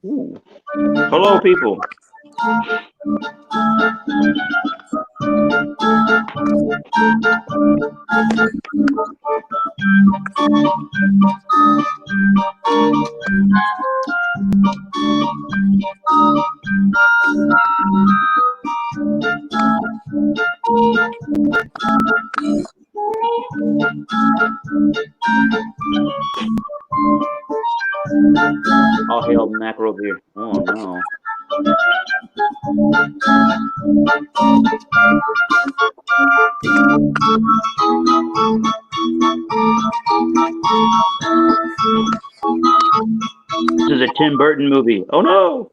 Ooh. Hello, people. All hail macro beer. Oh no. This is a Tim Burton movie. Oh no!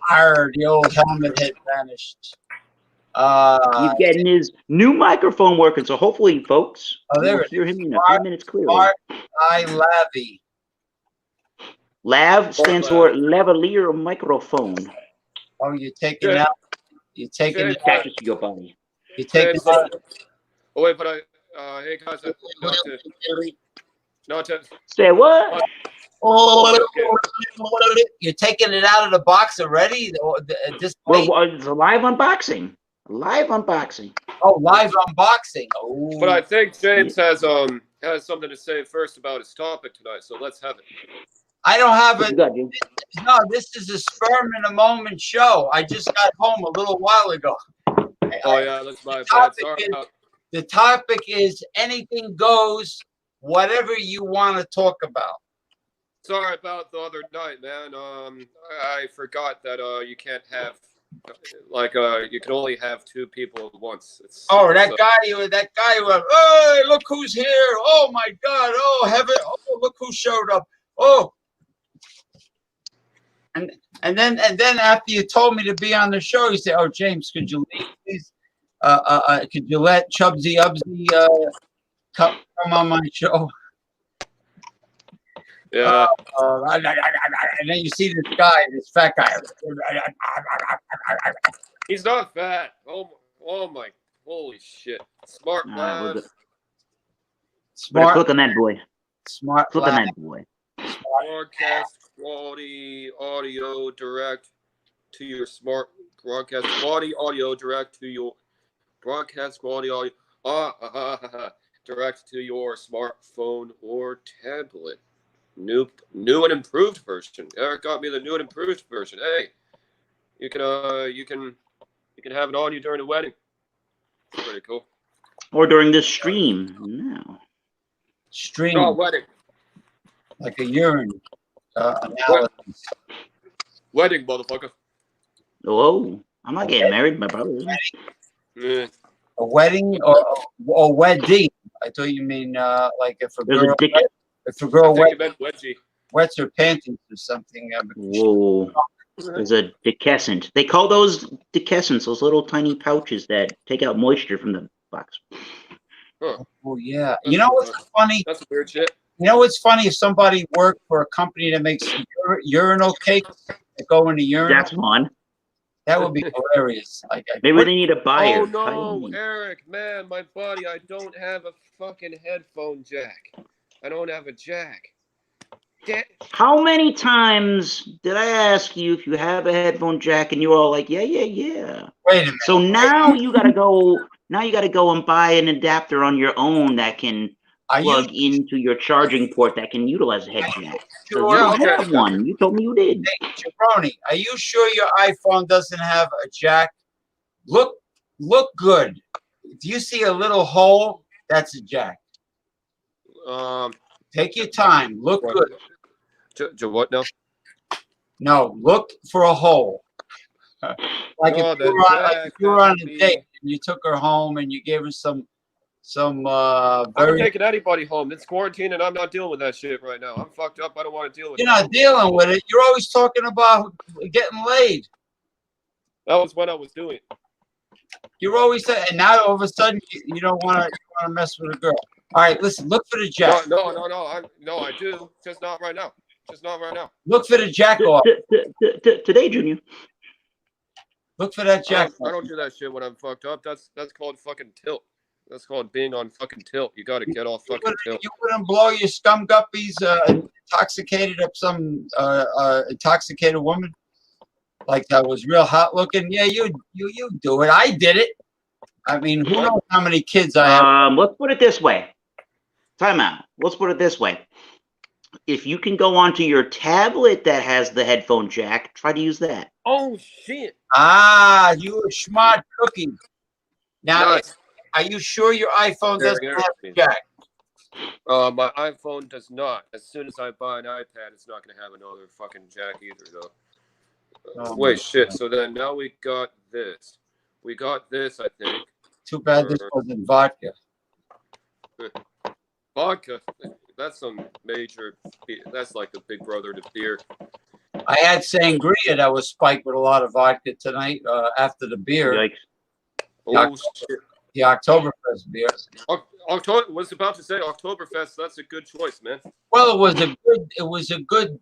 The old helmet had vanished. He's getting his new microphone working, so hopefully, folks, there you'll it hear is. him in a few minutes clearly. Smart Eye Lavy. LAV stands for lavalier microphone. Oh, you're taking out. You're taking it Attach it to your body. You're taking it. Oh wait, but hey guys, not to Say what? You're taking it out of the box already? This Well, it's a live unboxing. Live unboxing. Oh, live unboxing. Oh. But I think James has something to say first about his topic tonight, so let's have it. I don't have it. You No, this is a sperm in a moment show. I just got home a little while ago. Oh yeah, that's my bad. Sorry. The topic is anything goes, whatever you want to talk about. Sorry about the other night, man. I forgot that you can't have you can only have two people at once. That guy who went, hey, look who's here. Oh my God. Oh heaven. Oh, look who showed up. Oh. And then after you told me to be on the show, you said, "Oh, James, could you leave, please? Could you let Chubsy Ubsy come on my show?" Yeah. And then you see this guy, this fat guy. He's not fat. Oh my, holy shit! Smart lad. Smart. Click on that boy. Smart. Click on that boy. Broadcast quality audio direct to your smart broadcast quality audio direct to your broadcast quality audio direct to your smartphone or tablet. New and improved version. Eric got me the new and improved version. Hey, you can have it on you during the wedding. It's pretty cool. Or during this stream. No. Stream. No, wedding. Like a urine analysis. Wedding, motherfucker. Oh, I'm not getting married. My brother is. Yeah. A wedding or wedding? I thought you mean like if a girl wets her panties or something. Whoa. There's a decescent. They call those decescents, those little tiny pouches that take out moisture from the box. Huh. Oh, yeah. You know what's funny? That's weird shit. You know what's funny? If somebody worked for a company that makes urinal cakes that go in the urinal. That's fun. That would be hilarious. Maybe they need a buyer. Oh, no, Eric, man, my buddy, I don't have a fucking headphone jack. I don't have a jack. How many times did I ask you if you have a headphone jack and you were all like, yeah. Wait a minute. So now you gotta go and buy an adapter on your own that can plug into your charging port that can utilize a head jack. You don't have one. You told me you did. Hey, Jabroni, are you sure your iPhone doesn't have a jack? Look good. If you see a little hole, that's a jack. Take your time. Look good. What now? No, look for a hole. Like if you were on a date and you took her home and you gave her some I'm not taking anybody home. It's quarantine and I'm not dealing with that shit right now. I'm fucked up. I don't want to deal with it. You're not dealing with it. You're always talking about getting laid. That was what I was doing. You're always saying, and now all of a sudden you don't want to mess with a girl. All right, listen. Look for the jack. No. I do. Just not right now. Look for the jack off. Today, Junior. Look for that jack. I don't do that shit when I'm fucked up. That's called fucking tilt. That's called being on fucking tilt. You got to get off fucking tilt. You wouldn't blow your scum guppies intoxicated of some intoxicated woman, like that was real hot looking. Yeah, you do it. I did it. I mean, who knows how many kids I have? Let's put it this way. Time out. Let's put it this way. If you can go onto your tablet that has the headphone jack, try to use that. Oh shit! Ah, you a smart cookie. Now, Nice. are you sure your iPhone doesn't have a jack? My iPhone does not. As soon as I buy an iPad, it's not going to have another fucking jack either, though. Wait, shit. So then now we got this. We got this, I think. Too bad this wasn't vodka. Vodka. That's some major. That's like the big brother to beer. I had sangria that was spiked with a lot of vodka tonight after the beer. Yikes. Oh shit. The Oktoberfest beer. October was about to say Oktoberfest. That's a good choice, man. Well, it was a good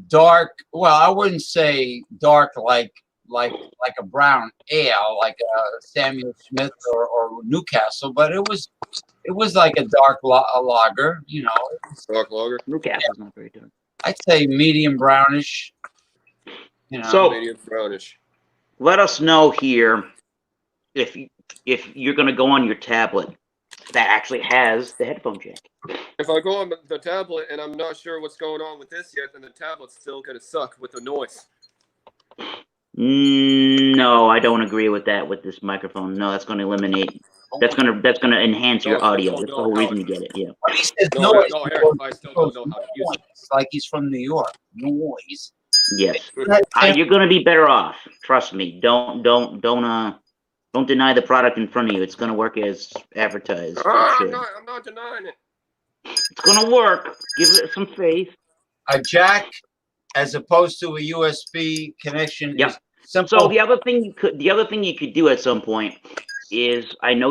dark. Well, I wouldn't say dark like a brown ale, like Samuel Smith or Newcastle, but it was like a dark lager, you know. Dark lager. Newcastle's not very dark. I'd say medium brownish. You know. So Medium brownish. let us know here if you're going to go on your tablet that actually has the headphone jack. If I go on the tablet and I'm not sure what's going on with this yet, then the tablet's still going to suck with the noise. No, I don't agree with that with this microphone. No, that's going to eliminate. That's going to enhance your audio. That's the whole reason you get it. Yeah. He says No, noise. Eric, I still don't know how to use it. It's like he's from New York. Noise. Yes. You're going to be better off. Trust me. Don't deny the product in front of you. It's going to work as advertised. I'm not denying it. It's going to work. Give it some faith. A jack as opposed to a USB connection. Yep. Is simple. So the other thing you could do at some point is I know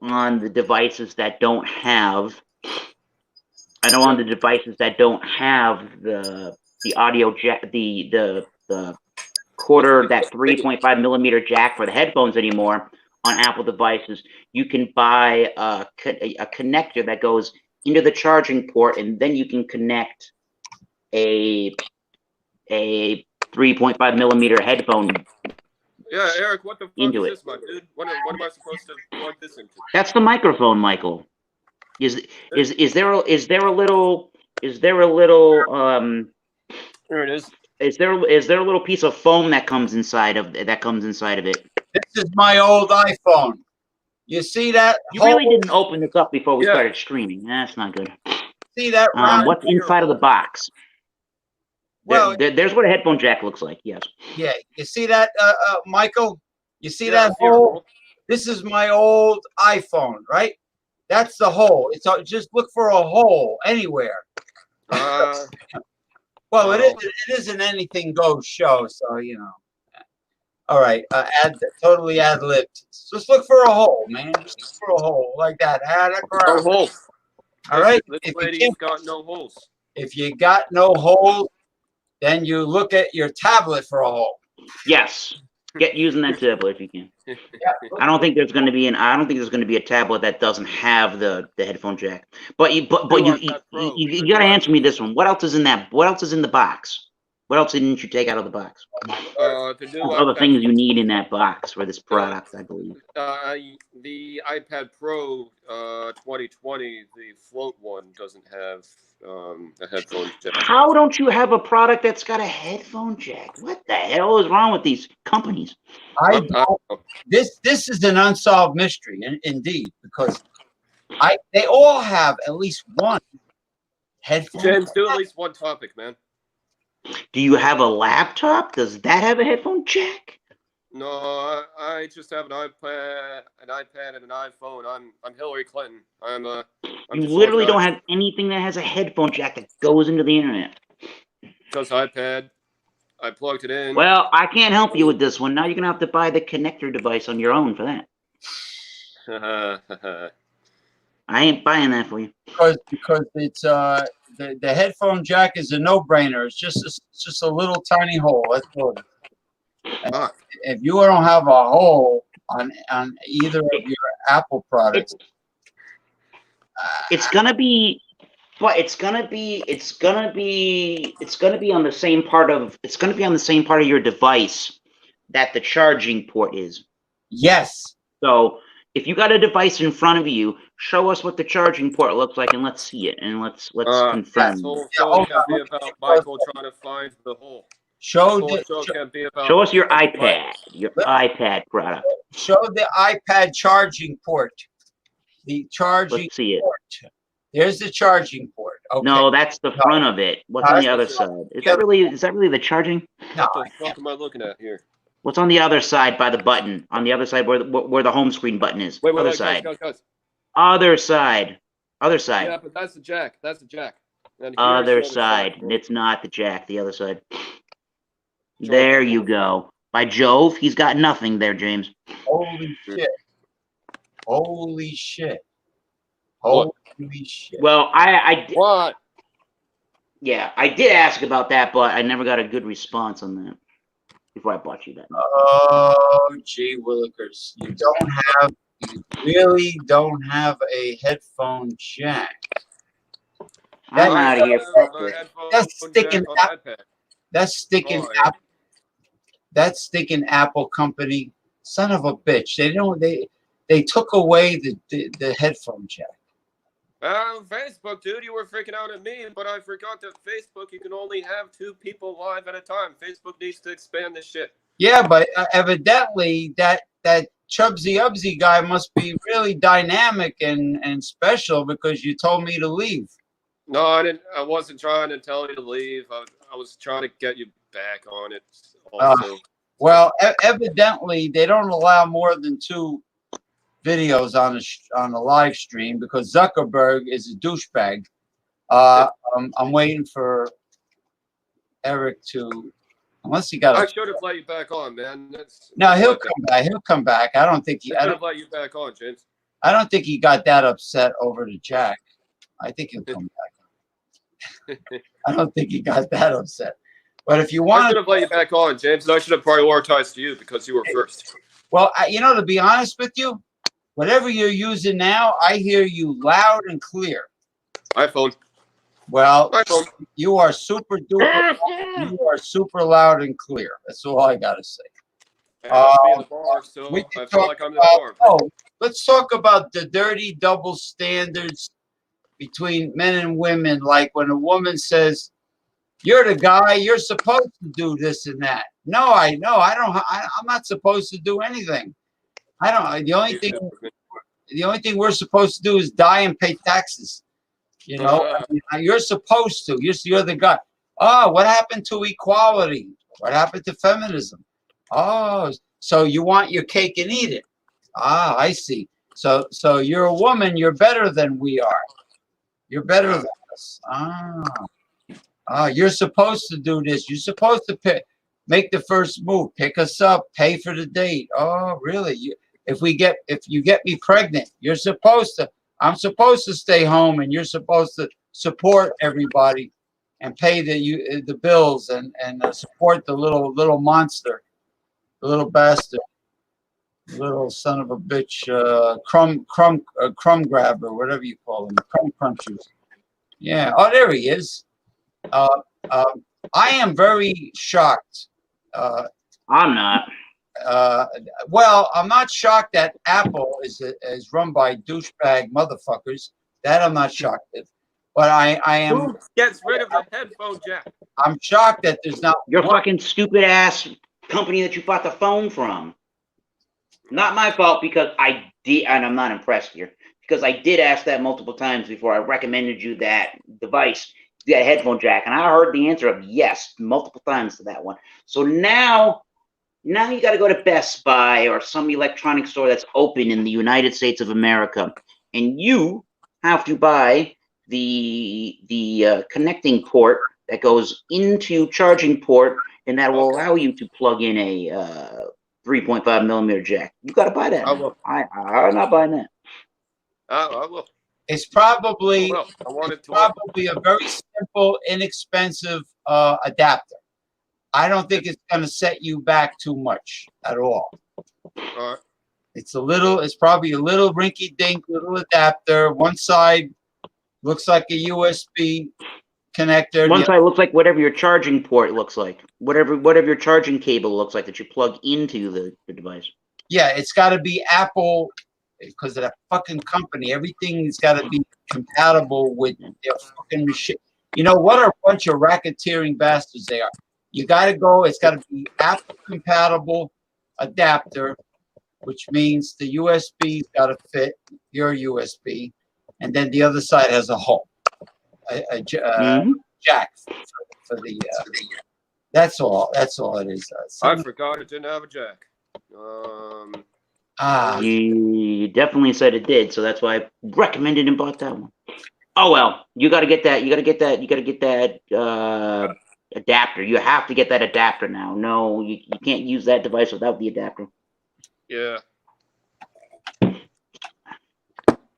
on the devices that don't have the audio jack, the quarter, that 3.5 millimeter jack for the headphones anymore on Apple devices, you can buy a connector that goes into the charging port, and then you can connect a 3.5 millimeter headphone. Yeah, Eric, what the fuck into is it. this, my dude? What am I supposed to plug this into? That's the microphone, Michael. Is there a little Here it is. Is there a little piece of foam that comes inside of it? This is my old iPhone. You see that? You really didn't open this up before we started streaming. That's not good. See that? What's inside of the box? Well, there's what a headphone jack looks like. Yes. Yeah. You see that, Michael? You see that hole? This is my old iPhone, right? That's the hole. It's just look for a hole anywhere. Well, it is an anything goes show, so you know. All right, totally ad libbed. Just look for a hole, man. Just look for a hole like that. No hole. All right. This lady's got no holes. If you got no hole, then you look at your tablet for a hole. Yes. Get using that tablet if you can. I don't think there's going to be a tablet that doesn't have the headphone jack. But you got to answer me this one. What else is in that? What else is in the box? What else didn't you take out of the box? Other things you need in that box for this product, I believe. The iPad Pro 2020, the float one, doesn't have a headphone jack. How don't you have a product that's got a headphone jack? What the hell is wrong with these companies? This is an unsolved mystery, indeed, because they all have at least one headphone. James, do at least one topic, man. Do you have a laptop? Does that have a headphone jack? No, I just have an iPad, and an iPhone. I'm Hillary Clinton. You literally don't have anything that has a headphone jack that goes into the internet. Just iPad. I plugged it in. Well, I can't help you with this one. Now you're gonna have to buy the connector device on your own for that. I ain't buying that for you. Because it's the headphone jack is a no-brainer. It's just a little tiny hole. That's all. If you don't have a hole on either of your Apple products, it's gonna be But it's gonna be on the same part of your device that the charging port is. Yes. So if you got a device in front of you, show us what the charging port looks like, and let's see it, and let's confirm. This whole show can't be about Michael trying to find the hole. Show us your iPad, product. Show the iPad charging port. The charging Let's see it. port. There's the charging port. Okay. No, that's the front of it. What's on the other side? Is that really the charging? What the fuck am I looking at here? What's on the other side by the button? On the other side where the home screen button is. Other side. Guys. Other side. Other side. Yeah, but that's the jack. That's the jack. Other side. It's not the jack. The other side. There you go. By Jove, he's got nothing there, James. Holy shit. Holy shit. Holy shit. Well, What? Yeah, I did ask about that, but I never got a good response on that before I bought you that. Oh, gee willikers. You really don't have a headphone jack. I'm out of here. That's sticking Apple company, son of a bitch. They took away the headphone jack. Facebook, dude, you were freaking out at me, but I forgot that Facebook, you can only have 2 people live at a time. Facebook needs to expand this shit. Yeah, but evidently that Chubsy Ubsy guy must be really dynamic and special, because you told me to leave. No, I didn't. I wasn't trying to tell you to leave. I was trying to get you back on it also. Well, evidently they don't allow more than 2 videos on the live stream, because Zuckerberg is a douchebag. I'm waiting for Eric to, unless he got. I should have let you back on, man. No, he'll come back. He'll come back. I don't think he. I should have let you back on, James. I don't think he got that upset over the jack. I think he'll come back. I don't think he got that upset. But if you want, I should have let you back on, James. And I should have prioritized you because you were first. Well, to be honest with you, whatever you're using now, I hear you loud and clear. iPhone. Well, iPhone. You are super duper. You are super loud and clear. That's all I gotta say. Let's talk about the dirty double standards between men and women. Like when a woman says, "You're the guy. You're supposed to do this and that." No, I don't. I'm not supposed to do anything. I don't. The only thing we're supposed to do is die and pay taxes. You're supposed to. You're the guy. Oh, what happened to equality? What happened to feminism? Oh, so you want your cake and eat it? Ah, I see. So you're a woman. You're better than we are. You're better than us. You're supposed to do this. You're supposed to make the first move, pick us up, pay for the date. Oh, really? If you get me pregnant, you're supposed to. I'm supposed to stay home, and you're supposed to support everybody and pay the bills and support the little monster, the little bastard, little son of a bitch, crumb grabber, whatever you call him, crumb crunchers. Yeah. Oh, there he is. I am very shocked. I'm not. Well, I'm not shocked that Apple is run by douchebag motherfuckers. That I'm not shocked at. But I am. Who gets rid of the headphone jack? I'm shocked that there's not. Your fucking stupid ass company that you bought the phone from. Not my fault, because I did, and I'm not impressed here, because I did ask that multiple times before I recommended you that device, that headphone jack, and I heard the answer of yes multiple times to that one. So now you got to go to Best Buy or some electronic store that's open in the United States of America, and you have to buy the connecting port that goes into charging port, and that will allow you to plug in a 3.5 millimeter jack. You got to buy that. I'm not buying that. I will. It's probably a very simple, inexpensive adapter. I don't think it's going to set you back too much at all. All right. It's probably a little rinky-dink little adapter. One side Looks like a USB connector. One side looks like whatever your charging port looks like. Whatever your charging cable looks like that you plug into the device. Yeah, it's got to be Apple because of that fucking company. Everything's got to be compatible with their fucking machine. You know what a bunch of racketeering bastards they are. You got to go. It's got to be Apple compatible adapter, which means the USB's got to fit your USB, and then the other side has a hole, a jack for the. That's all. That's all it is. I forgot it didn't have a jack. You definitely said it did, so that's why I recommended and bought that one. Oh well, you got to get that. You got to get that adapter. You have to get that adapter now. No, you can't use that device without the adapter. Yeah.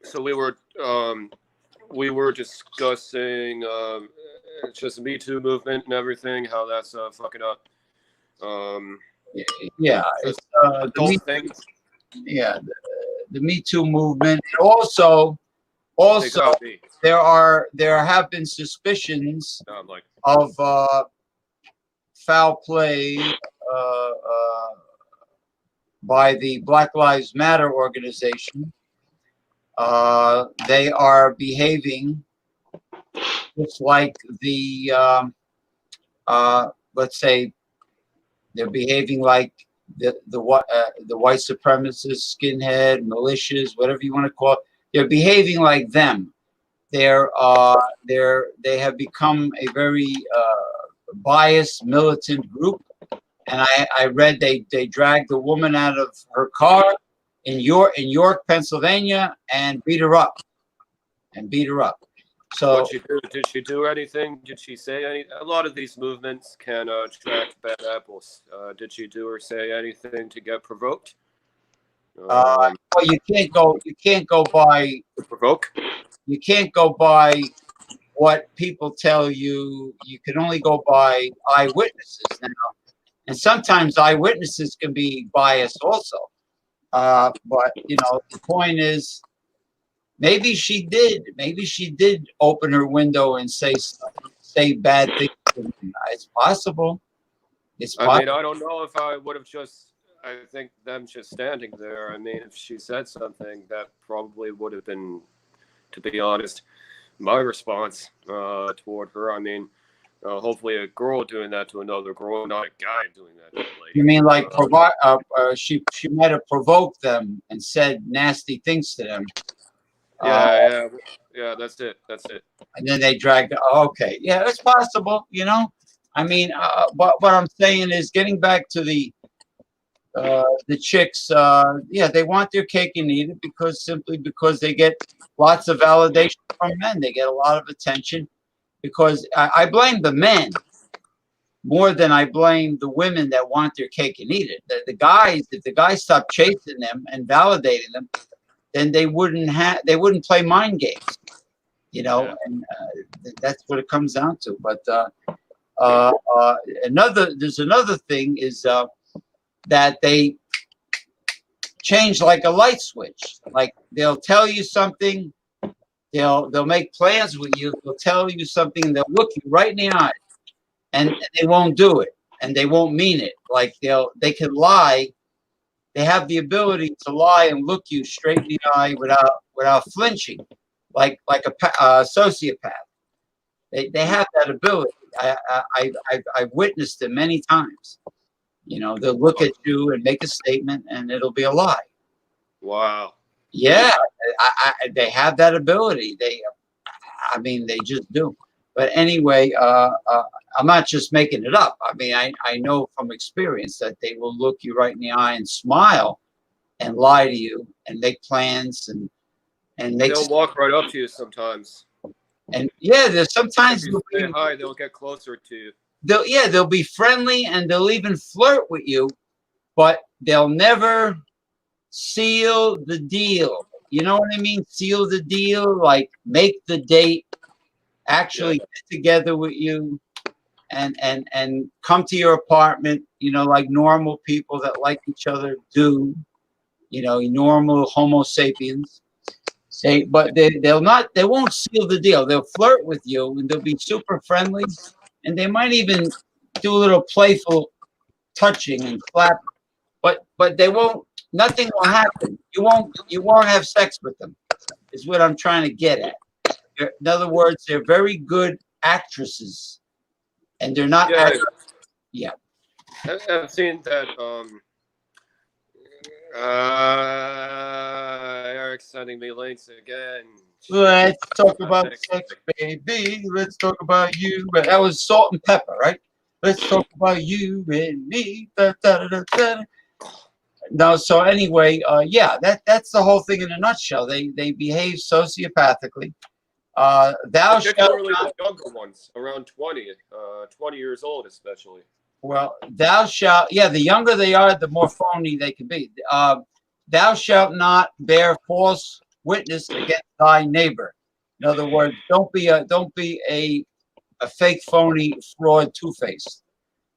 So we were discussing just the Me Too movement and everything, how that's fucking up. Yeah, it's the Me Too movement. Also, there have been suspicions of foul play by the Black Lives Matter organization. They are behaving just like the let's say they're behaving like the white supremacists, skinhead, militias, whatever you want to call it. They're behaving like them. They have become a very biased militant group. And I read they dragged the woman out of her car in York, Pennsylvania, and beat her up. So did she do anything? Did she say anything? A lot of these movements can attract bad apples. Did she do or say anything to get provoked? Well, you can't go by provoke. You can't go by what people tell you. You can only go by eyewitnesses now, and sometimes eyewitnesses can be biased also. But you know, the point is, maybe she did open her window and say bad things. It's possible. I mean, I don't know if I would have just. I think them just standing there. I mean, if she said something, that probably would have been, to be honest, my response toward her. I mean, hopefully a girl doing that to another girl, not a guy doing that to a lady. You mean like she might have provoked them and said nasty things to them. Yeah, that's it. And then they dragged. Okay, yeah, it's possible. You know, I mean, but what I'm saying is, getting back to the chicks, they want their cake and eat it because they get lots of validation from men. They get a lot of attention because I blame the men more than I blame the women that want their cake and eat it. The guys, if the guys stopped chasing them and validating them, then they wouldn't play mind games, you know. Yeah. And that's what it comes down to. But there's another thing is that they change like a light switch. Like they'll tell you something, they'll make plans with you, they'll tell you something, and they'll look you right in the eye, and they won't do it, and they won't mean it. Like they can lie. They have the ability to lie and look you straight in the eye without flinching, like a sociopath. They have that ability. I've witnessed it many times. You know, they'll look at you and make a statement, and it'll be a lie. Wow. Yeah, they have that ability. They just do. But anyway, I'm not just making it up. I mean, I know from experience that they will look you right in the eye and smile and lie to you and make plans and make. They'll walk right up to you sometimes. And yeah, there's sometimes if you say hi, they'll get closer to you. They'll be friendly and they'll even flirt with you, but they'll never seal the deal. You know what I mean? Seal the deal, like make the date, actually get together with you and come to your apartment, you know, like normal people that like each other do, you know, normal Homo sapiens. They won't seal the deal. They'll flirt with you and they'll be super friendly, and they might even do a little playful touching and clapping. But they won't. Nothing will happen. You won't have sex with them. Is what I'm trying to get at. In other words, they're very good actresses, and they're not. Yeah, I've seen that. Eric's sending me links again. Let's talk about sex, baby. Let's talk about you. That was Salt and Pepper, right? Let's talk about you and me. Da, da, da, da, da. No, so anyway, yeah, that's the whole thing in a nutshell. They behave sociopathically. Thou shalt the younger ones, around 20 years old, especially. Well, thou shalt, yeah, the younger they are, the more phony they can be. Thou shalt not bear false witness against thy neighbor. In other words, don't be a fake, phony, fraud, two-faced.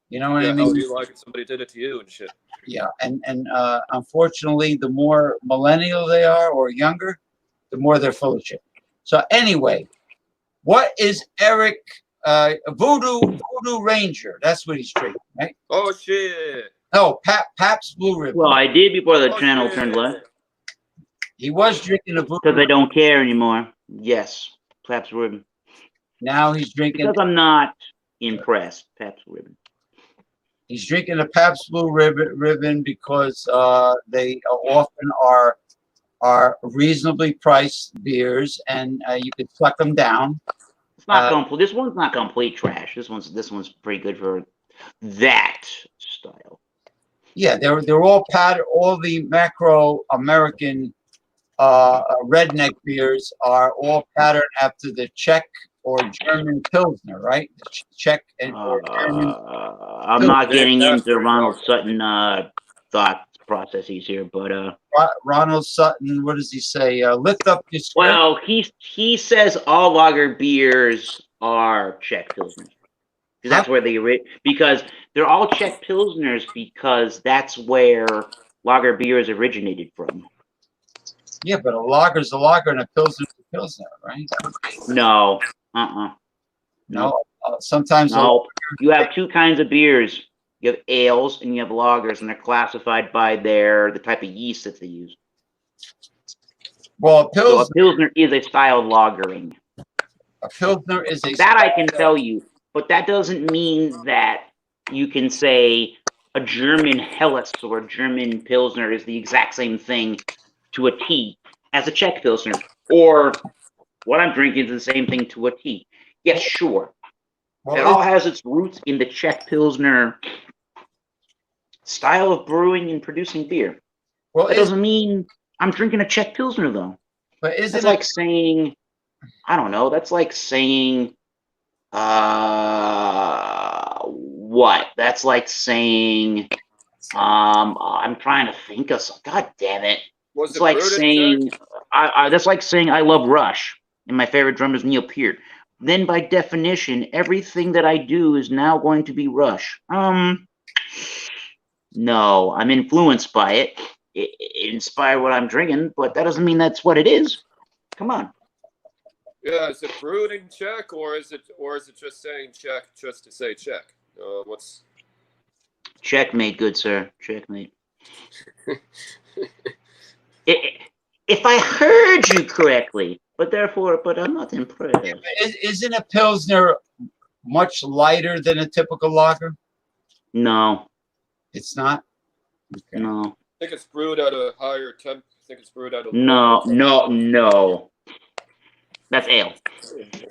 You know what I mean? How do you like it? Somebody did it to you and shit. Yeah, and unfortunately, the more millennial they are or younger, the more they're full of shit. So anyway, what is Eric? Voodoo Ranger. That's what he's drinking, right? Oh shit! No, Pabst Blue Ribbon. Well, I did before the channel turned left. He was drinking a Voodoo. Because I don't care anymore. Yes, Pabst Ribbon. Now he's drinking. Because I'm not impressed. Pabst Ribbon. He's drinking a Pabst Blue Ribbon because they often are reasonably priced beers, and you can suck them down. It's not complete. This one's not complete trash. This one's pretty good for that style. Yeah, they're all all the macro American redneck beers are all patterned after the Czech or German Pilsner, right? The Czech and German. I'm not getting into Ronald Sutton thought processes here, but Ronald Sutton, what does he say? Lift up your skirt. Well, he says all lager beers are Czech Pilsners. That's where they because they're all Czech Pilsners because that's where lager beers originated from. Yeah, but a lager's a lager and a pilsner's a pilsner, right? No. No. Sometimes. No. You have two kinds of beers. You have ales and you have lagers, and they're classified by the type of yeast that they use. Well, a pilsner is a style of lagering. A pilsner is a that I can tell you, but that doesn't mean that you can say a German Helles or a German Pilsner is the exact same thing to a T as a Czech Pilsner, or what I'm drinking is the same thing to a T. Yes, sure. Well, it all has its roots in the Czech Pilsner style of brewing and producing beer. Well, that doesn't mean I'm drinking a Czech Pilsner, though. But is it like saying, I don't know, that's like saying, what? That's like saying, I'm trying to think of some, God damn it. It's like saying, that's like saying I love Rush, and my favorite drummer is Neil Peart. Then by definition, everything that I do is now going to be Rush. No, I'm influenced by it. It inspired what I'm drinking, but that doesn't mean that's what it is. Come on. Yeah, is it brewed in Czech, or is it just saying Czech just to say Czech? What's checkmate, good sir, checkmate. If I heard you correctly, but I'm not impressed. Isn't a Pilsner much lighter than a typical lager? No. It's not? Okay. No. I think it's brewed at a higher temp. I think it's brewed at a No. That's ale.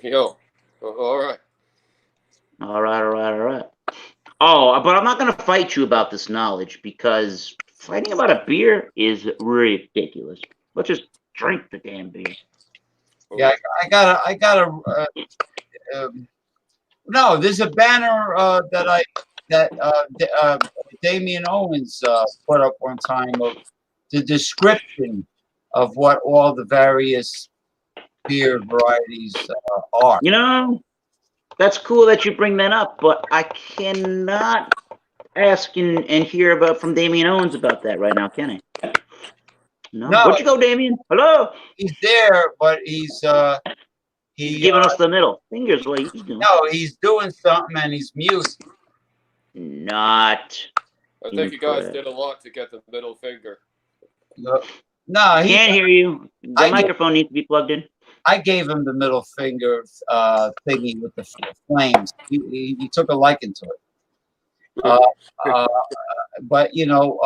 Yo. All right. All right. Oh, but I'm not going to fight you about this knowledge because fighting about a beer is ridiculous. Let's just drink the damn beer. Yeah, I gotta. No, there's a banner that Damian Owens put up one time of the description of what all the various beer varieties are. You know, that's cool that you bring that up, but I cannot ask and hear about from Damian Owens about that right now, can I? No. No. Where'd you go, Damien? Hello. He's there, but he's giving us the middle fingers. What he's doing? No, he's doing something and he's mute. Not. I think you guys did a lot to get the middle finger. No, he can't hear you. The microphone needs to be plugged in. I gave him the middle finger thingy with the flames. He took a liking to it. But you know,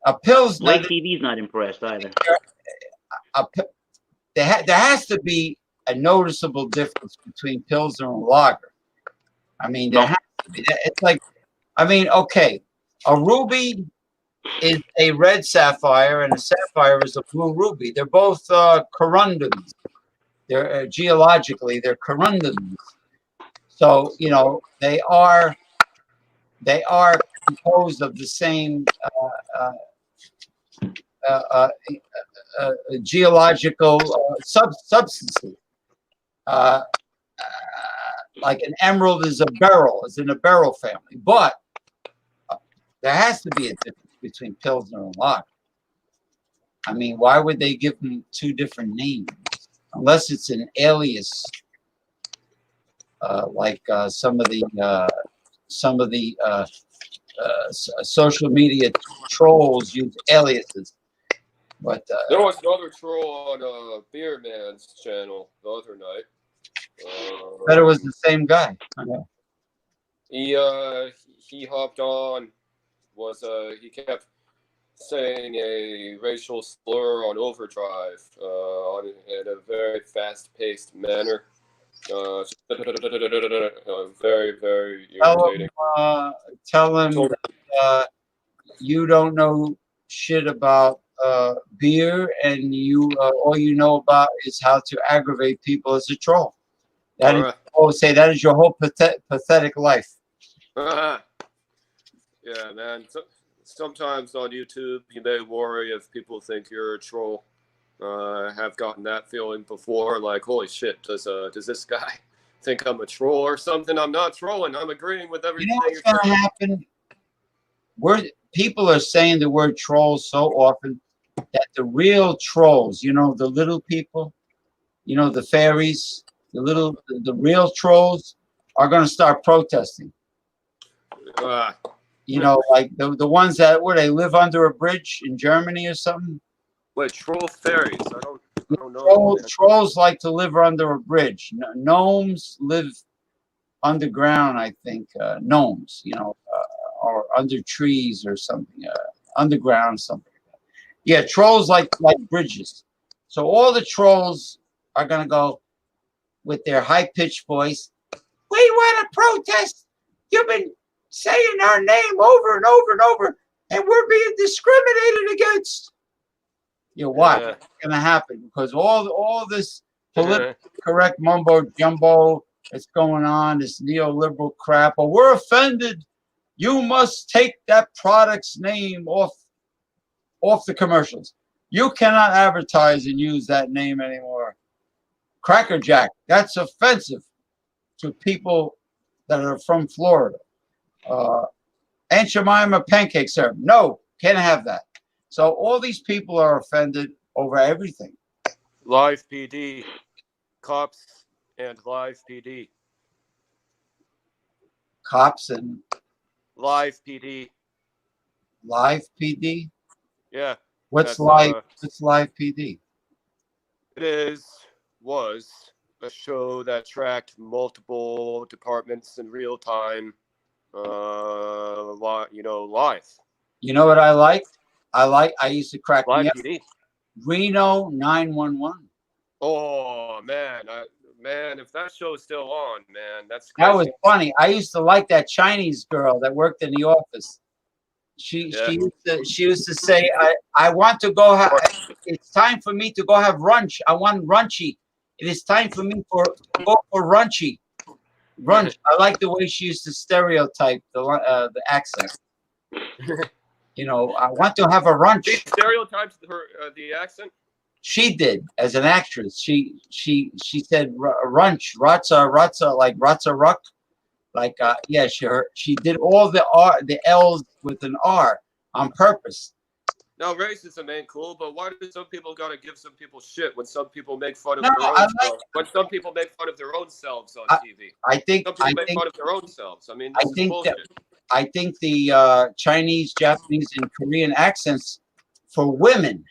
a Pilsner. Blake TV's not impressed either. There has to be a noticeable difference between Pilsner and lager. I mean, there has to be. It's like, I mean, okay, a ruby is a red sapphire and a sapphire is a blue ruby. They're both corundums. They're geologically, they're corundums. So, you know, they are composed of the same geological substances. Like an emerald is a beryl, is in a beryl family. But there has to be a difference between Pilsner and lager. I mean, why would they give them two different names? Unless it's an alias, like some of the social media trolls use aliases. But there was another troll on Beer Man's channel the other night. But it was the same guy. He hopped on. He kept saying a racial slur on overdrive in a very fast-paced manner. Very, very irritating. Tell him that, you don't know shit about beer, and you all you know about is how to aggravate people as a troll. That is, say that is your whole pathetic life. Yeah, man. Sometimes on YouTube, you may worry if people think you're a troll. Have gotten that feeling before, like, holy shit, does this guy think I'm a troll or something? I'm not trolling. I'm agreeing with everything. You know what's going to happen? People are saying the word troll so often that the real trolls, you know, the little people, you know, the fairies, the real trolls are going to start protesting. You know, like the ones that they live under a bridge in Germany or something. Wait, troll fairies? I don't know. Trolls like to live under a bridge. Gnomes live underground, I think. Gnomes, you know, or under trees or something, underground something. Yeah, trolls like bridges. So all the trolls are gonna go with their high-pitched voice. We want to protest. You've been saying our name over and over and over, and we're being discriminated against. You know what? What's gonna happen? Because all this politically correct mumbo jumbo that's going on, this neoliberal crap. Well, we're offended. You must take that product's name off the commercials. You cannot advertise and use that name anymore. Cracker Jack, that's offensive to people that are from Florida. Aunt Jemima pancake syrup. No, can't have that. So all these people are offended over everything. Live PD. Cops and live PD. Cops and live PD. Live PD? Yeah. What's live PD? It was a show that tracked multiple departments in real time, live. You know what I like? I used to crack live PD. Reno 911. Oh man, if that show's still on, man, that's crazy. That was funny. I used to like that Chinese girl that worked in the office. She used to say, I want to go. It's time for me to go have lunch. I want runchy. It is time for me to go for runchy. Runch. I like the way she used to stereotype the accent. You know, I want to have a runch. She stereotypes the accent. She did as an actress. She said runch, ratza, like ratza ruck. Like yeah, she did all the L's with an R on purpose. Now, racism ain't cool, but why do some people gotta give some people shit when some people make fun of No, their own selves? When some people make fun of their own selves on TV. I think Some people make fun of their own selves. I mean, I this is think bullshit. I think the Chinese, Japanese, and Korean accents for women,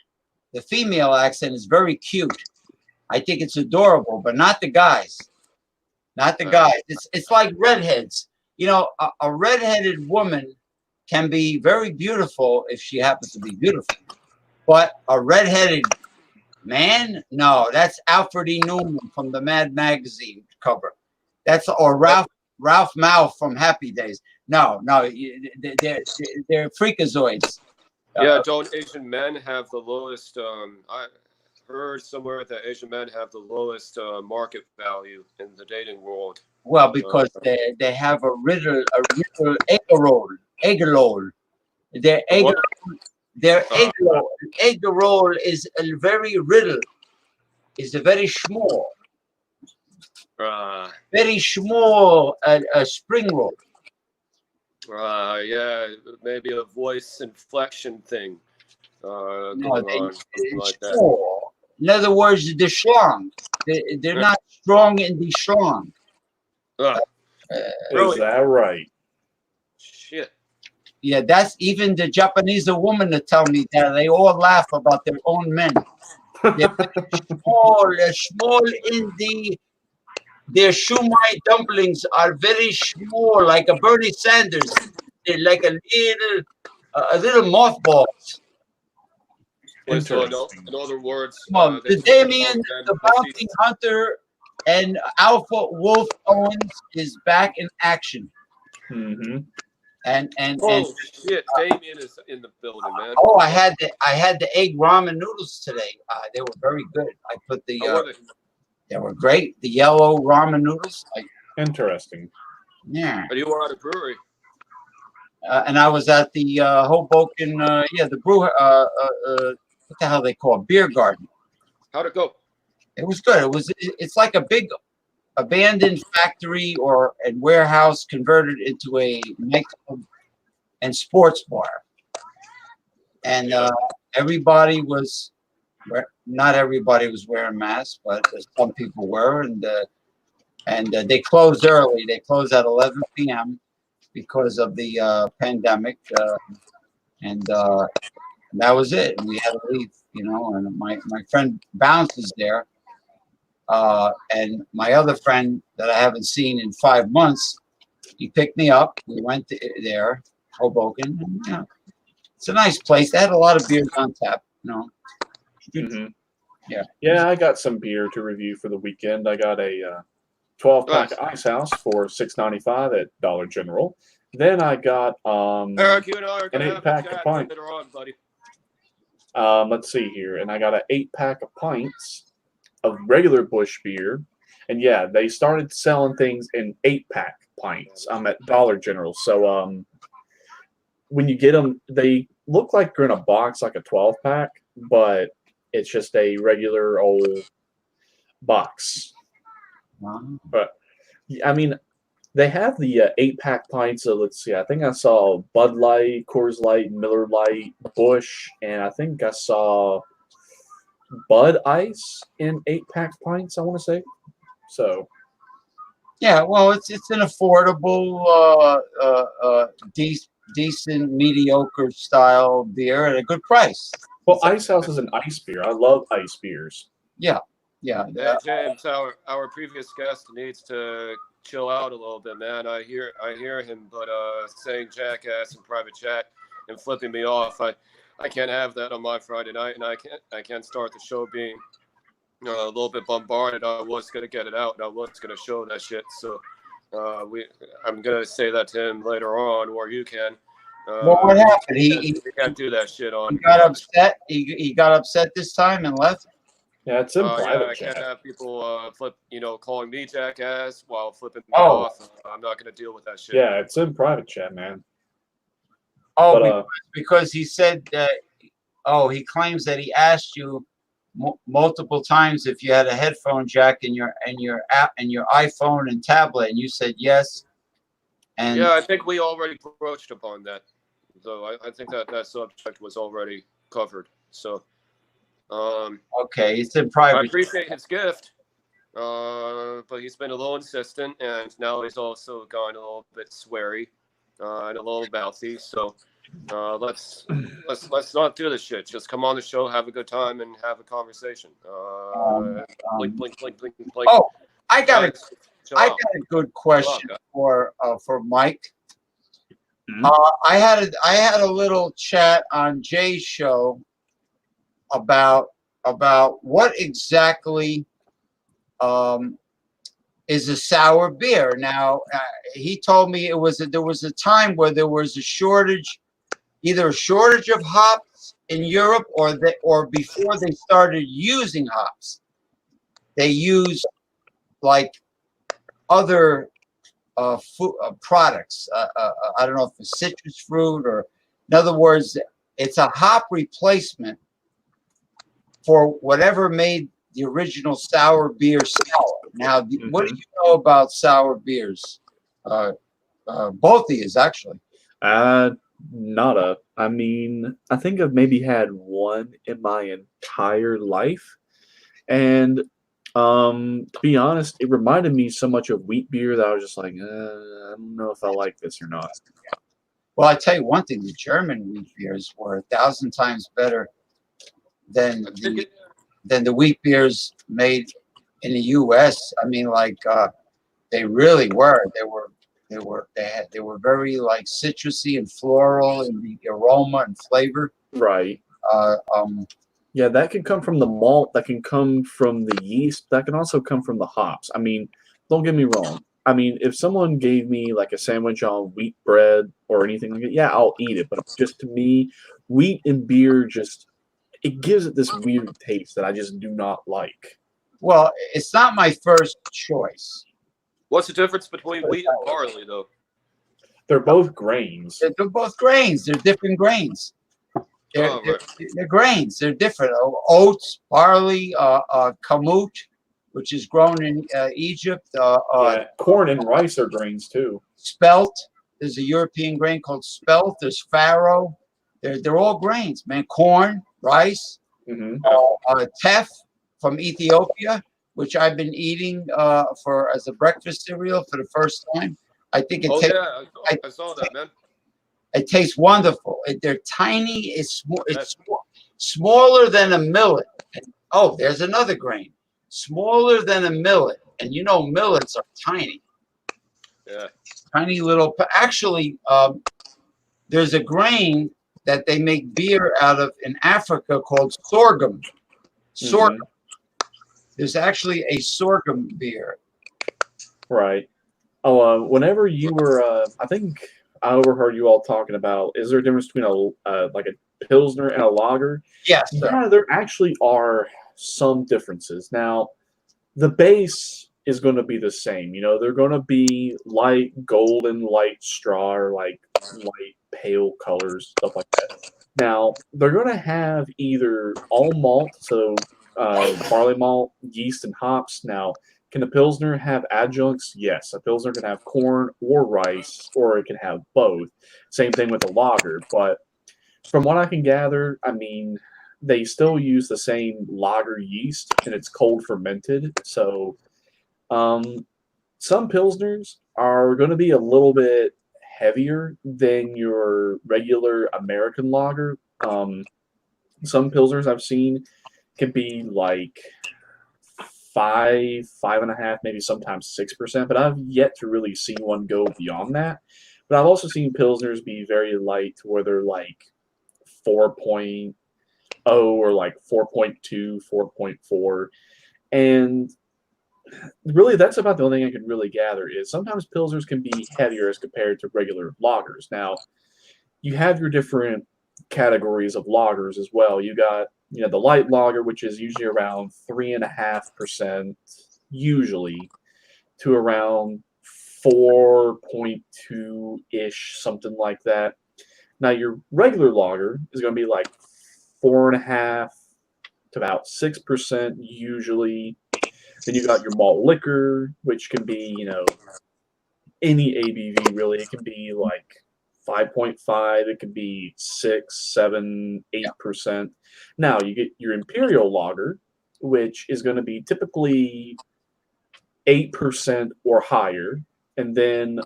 the female accent is very cute. I think it's adorable, but not the guys. Not the guys. It's like redheads. You know, a redheaded woman can be very beautiful if she happens to be beautiful. But a redheaded man, no, that's Alfred E. Newman from the Mad Magazine cover. That's or Ralph Malph from Happy Days. No, they're freakazoids. Yeah, don't Asian men have the lowest? I heard somewhere that Asian men have the lowest market value in the dating world. Well, because they have a riddle egg roll. Their egg roll is a very riddle. Is a very small. Very small spring roll. Yeah, maybe a voice inflection thing. No, like that. In other words, they're strong. They're not strong in the strong. Is that right? Shit. Yeah, that's even the Japanese woman that tell me that they all laugh about their own men. They're small in the. Their shumai dumplings are very small, like a Bernie Sanders. They're like a little mothballs. So in other words, the Damien, the bounty hunter, and Alpha Wolf Owens is back in action. Mm-hmm. And shit, Damien is in the building, man. Oh, I had the egg ramen noodles today. They were very good. I put the. They were great. The yellow ramen noodles. Interesting. Yeah. But you were at a brewery. And I was at the Hoboken. The brew. What the hell they call it? Beer garden. How'd it go? It was good. It's like a big abandoned factory and warehouse converted into a nightclub and sports bar. And everybody was. Not everybody was wearing masks, but some people were, and they closed early. They closed at 11 p.m. because of the pandemic, and that was it. And we had to leave, And my friend Bounce is there, and my other friend that I haven't seen in 5 months, he picked me up. We went there, Hoboken. And, it's a nice place. They had a lot of beers on tap, Mm-hmm. Yeah, I got some beer to review for the weekend. I got a 12-pack Ice House for $6.95 at Dollar General. Then I got Eric, you and I are an 8-pack of pints. later on, buddy. Let's see here, and I got an 8-pack of pints of regular Busch beer, and yeah, they started selling things in 8-pack pints. I'm at Dollar General, so when you get them, they look like they're in a box, like a 12-pack, but it's just a regular old box. Wow. But I mean, they have the 8-pack pints. So let's see. I think I saw Bud Light, Coors Light, Miller Light, Busch, and I think I saw Bud Ice in 8-pack pints. I want to say. So. Yeah, well, it's an affordable, decent, mediocre style beer at a good price. Well, Ice House is an ice beer. I love ice beers. Yeah. James, our previous guest needs to chill out a little bit, man. I hear him, but saying jackass in private chat and flipping me off. I can't have that on my Friday night, and I can't start the show being a little bit bombarded. I was gonna get it out, and I was gonna show that shit. So I'm gonna say that to him later on, or you can. Well, what happened? He can't do that shit on. He got upset. He got upset this time and left. Yeah, it's in private I chat. can't have people calling me jackass while flipping me off. I'm not gonna deal with that shit. Yeah, it's in private chat, man. Oh, but, because he said that. Oh, he claims that he asked you multiple times if you had a headphone jack in your iPhone and tablet, and you said yes. And yeah, I think we already broached upon that. So I think that subject was already covered. So, okay, it's in I private. appreciate his gift, but he's been a little insistent, and now he's also gone a little bit sweary and a little mouthy. So, let's not do this shit. Just come on the show, have a good time, and have a conversation. Blink, blink, blink, blink, blink. Oh, I got Guys, a good question for Mike. Mhm. I had a little chat on Jay's show about what exactly is a sour beer. Now he told me there was a time where there was a shortage, either a shortage of hops in Europe, or before they started using hops, they used like other food products. I don't know if it's citrus fruit, or in other words, it's a hop replacement for whatever made the original sour beer sour. Now, what do you know about sour beers? Both of you, actually. Nada. I mean, I think I've maybe had one in my entire life, and to be honest, it reminded me so much of wheat beer that I was just like, I don't know if I like this or not. Well, I tell you one thing: the German wheat beers were 1,000 times better than the wheat beers made in the U.S. I mean, like they really were. They were very like citrusy and floral in the aroma and flavor. Right. Yeah, that can come from the malt, that can come from the yeast, that can also come from the hops. I mean, don't get me wrong. I mean, if someone gave me like a sandwich on wheat bread or anything like that, yeah, I'll eat it. But just to me, wheat and beer it gives it this weird taste that I just do not like. Well, it's not my first choice. What's the difference between wheat and barley, though? They're both grains. They're both grains. They're different grains. They're grains. They're different. Oats, barley, kamut, which is grown in Egypt. Yeah, corn and rice are grains too. Spelt. There's a European grain called spelt. There's farro. They're all grains, man. Corn, rice, teff from Ethiopia, which I've been eating as a breakfast cereal for the first time. I think it tastes. I saw that, man. It tastes wonderful. They're tiny. It's smaller than a millet. Oh, there's another grain, smaller than a millet. And you know, millets are tiny. Yeah. Tiny little. Actually, there's a grain that they make beer out of in Africa called sorghum. Sorghum. There's actually a sorghum beer. Right. Oh, whenever you were, I think I overheard you all talking about, is there a difference between like a Pilsner and a lager? Yes. Yeah, there actually are some differences. Now, the base is going to be the same. You know, they're going to be light golden, light straw, or like light pale colors, stuff like that. Now, they're going to have either all malt, so barley malt, yeast, and hops. Now, can a Pilsner have adjuncts? Yes. A Pilsner can have corn or rice, or it can have both. Same thing with a lager. But from what I can gather, I mean, they still use the same lager yeast, and it's cold fermented. So some Pilsners are going to be a little bit heavier than your regular American lager. Some Pilsners I've seen can be like 5.5, maybe sometimes 6%, but I've yet to really see one go beyond that. But I've also seen Pilsners be very light, where they're like 4.0 or like 4.2, 4.4. And really, that's about the only thing I can really gather is sometimes Pilsners can be heavier as compared to regular lagers. Now, you have your different categories of lagers as well. You got, the light lager, which is usually around 3.5%, usually, to around 4.2-ish, something like that. Now, your regular lager is going to be like 4.5 to about 6%, usually. Then you got your malt liquor, which can be, any ABV, really. It can be like 5.5. It could be 6, 7, 8%. Now you get your imperial lager, which is going to be typically 8% or higher, and then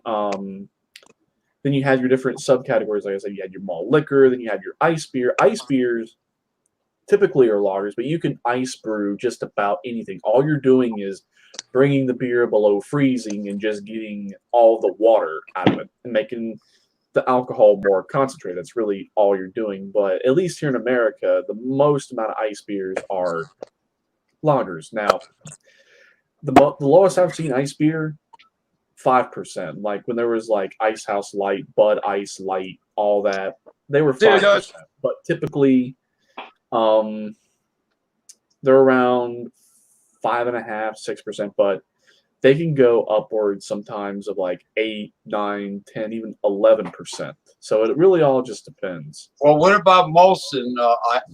you have your different subcategories. Like I said, you had your malt liquor, then you have your ice beer. Ice beers typically are lagers, but you can ice brew just about anything. All you're doing is bringing the beer below freezing and just getting all the water out of it and making the alcohol more concentrated. That's really all you're doing. But at least here in America, the most amount of ice beers are lagers. Now, the lowest I've seen ice beer, 5%. Like when there was like Ice House Light, Bud Ice Light, all that, they were 5%. But typically, they're around 5.5%, 6%. But they can go upwards sometimes of like 8, 9, 10, even 11%. So it really all just depends. Well, what about Molson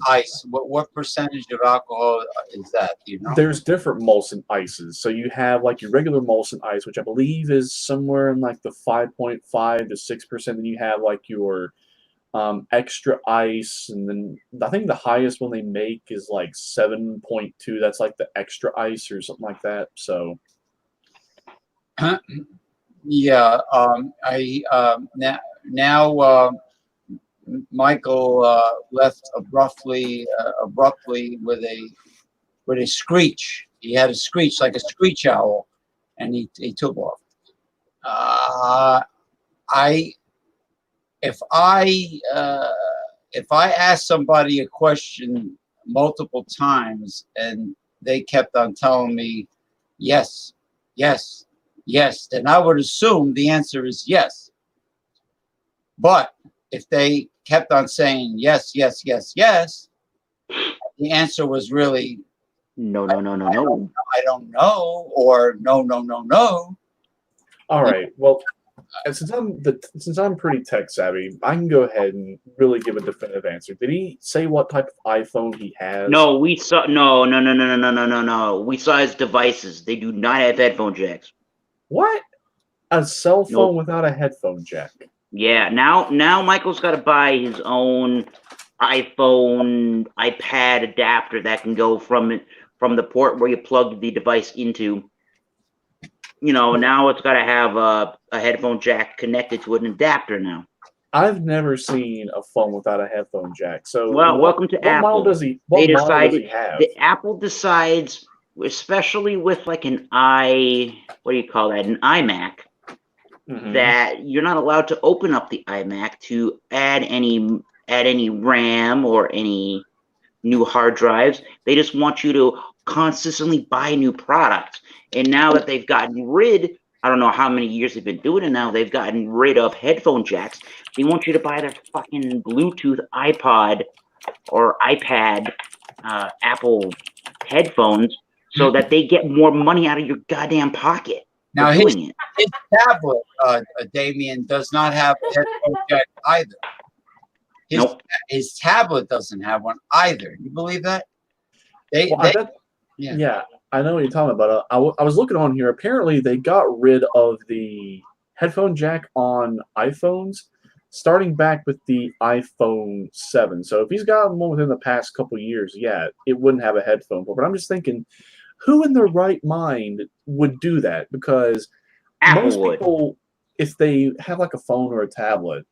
ice? What percentage of alcohol is that? Do you know? There's different Molson ices. So you have like your regular Molson ice, which I believe is somewhere in like the 5.5 to 6%. Then you have like your extra ice, and then I think the highest one they make is like 7.2. That's like the extra ice or something like that. So. Yeah, now Michael left abruptly with a screech. He had a screech like a screech owl, and he took off. If I ask somebody a question multiple times and they kept on telling me yes, yes, yes, then I would assume the answer is yes. But if they kept on saying yes, yes, yes, yes, the answer was really no. I don't know, or no. All right. Well, since I'm pretty tech savvy, I can go ahead and really give a definitive answer. Did he say what type of iPhone he has? No, we saw no. We saw his devices. They do not have headphone jacks. What? A cell phone without a headphone jack? Yeah. Now Michael's got to buy his own iPhone, iPad adapter that can go from the port where you plug the device into. Now it's got to have a headphone jack connected to an adapter now. I've never seen a phone without a headphone jack. So, welcome to Apple. Model does he have? The Apple decides, especially with like an iMac, that you're not allowed to open up the iMac to add any RAM or any new hard drives. They just want you to consistently buy new products. And now that they've gotten rid, I don't know how many years they've been doing it now, they've gotten rid of headphone jacks. They want you to buy their fucking Bluetooth iPod or iPad Apple headphones so that they get more money out of your goddamn pocket. Now his tablet, Damien, does not have a headphone jack either. His tablet doesn't have one either. You believe that? Yeah, I know what you're talking about. I was looking on here. Apparently, they got rid of the headphone jack on iPhones starting back with the iPhone 7. So if he's gotten one within the past couple of years, yeah, it wouldn't have a headphone port. But I'm just thinking, who in their right mind would do that? Because most people, if they have like a phone or a tablet,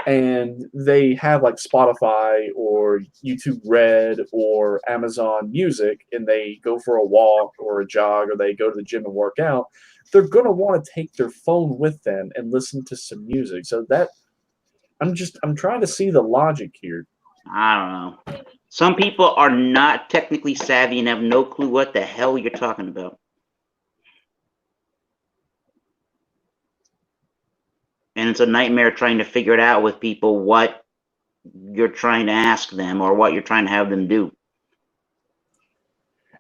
and they have like Spotify or YouTube Red or Amazon Music, and they go for a walk or a jog, or they go to the gym and work out, they're going to want to take their phone with them and listen to some music. So that I'm trying to see the logic here. I don't know. Some people are not technically savvy and have no clue what the hell you're talking about. And it's a nightmare trying to figure it out with people what you're trying to ask them or what you're trying to have them do.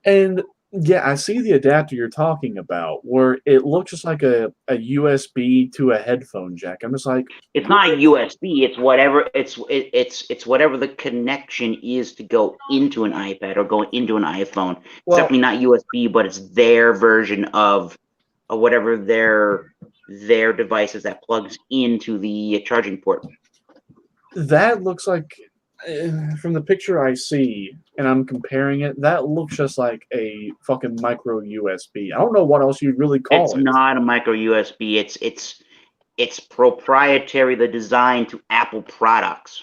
And yeah, I see the adapter you're talking about where it looks just like a USB to a headphone jack. I'm just like, it's not a USB. It's whatever. It's whatever the connection is to go into an iPad or go into an iPhone. It's definitely not USB, but it's their version of whatever their their devices that plugs into the charging port. That looks like, from the picture I see, and I'm comparing it, that looks just like a fucking micro USB. I don't know what else you'd really call it. It's not a micro USB. It's proprietary, the design to Apple products.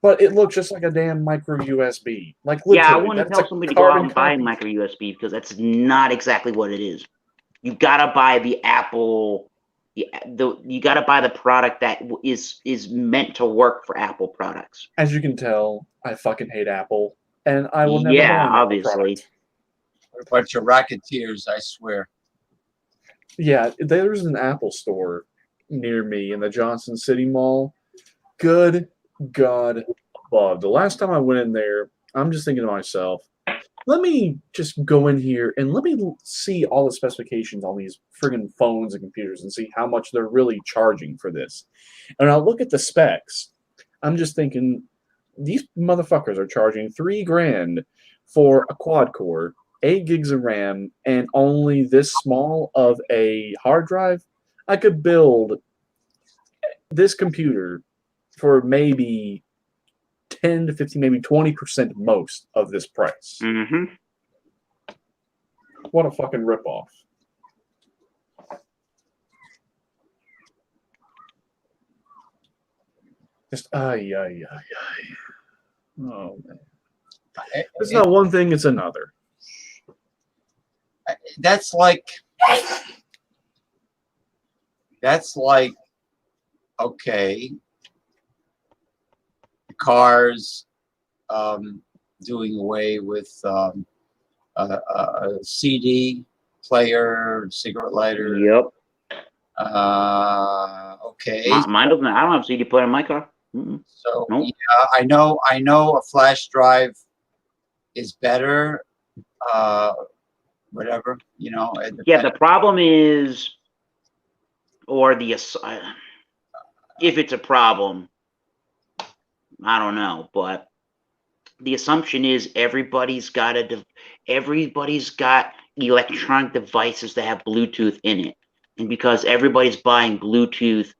But it looks just like a damn micro USB. Like, literally, yeah, I wouldn't tell somebody to go out and buy a micro USB because that's not exactly what it is. You gotta buy the Apple. You gotta buy the product that is meant to work for Apple products. As you can tell, I fucking hate Apple, and I will never buy an obviously. Apple product. A bunch of racketeers, I swear. Yeah, there's an Apple store near me in the Johnson City Mall. Good God above. The last time I went in there, I'm just thinking to myself, let me just go in here and let me see all the specifications on these friggin' phones and computers and see how much they're really charging for this. And I'll look at the specs. I'm just thinking, these motherfuckers are charging $3,000 for a quad core, 8 gigs of RAM, and only this small of a hard drive. I could build this computer for maybe 10 to 15, maybe 20% most of this price. Mm-hmm. What a fucking ripoff. Just, ay. Oh, man. It's not one thing, it's another. That's like, okay, cars doing away with a CD player, cigarette lighter. Yep. Okay. Mine doesn't. I don't have CD player in my car. Mm-mm. So Nope. yeah, I know a flash drive is better. Whatever, you know. Yeah, the problem is, or the if it's a problem, I don't know, but the assumption is everybody's got electronic devices that have Bluetooth in it, and because everybody's buying Bluetooth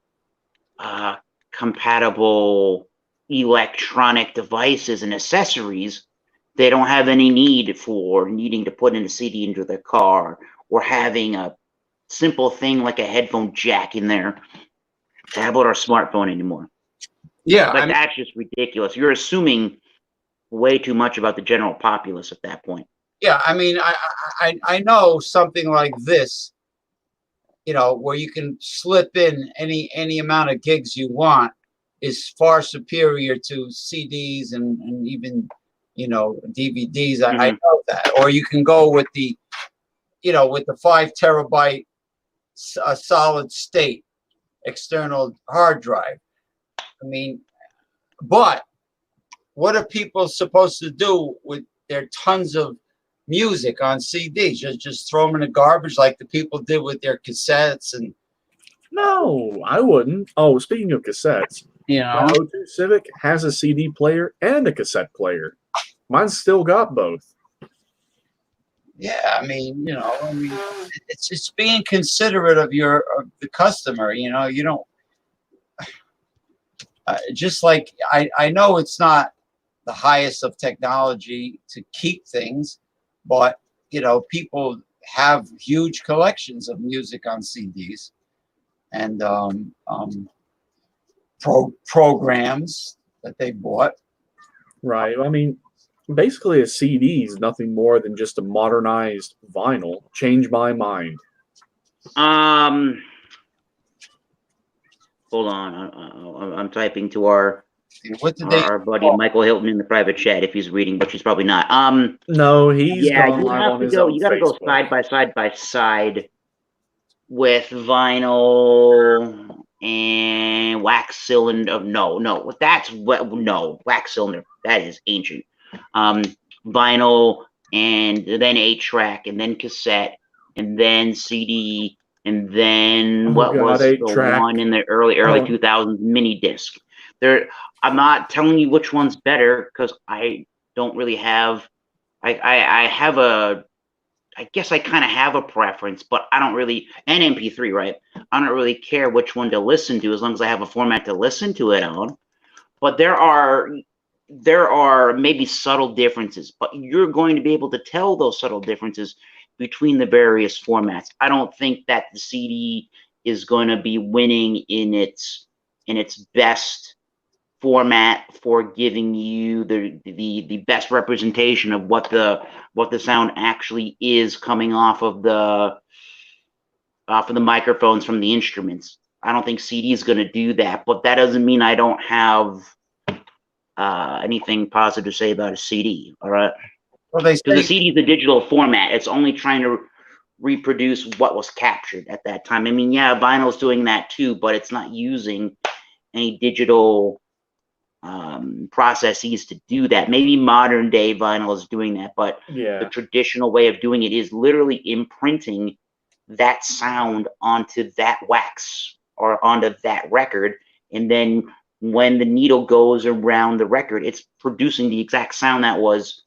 compatible electronic devices and accessories, they don't have any need for needing to put in a CD into their car or having a simple thing like a headphone jack in their tablet or smartphone anymore. Yeah, but that's just ridiculous. You're assuming way too much about the general populace at that point. Yeah, I mean, I know something like this, you know, where you can slip in any amount of gigs you want is far superior to CDs and even, you know, DVDs. Mm-hmm. I know that. Or you can go with the, you know, with the 5 terabyte solid state external hard drive. I mean, but what are people supposed to do with their tons of music on CDs? Just throw them in the garbage like the people did with their cassettes? And no, I wouldn't. Oh, speaking of cassettes, you know, my O2 Civic has a CD player and a cassette player. Mine's still got both. Yeah, I mean, you know, it's just being considerate of the customer. You know, you don't just like I know it's not the highest of technology to keep things, but you know, people have huge collections of music on CDs and programs that they bought. Right. I mean, basically a CD is nothing more than just a modernized vinyl. Change my mind. Hold on. I'm typing to our buddy Michael Hilton in the private chat if he's reading, but he's probably not. No, he's gone live on his own. You got to go side by side with vinyl and wax cylinder. No, that's what. No, wax cylinder. That is ancient. Vinyl and then 8-track and then cassette and then CD. And then was the one in the early 2000s, mini disc? I'm not telling you which one's better because I don't really have. I have a I guess I kind of have a preference, but I don't really, and MP3, right? I don't really care which one to listen to as long as I have a format to listen to it on. But there are maybe subtle differences, but you're going to be able to tell those subtle differences between the various formats. I don't think that the CD is going to be winning in its best format for giving you the best representation of what the sound actually is coming off of the microphones from the instruments. I don't think CD is going to do that, but that doesn't mean I don't have anything positive to say about a CD. All right, Well, they because the say CD is a digital format. It's only trying to reproduce what was captured at that time. I mean, yeah, vinyl's doing that too, but it's not using any digital processes to do that. Maybe modern day vinyl is doing that, but the traditional way of doing it is literally imprinting that sound onto that wax or onto that record, and then when the needle goes around the record, it's producing the exact sound that was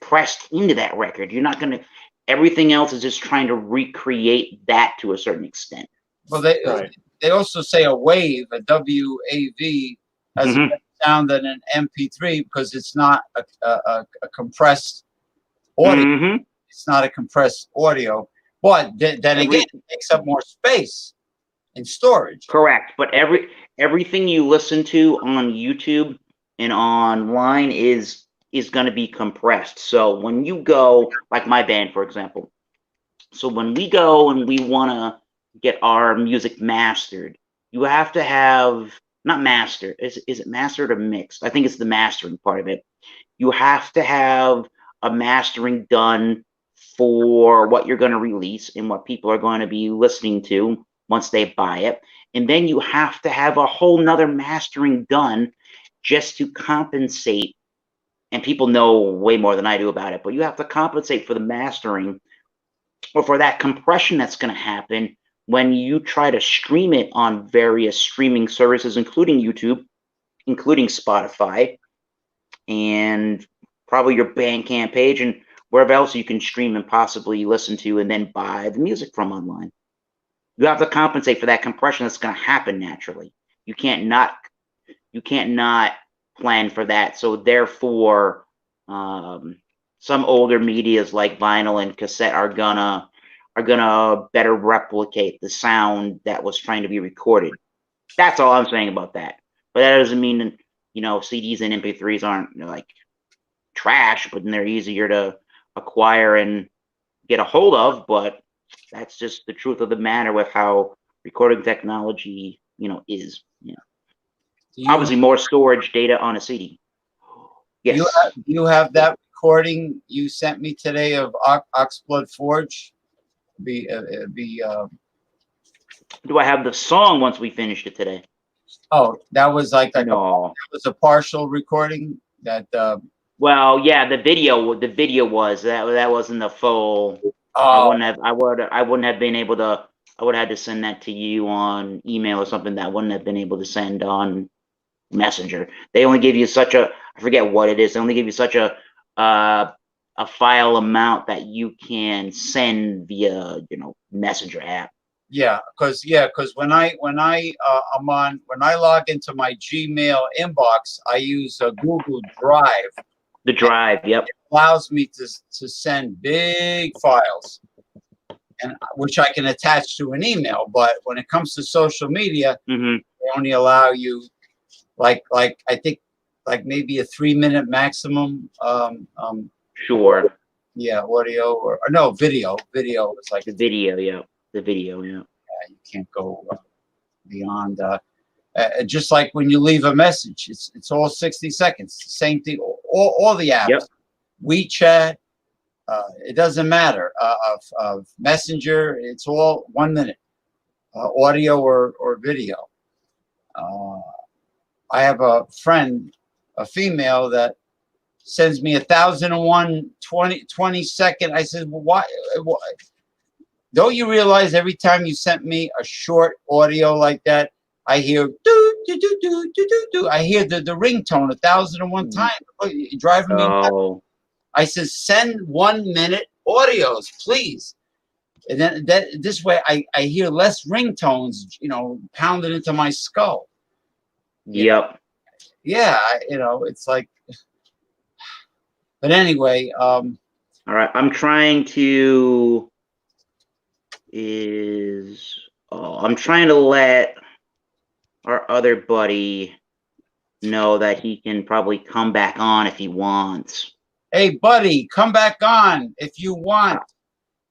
pressed into that record. You're not going to, everything else is just trying to recreate that to a certain extent. Well, they also say a wave, a WAV, has a better sound than an MP3 because it's not a compressed audio. It's not a compressed audio. But then again, it takes up more space in storage. Correct. But everything you listen to on YouTube and online is going to be compressed. So when you go, like my band, for example, so when we go and we want to get our music mastered, you have to have, not mastered, is it mastered or mixed? I think it's the mastering part of it. You have to have a mastering done for what you're going to release and what people are going to be listening to once they buy it. And then you have to have a whole nother mastering done just to compensate. And people know way more than I do about it, but you have to compensate for the mastering or for that compression that's going to happen when you try to stream it on various streaming services, including YouTube, including Spotify, and probably your Bandcamp page and wherever else you can stream and possibly listen to and then buy the music from online. You have to compensate for that compression that's going to happen naturally. You can't not plan for that. So therefore, some older medias like vinyl and cassette are gonna better replicate the sound that was trying to be recorded. That's all I'm saying about that. But that doesn't mean, CDs and MP3s aren't like trash, but they're easier to acquire and get a hold of. But that's just the truth of the matter with how recording technology, is. Obviously, more storage data on a CD. Yes. You have that recording you sent me today of Oxblood Forge? Do I have the song once we finished it today? Oh, that was no. That was a partial recording. That. Well, yeah, the video was that wasn't the full. I wouldn't have been able to. I would have had to send that to you on email or something that I wouldn't have been able to send on Messenger. They only give you such a, I forget what it is. They only give you such a file amount that you can send via Messenger app. Yeah, because when I log into my Gmail inbox, I use a Google Drive. The Drive, yep. It allows me to send big files, and which I can attach to an email. But when it comes to social media, they only allow you like I think like maybe a 3-minute maximum. Sure. Yeah, audio or no video. Video is like the video, yeah. The video, yeah. You can't go beyond. Just like when you leave a message, it's all 60 seconds. Same thing. All the apps, WeChat. It doesn't matter. Of Messenger, it's all 1 minute. Audio or video. I have a friend, a female, that sends me 1,001 20 second. I said, well, why? Don't you realize every time you sent me a short audio like that, I hear do do do do do do do. I hear the ringtone 1,001 times. You're driving me nuts. I said, send 1 minute audios, please. And then this way I hear less ringtones, you know, pounded into my skull. Yep. Yeah, you know, it's like, but anyway, all right, I'm trying to I'm trying to let our other buddy know that he can probably come back on if he wants. Hey, buddy, come back on if you want.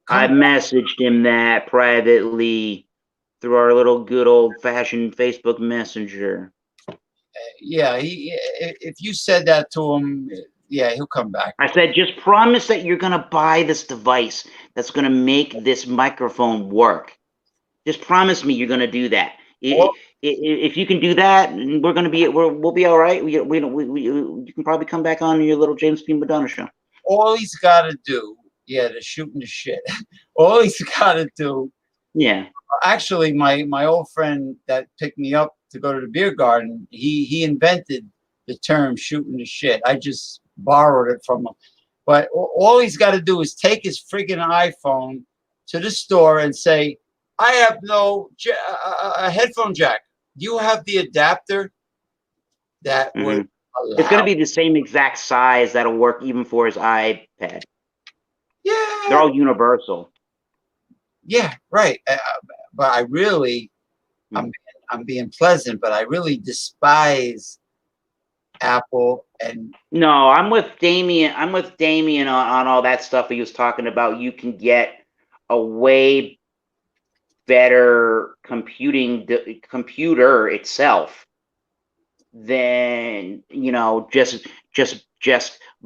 I messaged him that privately through our little good old-fashioned Facebook Messenger. Yeah, if you said that to him, yeah, he'll come back. I said, just promise that you're going to buy this device that's going to make this microphone work. Just promise me you're going to do that. If you can do that, we'll be all right. You can probably come back on your little James P. Madonna show. All he's got to do, yeah, the shooting the shit. All he's got to do. Yeah. Actually, my old friend that picked me up to go to the beer garden, he invented the term shooting the shit. I just borrowed it from him. But all he's got to do is take his friggin' iPhone to the store and say, I have no headphone jack. Do you have the adapter that would allow? It's going to be the same exact size that'll work even for his iPad. Yeah. They're all universal. Yeah, right. But I really, I'm being pleasant, but I really despise Apple. And no, I'm with Damien. I'm with Damien on all that stuff he was talking about. You can get a way better computer itself than, you know, just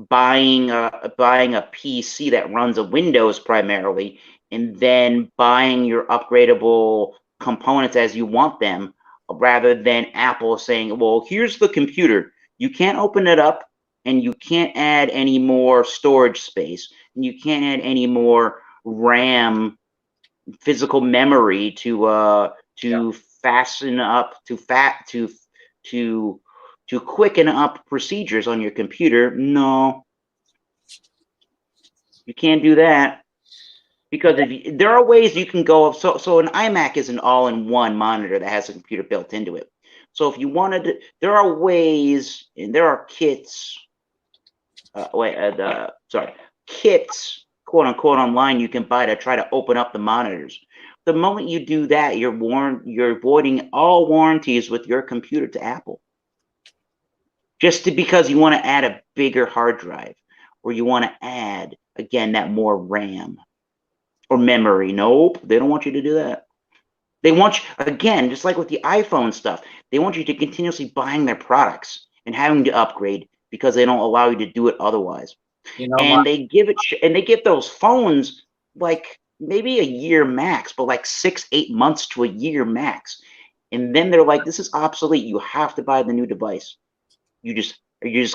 buying a PC that runs a Windows primarily, and then buying your upgradable components as you want them, rather than Apple saying, well, here's the computer. You can't open it up, and you can't add any more storage space, and you can't add any more RAM, physical memory to fasten up, to quicken up procedures on your computer. No, you can't do that, because there are ways you can go. So an iMac is an all-in-one monitor that has a computer built into it. So if you wanted to, there are ways, and there are kits. Kits, quote unquote, online you can buy to try to open up the monitors. The moment you do that, you're voiding all warranties with your computer to Apple. Because you want to add a bigger hard drive, or you want to add, again, that more RAM or memory. Nope, they don't want you to do that. They want you, again, just like with the iPhone stuff, they want you to continuously buying their products and having to upgrade, because they don't allow you to do it otherwise. you know, And they give those phones like maybe a year max, but like 6-8 months to a year max. And then they're like, this is obsolete. You have to buy the new device. You're just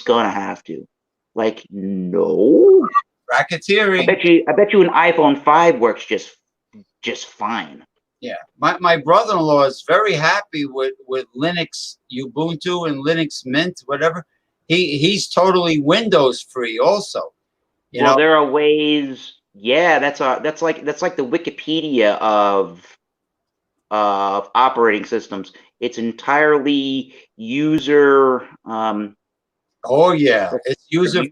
gonna have to. Like, no. racketeering. I bet you an iPhone 5 works just fine. Yeah, my brother-in-law is very happy with Linux, Ubuntu, and Linux Mint, whatever. He's totally Windows free also. You know, there are ways. Yeah, that's like the Wikipedia of operating systems. It's entirely user. Oh yeah, it's user.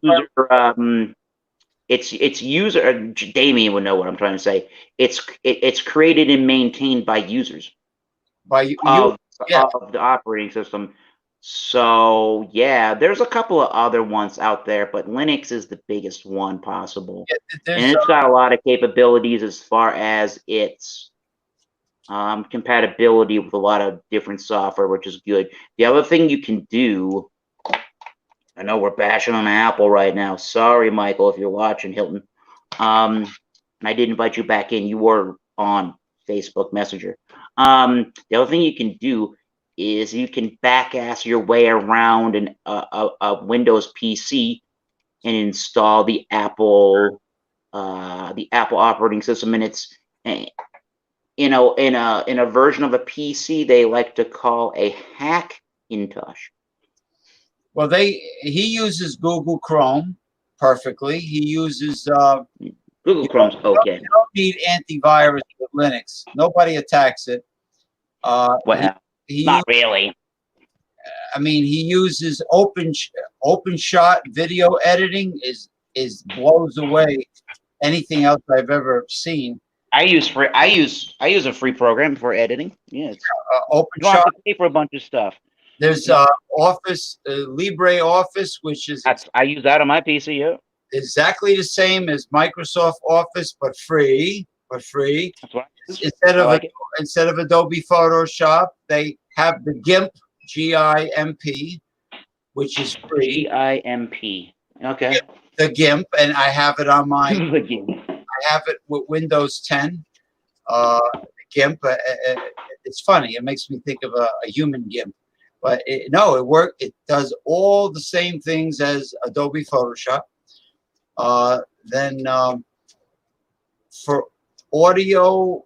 It's user. Damien would know what I'm trying to say. It's created and maintained by users of the operating system. So yeah, there's a couple of other ones out there, but Linux is the biggest one possible, and it's got a lot of capabilities as far as its compatibility with a lot of different software, which is good. The other thing you can do, I know we're bashing on Apple right now. Sorry, Michael, if you're watching, Hilton. And I did invite you back in. You were on Facebook Messenger. The other thing you can do is you can back-ass your way around a Windows PC and install the Apple operating system, and it's in a version of a PC they like to call a Hackintosh. Well, he uses Google Chrome perfectly. He uses Google Chrome's okay. You don't need antivirus with Linux. Nobody attacks it. Not really. I mean, he uses OpenShot video editing is blows away anything else I've ever seen. I use a free program for editing. Yeah, it's OpenShot. You don't have to pay for a bunch of stuff. There's Office, LibreOffice, which is I use that on my PC. Yeah, exactly the same as Microsoft Office, but free. That's what I use. Instead of Adobe Photoshop, they have the GIMP, GIMP, which is free. GIMP. Okay. The GIMP, and I have it on my. The GIMP. I have it with Windows 10. GIMP. It's funny. It makes me think of a human GIMP, but it works. It does all the same things as Adobe Photoshop. Then for audio,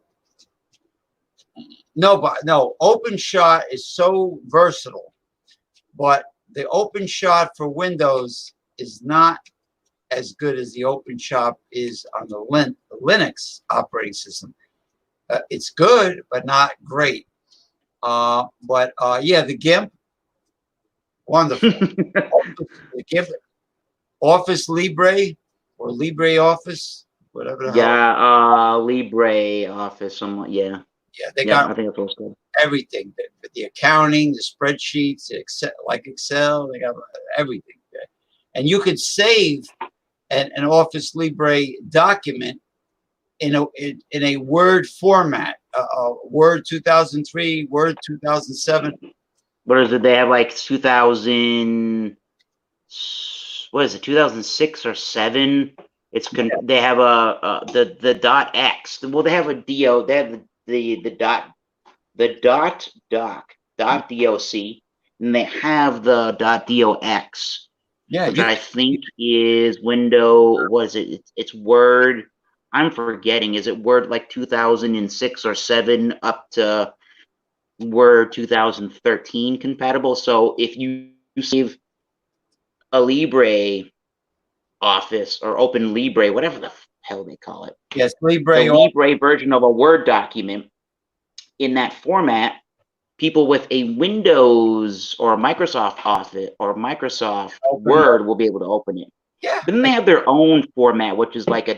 no. OpenShot is so versatile, but the OpenShot for Windows is not as good as the OpenShot is on the Linux operating system. It's good, but not great. Yeah, the GIMP, wonderful. The GIMP, Office Libre or LibreOffice, whatever the hell. LibreOffice. Yeah. Yeah, they got I think that's what's good. everything. The accounting, the spreadsheets, Excel, they got everything. And you could save an Office Libre document in a Word format, Word 2003, Word 2007. What is it? They have like 2000. What is it? 2006 or 7? They have the .x. Well, they have a DO. They have the .doc, .doc, and they have the .dox. Yeah, which I think is Windows. What is it? It's Word. I'm forgetting. Is it Word like 2006 or 7 up to Word 2013 compatible? So if you save a Libre Office or Open Libre, whatever the hell they call it. Yes, Libre. The Libre version of a Word document in that format, people with a Windows or Microsoft Office or Microsoft Word will be able to open it. Yeah. Then they have their own format, which is like a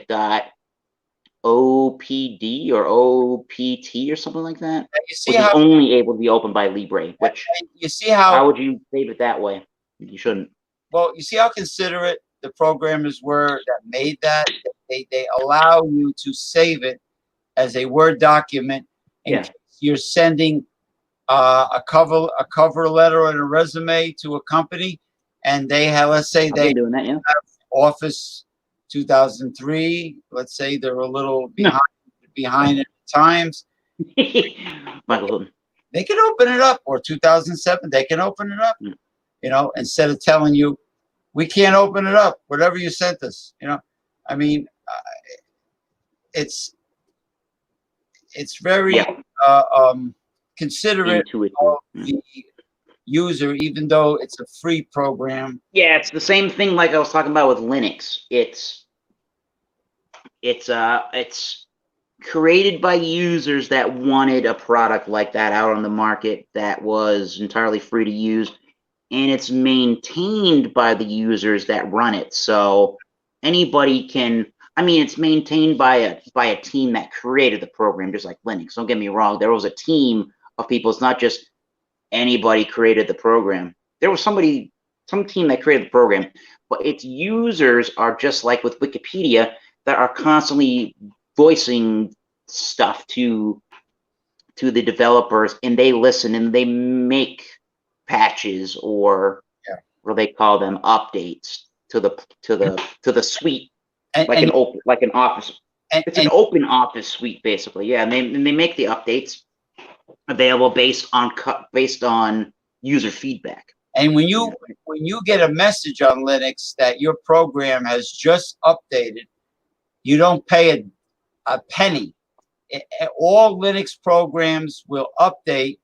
.opd or .opt or something like that, which is only able to be opened by Libre. Which you see how would you save it that way? You shouldn't. Well, you see how considerate the programmers were that made that. They allow you to save it as a Word document in case you're sending a cover letter and a resume to a company, and they have, let's say they doing that, have Office 2003. Let's say they're a little behind at times. Michael, they can open it up, or 2007. They can open it up. You know, instead of telling you, we can't open it up, whatever you sent us. You know, I mean, it's very considerate of the user, even though it's a free program. Yeah, it's the same thing like I was talking about with Linux. It's created by users that wanted a product like that out on the market that was entirely free to use, and it's maintained by the users that run it. So anybody can. I mean, it's maintained by a team that created the program, just like Linux. Don't get me wrong. There was a team of people. It's not just anybody created the program. There was some team that created the program, but its users are just like with Wikipedia that are constantly voicing stuff to the developers, and they listen and they make patches or they call them updates to the suite. An office. It's an open office suite, basically. Yeah, and they make the updates available based on user feedback. And when you get a message on Linux that your program has just updated, you don't pay a penny. All Linux programs will upgrade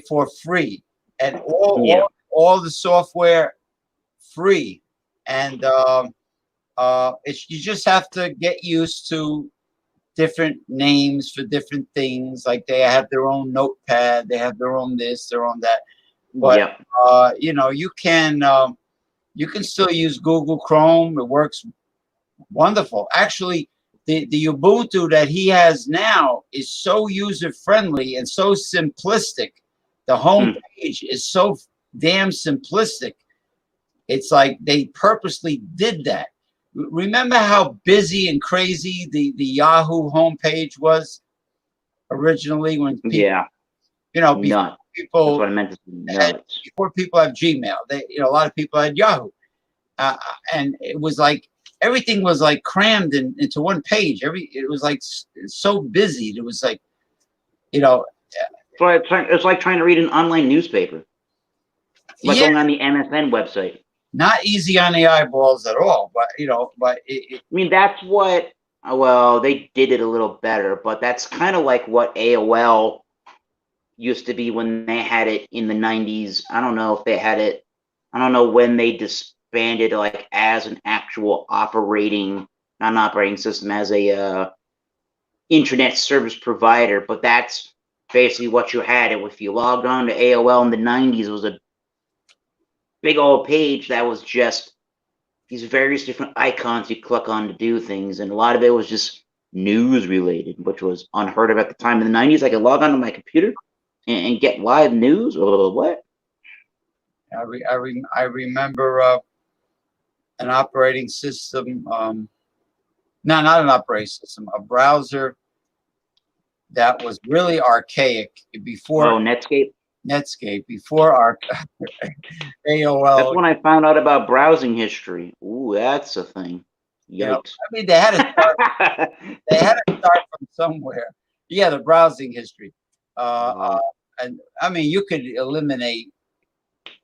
for free, and all the software free. And You just have to get used to different names for different things. Like they have their own notepad, they have their own this, their own that. But you know, you can still use Google Chrome. It works wonderful. Actually, the Ubuntu that he has now is so user friendly and so simplistic. The home page is so damn simplistic. It's like they purposely did that. Remember how busy and crazy the Yahoo homepage was originally when people, you know, before people, that's what I meant to say, nuts. Before people have Gmail, you know, a lot of people had Yahoo, and it was like everything was like crammed into one page. It was like so busy. It was like, you know, it's like trying to read an online newspaper, like going on the MSN website. Not easy on the eyeballs at all, but you know, I mean, that's what. Well, they did it a little better, but that's kind of like what AOL used to be when they had it in the 90s. I don't know if they had it. I don't know when they disbanded like as an actual not an operating system, as a internet service provider. But that's basically what you had. If you logged on to AOL in the 90s, it was a big old page that was just these various different icons you click on to do things, and a lot of it was just news related, which was unheard of at the time. In the 90s, I could log onto my computer and get live news. Or what? I remember an operating system. No, not an operating system. A browser that was really archaic before. Oh, Netscape. Netscape before our AOL. That's when I found out about browsing history. Ooh, that's a thing. Yikes! You know, I mean, they had to start. They had to start from somewhere. Yeah, the browsing history, and I mean, you could eliminate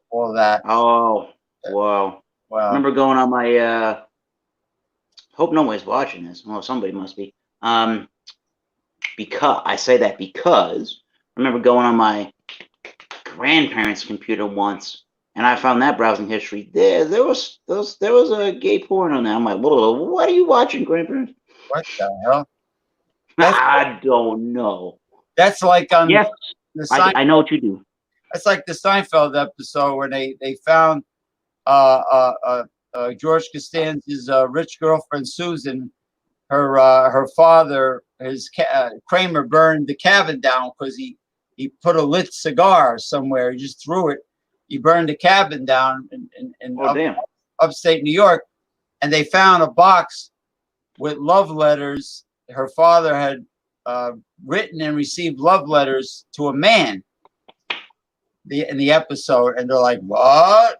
all that. Oh, wow! Wow! I remember going on my. Hope no one's watching this. Well, somebody must be. Because I say that because I remember going on my grandparents' computer once, and I found that browsing history. There was a gay porn on there. I'm like, whoa, what are you watching, grandparents? What the hell? I don't know. That's like on. Yes, I know what you do. That's like the Seinfeld episode where they found George Costanza's rich girlfriend Susan. Her father, Kramer, burned the cabin down because he put a lit cigar somewhere. He just threw it. He burned the cabin down in upstate New York, and they found a box with love letters. Her father had written and received love letters to a man. In the episode, and they're like, "What?"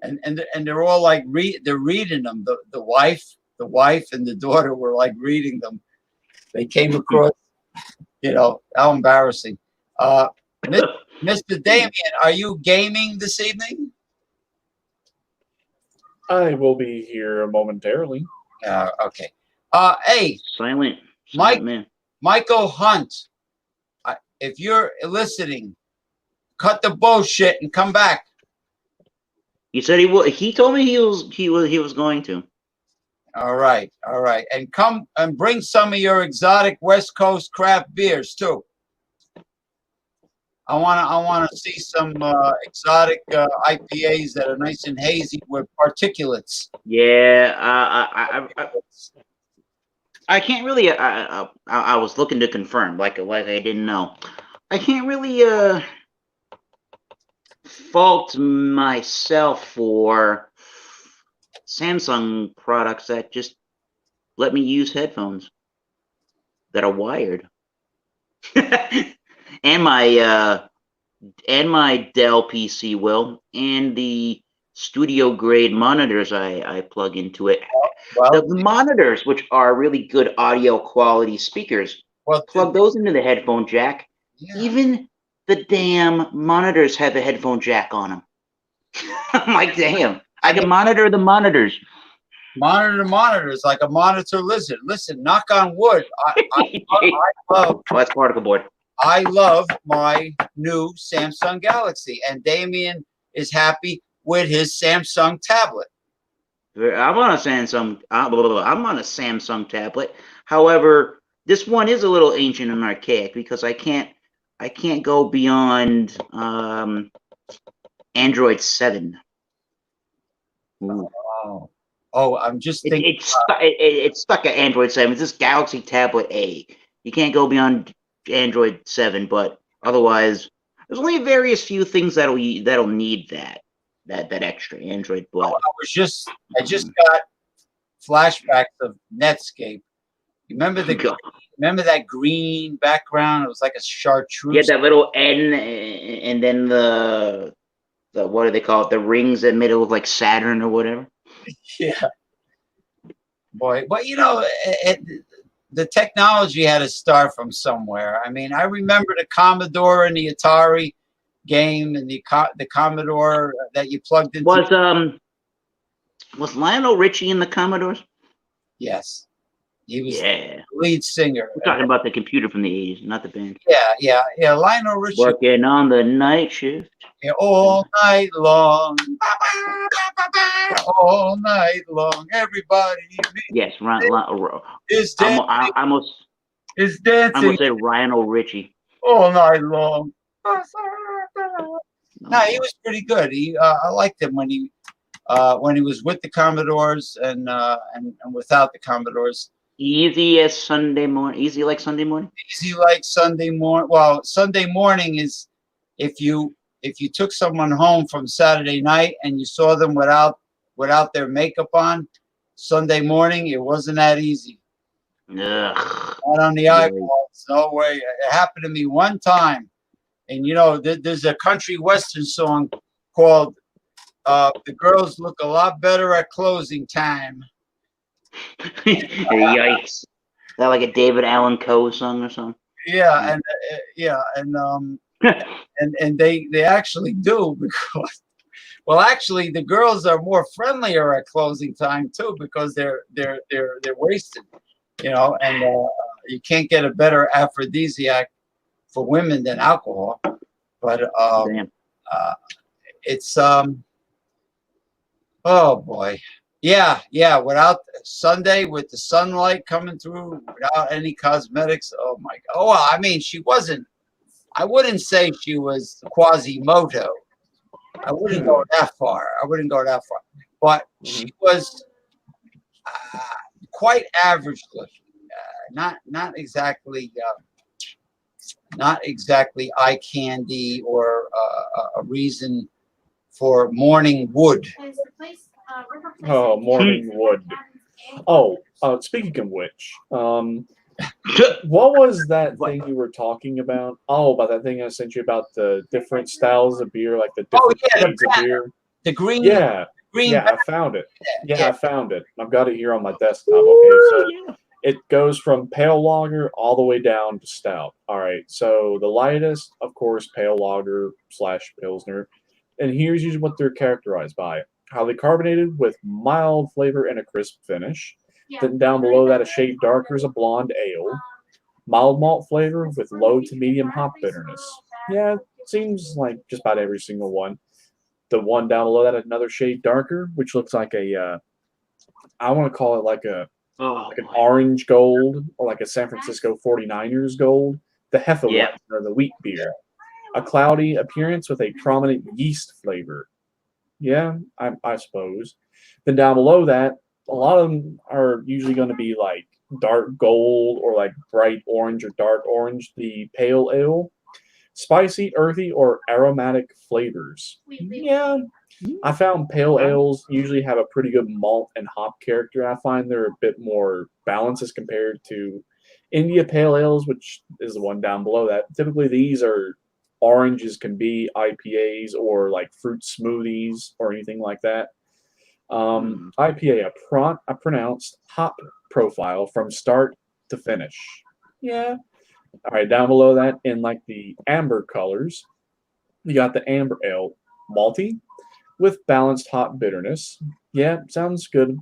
And they're all like, they're reading them. The wife and the daughter were like reading them. They came across, you know, how embarrassing. Mr. Damien, are you gaming this evening? I will be here momentarily. Okay. Hey, silent man. Michael Hunt, if you're listening, cut the bullshit and come back. He said he would. He told me he was going to. All right, and come and bring some of your exotic West Coast craft beers too. I want to see some exotic IPAs that are nice and hazy with particulates. Yeah, I can't really. I was looking to confirm, like I didn't know. I can't really fault myself for Samsung products that just let me use headphones that are wired. and my Dell PC will, and the studio grade monitors I plug into it. Well, the monitors, which are really good audio quality speakers, plug those into the headphone jack. Yeah. Even the damn monitors have a headphone jack on them. I'm like, damn, I can monitor the monitors. Monitor the monitors like a monitor lizard. Listen, knock on wood. I love. Oh, that's particle board. I love my new Samsung Galaxy, and Damien is happy with his Samsung tablet. I'm on a Samsung. I'm on a Samsung tablet. However, this one is a little ancient and archaic because I can't go beyond Android 7. Oh, I'm just thinking. It's stuck at Android 7. It's this Galaxy Tablet A. You can't go beyond Android 7, but otherwise, there's only various few things that'll need that extra Android. But I just got flashbacks of Netscape. Remember that green background? It was like a chartreuse. Yeah, that little N, and then the what do they call it? The rings that made it look like Saturn or whatever. Yeah. Boy, but the technology had to start from somewhere. I mean, I remember the Commodore and the Atari game and the Commodore that you plugged into. Was Lionel Richie in the Commodores? Yes. He was the lead singer. We're talking about the computer from the 80s, not the band. Yeah. Lionel Richie. Working on the night shift. Yeah, all night long. All night long. Everybody. Yes, Is dancing. I almost say Lionel Richie. All night long. No, he was pretty good. I liked him when he was with the Commodores and without the Commodores. Easy as Sunday morning. Easy like Sunday morning. Easy like Sunday morning. Well, Sunday morning is if you took someone home from Saturday night and you saw them without their makeup on. Sunday morning, it wasn't that easy. Ugh. Not on the eyeballs. No way. It happened to me one time. And there's a country western song called "The Girls Look a Lot Better at Closing Time." Yikes! Is that like a David Allan Coe song or something? Yeah, and they actually do, because actually the girls are more friendlier at closing time too, because they're wasted, and you can't get a better aphrodisiac for women than alcohol. But it's oh boy. Yeah. Without Sunday, with the sunlight coming through, without any cosmetics. Oh my God. Oh, well, I mean, I wouldn't say she was Quasimodo. I wouldn't go that far. But she was quite average looking. Not exactly eye candy or a reason for morning wood. Oh, morning wood. Oh, speaking of which, what was that thing you were talking about? Oh, about that thing I sent you about the different styles of beer, like the different shades of beer. The green. Yeah, I found it. I found it. I've got it here on my desktop. Okay, so it goes from pale lager all the way down to stout. All right, so the lightest, of course, pale lager / pilsner, and here's usually what they're characterized by: highly carbonated with mild flavor and a crisp finish. Then down below that, a shade darker is a blonde ale. Mild malt flavor with low to medium hop bitterness. Yeah, it seems like just about every single one. The one down below that, another shade darker, which looks like I want to call it like an orange gold, or like a San Francisco 49ers gold. The Hefeweizen, or the wheat beer. A cloudy appearance with a prominent yeast flavor. Yeah, I suppose. Then down below that, a lot of them are usually going to be like dark gold or like bright orange or dark orange. The pale ale, spicy, earthy, or aromatic flavors. Yeah, I found pale ales usually have a pretty good malt and hop character. I find they're a bit more balanced as compared to India pale ales, which is the one down below that. Typically, these are oranges, can be IPAs or like fruit smoothies or anything like that. IPA, a pronounced hop profile from start to finish. Yeah. All right, down below that, in like the amber colors, you got the amber ale, malty, with balanced hop bitterness. Yeah, sounds good.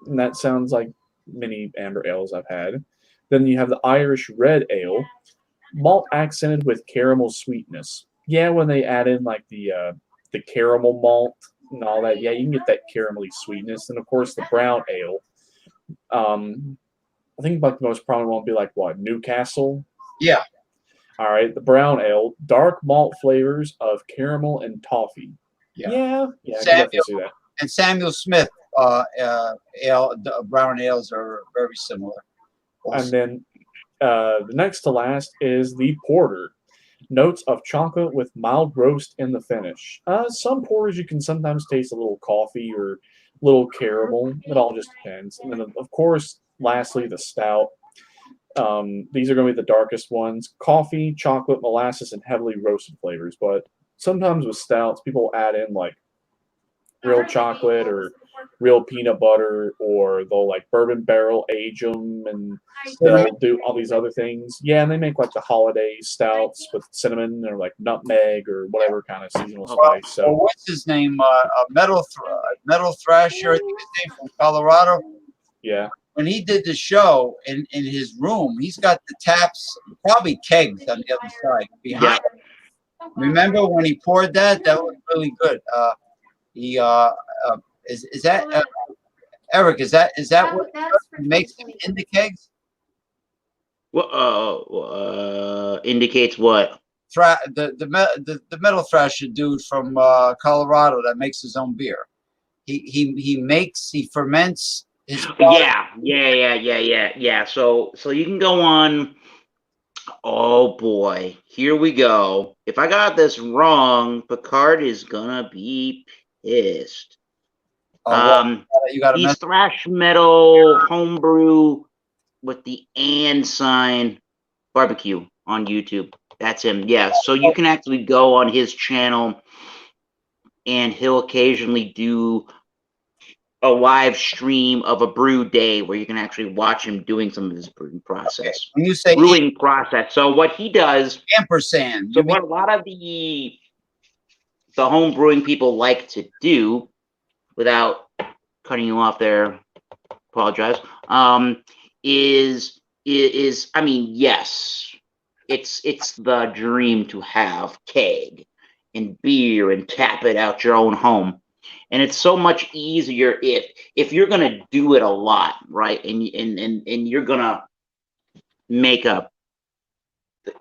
And that sounds like many amber ales I've had. Then you have the Irish red ale, malt accented with caramel sweetness. Yeah, when they add in like the caramel malt, and all that, yeah, you can get that caramelly sweetness. And of course, the brown ale. I think like the most prominent one would be like what, Newcastle? Yeah. All right, the brown ale, dark malt flavors of caramel and toffee. Yeah, I can definitely see that. And Samuel Smith ale, brown ales are very similar. Also. And then the next to last is the porter. Notes of chocolate with mild roast in the finish. Some porters you can sometimes taste a little coffee or a little caramel. It all just depends. And then, of course, lastly, the stout. These are going to be the darkest ones. Coffee, chocolate, molasses, and heavily roasted flavors. But sometimes with stouts, people add in like real chocolate or real peanut butter, or they'll like bourbon barrel age them, and they'll do all these other things. Yeah, and they make like the holiday stouts with cinnamon or like nutmeg or whatever kind of seasonal spice. So what's his name? Metal Thrasher, I think his name, from Colorado. Yeah. When he did the show in his room, he's got the taps, probably kegs on the other side behind. Yeah. Remember when he poured that? That was really good. He is that Eric? Is that what makes them in the kegs? Indicates what? The metal thrasher dude from Colorado that makes his own beer. He ferments his product. Yeah. So you can go on. Oh boy, here we go. If I got this wrong, Picard is gonna be pissed. He's thrash metal homebrew with the and sign barbecue on YouTube. That's him. Yeah. So you can actually go on his channel, and he'll occasionally do a live stream of a brew day where you can actually watch him doing some of his brewing process. Okay. When you say brewing process, so what he does, ampersand. So what a lot of the home brewing people like to do, without cutting you off there, apologize, is I mean, yes, it's the dream to have keg and beer and tap it out your own home. And it's so much easier if you're gonna do it a lot, right? And you're gonna make a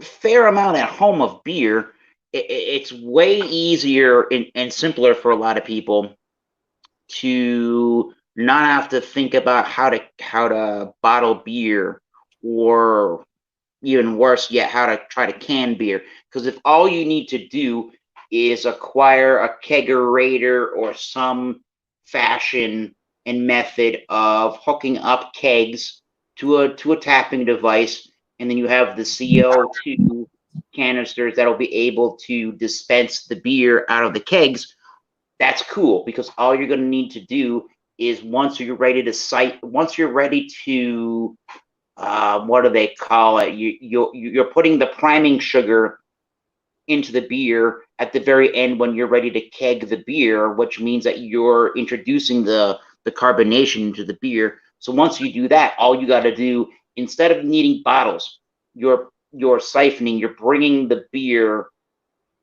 fair amount at home of beer. It's way easier and simpler for a lot of people to not have to think about how to bottle beer, or even worse yet, how to try to can beer. Because if all you need to do is acquire a kegerator or some fashion and method of hooking up kegs to a tapping device, and then you have the CO2 canisters that'll be able to dispense the beer out of the kegs. That's cool, because all you're going to need to do is once you're ready to what do they call it? You're putting the priming sugar into the beer at the very end when you're ready to keg the beer, which means that you're introducing the carbonation into the beer. So once you do that, all you got to do, instead of needing bottles, you're siphoning, you're bringing the beer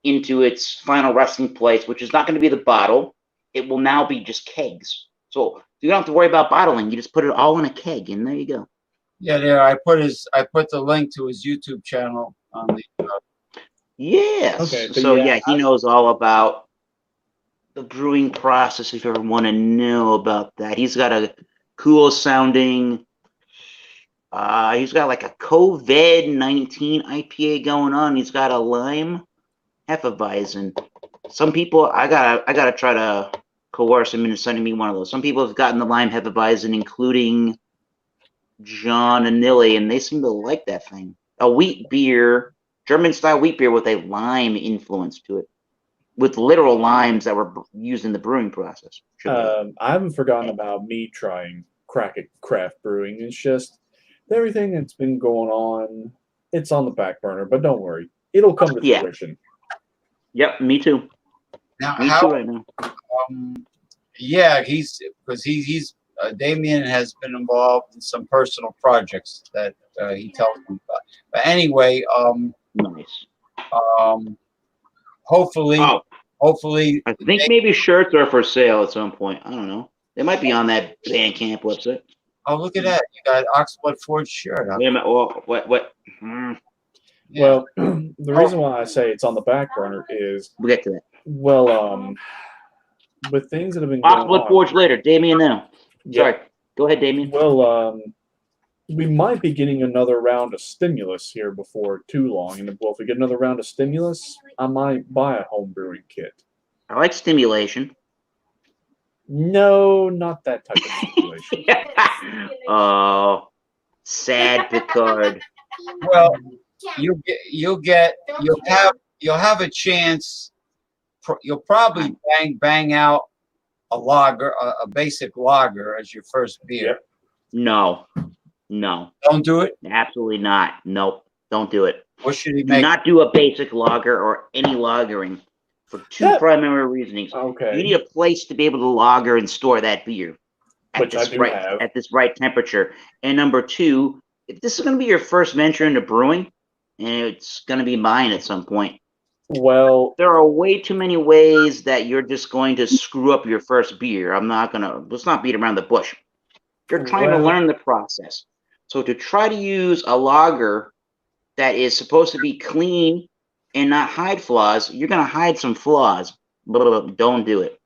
into its final resting place, which is not going to be the bottle. It will now be just kegs. So you don't have to worry about bottling. You just put it all in a keg, and there you go. Yeah, there. I put the link to his YouTube channel on the. Yes. Okay, so yeah, he knows all about the brewing process. If you ever want to know about that, he's got a cool sounding. He's got like a COVID-19 IPA going on. He's got a lime Hefeweizen. Some people, I gotta try to coerce him into sending me one of those. Some people have gotten the lime Hefeweizen, including John and Nilly, and they seem to like that thing. A wheat beer, German-style wheat beer with a lime influence to it, with literal limes that were used in the brewing process. I haven't forgotten about me trying craft brewing. It's just everything that's been going on, it's on the back burner, but don't worry. It'll come to fruition. Yep, me too. Now, me too right now. Yeah, he's Damien has been involved in some personal projects that he tells me about. But anyway, nice. Hopefully, hopefully, I think maybe shirts are for sale at some point. I don't know. They might be on that Bandcamp website. oh, look at that. You got Oxblood Forge shirt. Wait a minute. Well, what? Yeah. Well, the reason why I say it's on the back burner is, We'll get to that. well, with things that have been going Oxblood on. Forge later. Damien now. Yeah. Sorry. Go ahead, Damien. Well, we might be getting another round of stimulus here before too long. And well, if we get another round of stimulus, I might buy a home brewing kit. I like stimulation. No, not that type of stimulation. Oh, sad Picard. Well, you'll have a chance. You'll probably bang out a lager, a basic lager as your first beer. Yep. No. Don't do it. Absolutely not. Nope. Don't do it. What should he Do make? not do a basic lager or any lagering for two primary reasonings. Okay. You need a place to be able to lager and store that beer Which I do have. at this right temperature. And number two, if this is going to be your first venture into brewing, and it's going to be mine at some point, Well, there are way too many ways that you're just going to screw up your first beer. Let's not beat around the bush. You're trying to learn the process. So to try to use a lager that is supposed to be clean and not hide flaws, you're going to hide some flaws. Don't do it.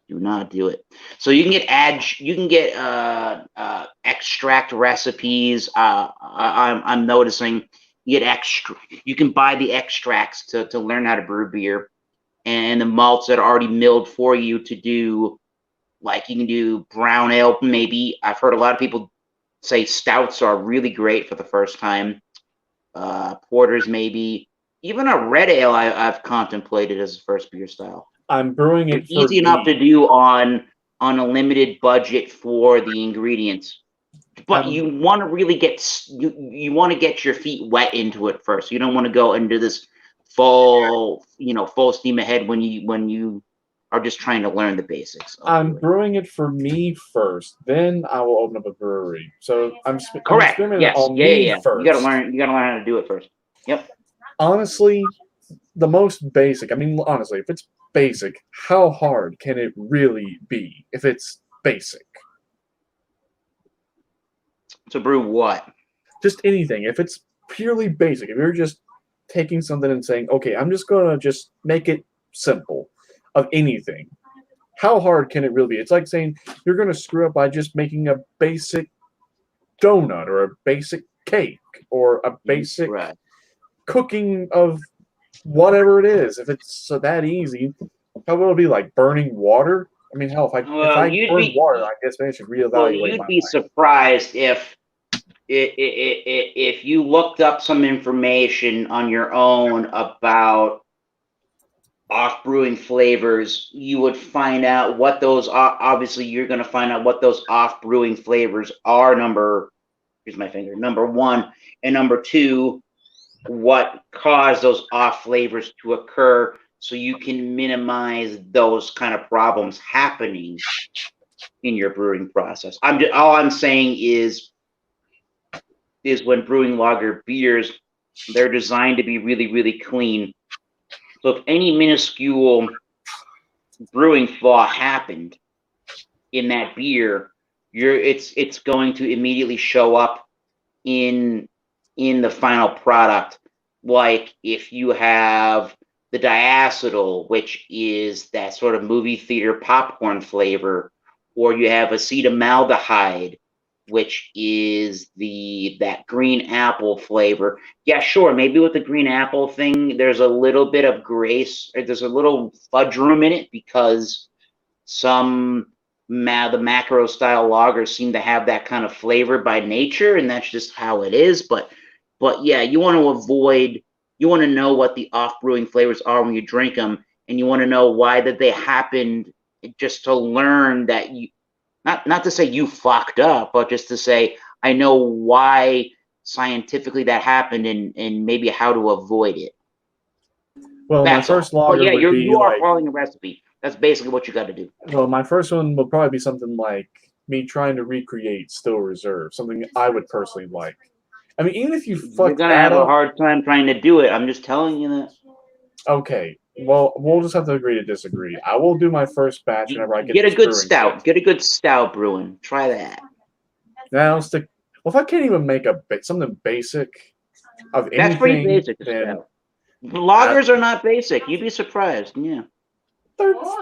Do not do it. So you can get extract recipes. I'm noticing you can buy the extracts to learn how to brew beer, and the malts that are already milled for you to do. Like you can do brown ale, maybe. I've heard a lot of people say stouts are really great for the first time. Porters, maybe. Even a red ale I've contemplated as a first beer style. I'm brewing it. It's easy enough to do on a limited budget for the ingredients. But you want to really get your feet wet into it first. You don't want to go into this full steam ahead when you are just trying to learn the basics. I'm brewing it for me first, then I will open up a brewery. So correct. Yes. Yeah. First. You gotta learn how to do it first. Yep. Honestly, the most basic. I mean, honestly, if it's basic, how hard can it really be? If it's basic, to brew what? Just anything. If it's purely basic, if you're just taking something and saying, okay, I'm just gonna just make it simple. Of anything, how hard can it really be? It's like saying you're going to screw up by just making a basic donut or a basic cake or a basic cooking of whatever it is. If it's that easy, how will it be? Like burning water? I mean, hell, if I burn water, I guess I should reevaluate. Well, you'd be surprised if you looked up some information on your own about off-brewing flavors, you would find out what those are. Obviously, you're going to find out what those off-brewing flavors are. Number one, and number two, what caused those off flavors to occur, so you can minimize those kind of problems happening in your brewing process. All I'm saying is when brewing lager beers, they're designed to be really, really clean. So if any minuscule brewing flaw happened in that beer, it's going to immediately show up in the final product. Like if you have the diacetyl, which is that sort of movie theater popcorn flavor, or you have acetaldehyde, which is that green apple flavor. Yeah, sure. Maybe with the green apple thing, there's a little bit of grace, or there's a little fudge room in it because the macro style lagers seem to have that kind of flavor by nature, and that's just how it is. But yeah, you want to know what the off brewing flavors are when you drink them, and you want to know why that they happened, just to learn that you. Not to say you fucked up, but just to say, I know why scientifically that happened and maybe how to avoid it. Well, that's my first lager you are following a recipe. That's basically what you got to do. Well, my first one will probably be something like me trying to recreate Still Reserve, something I would personally like. I mean, even if you fuck you're going to have a hard time trying to do it. I'm just telling you that. Okay. Well, we'll just have to agree to disagree. I will do my first batch whenever I get a good stout. Get a good stout brewing. Try that. Now stick. Well, if I can't even make something basic of anything, that's pretty basic. Then lagers are not basic. You'd be surprised. Yeah,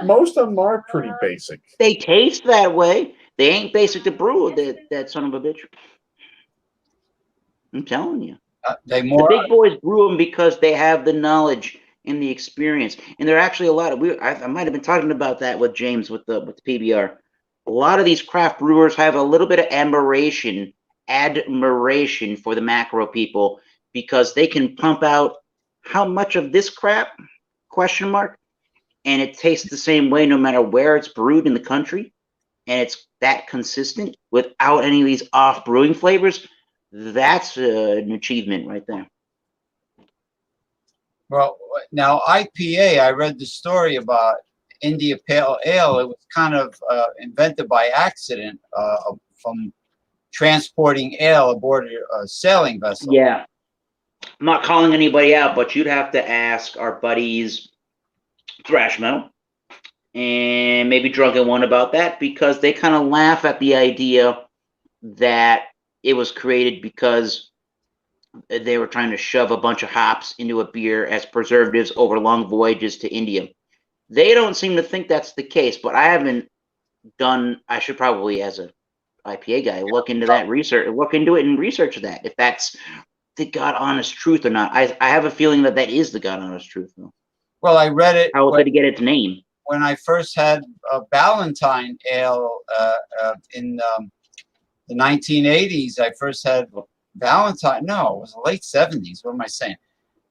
most of them are pretty basic. They taste that way. They ain't basic to brew. That son of a bitch. I'm telling you. The big boys brew them because they have the knowledge and the experience, and there are actually a lot of I might have been talking about that with James with the PBR. A lot of these craft brewers have a little bit of admiration for the macro people because they can pump out how much of this crap ? And it tastes the same way no matter where it's brewed in the country, and it's that consistent without any of these off brewing flavors. That's an achievement right there. Well, now IPA, I read the story about India Pale Ale. It was kind of invented by accident from transporting ale aboard a sailing vessel. Yeah. I'm not calling anybody out, but you'd have to ask our buddies Thrash Metal and maybe Drunken One about that, because they kind of laugh at the idea that it was created because they were trying to shove a bunch of hops into a beer as preservatives over long voyages to India. They don't seem to think that's the case, but I haven't done. I should probably, as a IPA guy, look into it and research that if that's the God honest truth or not. I have a feeling that is the God honest truth, though. Well, I read it. How did it get its name? When I first had a Ballantine ale in the 1980s, I first had Ballantine. No, it was the late 70s. What am I saying?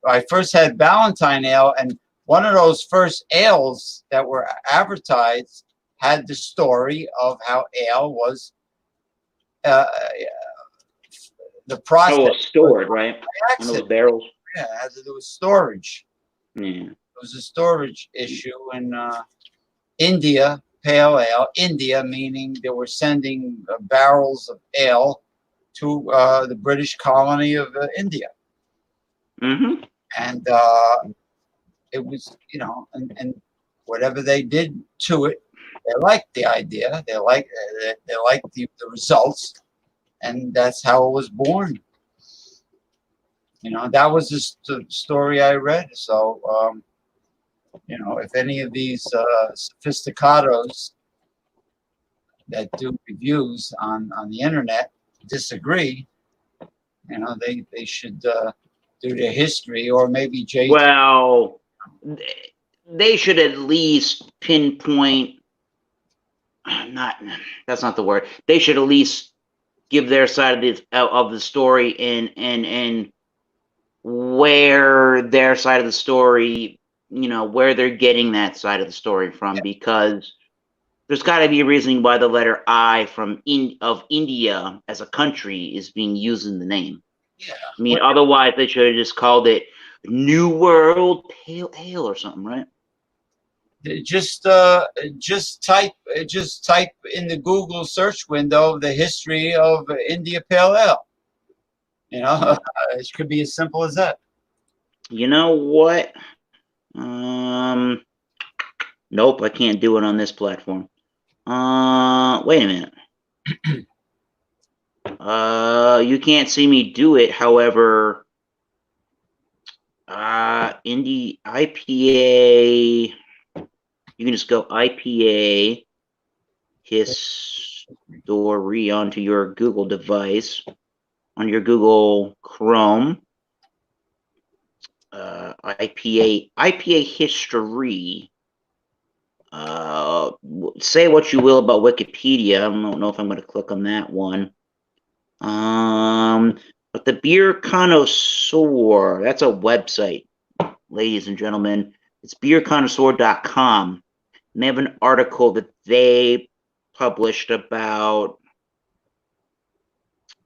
I first had Ballantine ale, and one of those first ales that were advertised had the story of how ale was the process. Oh, stored, right? In those barrels. Yeah, it had to do with storage. Yeah. It was a storage issue in India, Pale Ale. India, meaning they were sending barrels of ale to the British colony of India. Mm-hmm. And it was, and whatever they did to it, they liked the idea. They liked the results, and that's how it was born. That was the story I read. So, if any of these sophisticados that do reviews on the internet disagree, they should do their history, or maybe Jay. Well, they should at least pinpoint. That's not the word. They should at least give their side of the story and where their side of the story, where they're getting that side of the story from, because there's got to be a reason why the letter I of India as a country is being used in the name. Yeah. I mean, otherwise they should have just called it New World Pale Ale or something, right? Just type in the Google search window the history of India Pale Ale. It could be as simple as that. You know what? Nope, I can't do it on this platform. Wait a minute. You can't see me do it. However, Indie IPA. You can just go IPA history onto your Google device, on your Google Chrome. IPA history. Say what you will about Wikipedia. I don't know if I'm going to click on that one. But the Beer Connoisseur, that's a website, ladies and gentlemen. It's beerconnoisseur.com. And they have an article that they published about,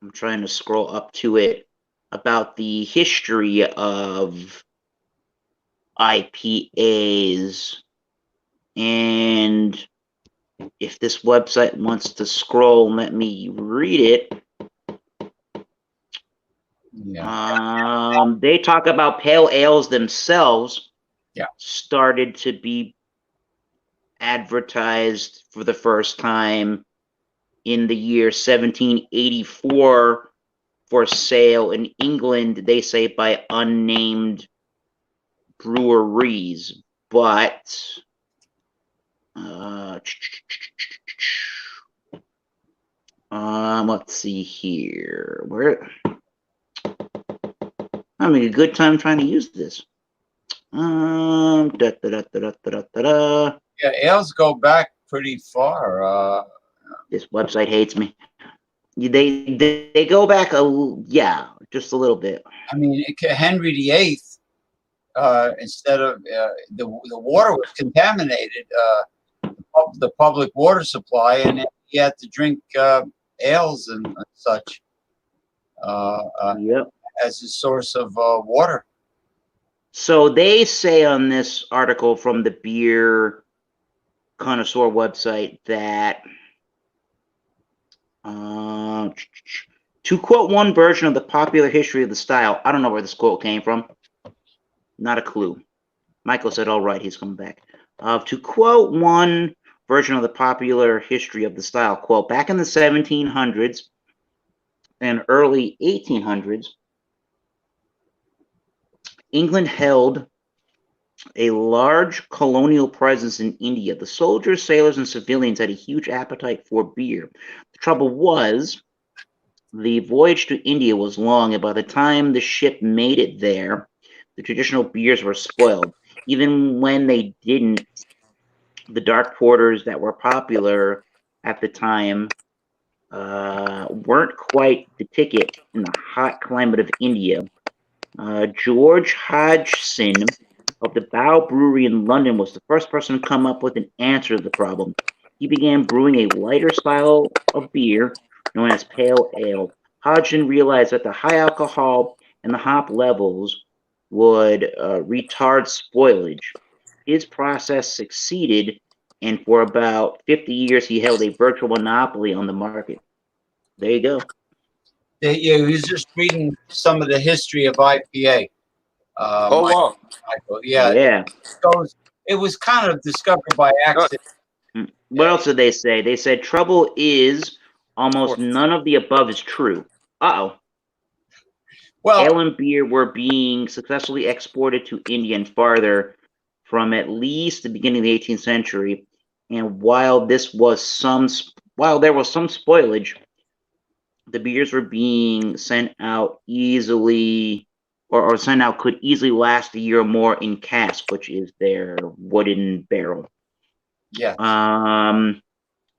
I'm trying to scroll up to it, about the history of IPAs. And if this website wants to scroll, let me read it. Yeah. They talk about pale ales themselves. started to be advertised for the first time in the year 1784 for sale in England, they say by unnamed breweries. But let's see here. Where having a good time trying to use this. Yeah, ales go back pretty far. This website hates me. They go back just a little bit. I mean, Henry VIII, instead of the water was contaminated, the public water supply, and he had to drink ales and such as a source of water. So they say on this article from the Beer Connoisseur website that, to quote one version of the popular history of the style, I don't know where this quote came from. Not a clue. Michael said, all right, he's coming back. To quote one version of the popular history of the style, quote, back in the 1700s and early 1800s, England held a large colonial presence in India. The soldiers, sailors, and civilians had a huge appetite for beer. The trouble was, the voyage to India was long, and by the time the ship made it there, the traditional beers were spoiled. Even when they didn't, the dark porters that were popular at the time weren't quite the ticket in the hot climate of India. George Hodgson of the Bow Brewery in London was the first person to come up with an answer to the problem. He began brewing a lighter style of beer known as pale ale. Hodgson realized that the high alcohol and the hop levels would retard spoilage. His process succeeded, and for about 50 years he held a virtual monopoly on the market. There you go. Yeah, he was just reading some of the history of IPA. Wow. Yeah. It was kind of discovered by accident. What else did they say? They said trouble is almost none of the above is true. Uh-oh. Well, ale and beer were being successfully exported to India and farther from at least the beginning of the 18th century. And while there was some spoilage, the beers were being sent out easily, or sent out could easily last a year or more in cask, which is their wooden barrel. Yeah.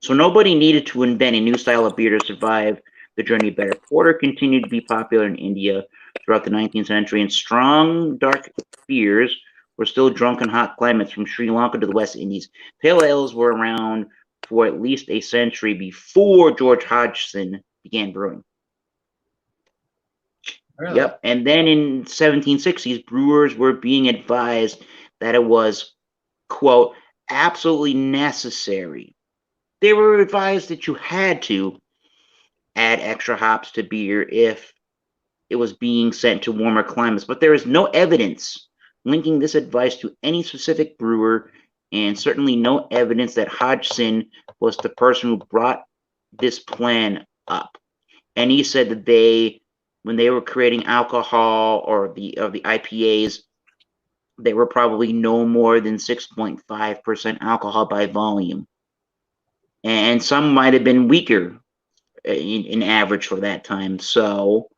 So nobody needed to invent a new style of beer to survive the journey better. Porter continued to be popular in India throughout the 19th century, and strong, dark beers were still drunk in hot climates from Sri Lanka to the West Indies. Pale ales were around for at least a century before George Hodgson began brewing. Really? Yep. And then in 1760s, brewers were being advised that it was, quote, absolutely necessary. They were advised that you had to add extra hops to beer if it was being sent to warmer climates, but there is no evidence linking this advice to any specific brewer, and certainly no evidence that Hodgson was the person who brought this plan up. And he said that when they were creating alcohol or the IPAs, they were probably no more than 6.5% alcohol by volume. And some might have been weaker in average for that time. So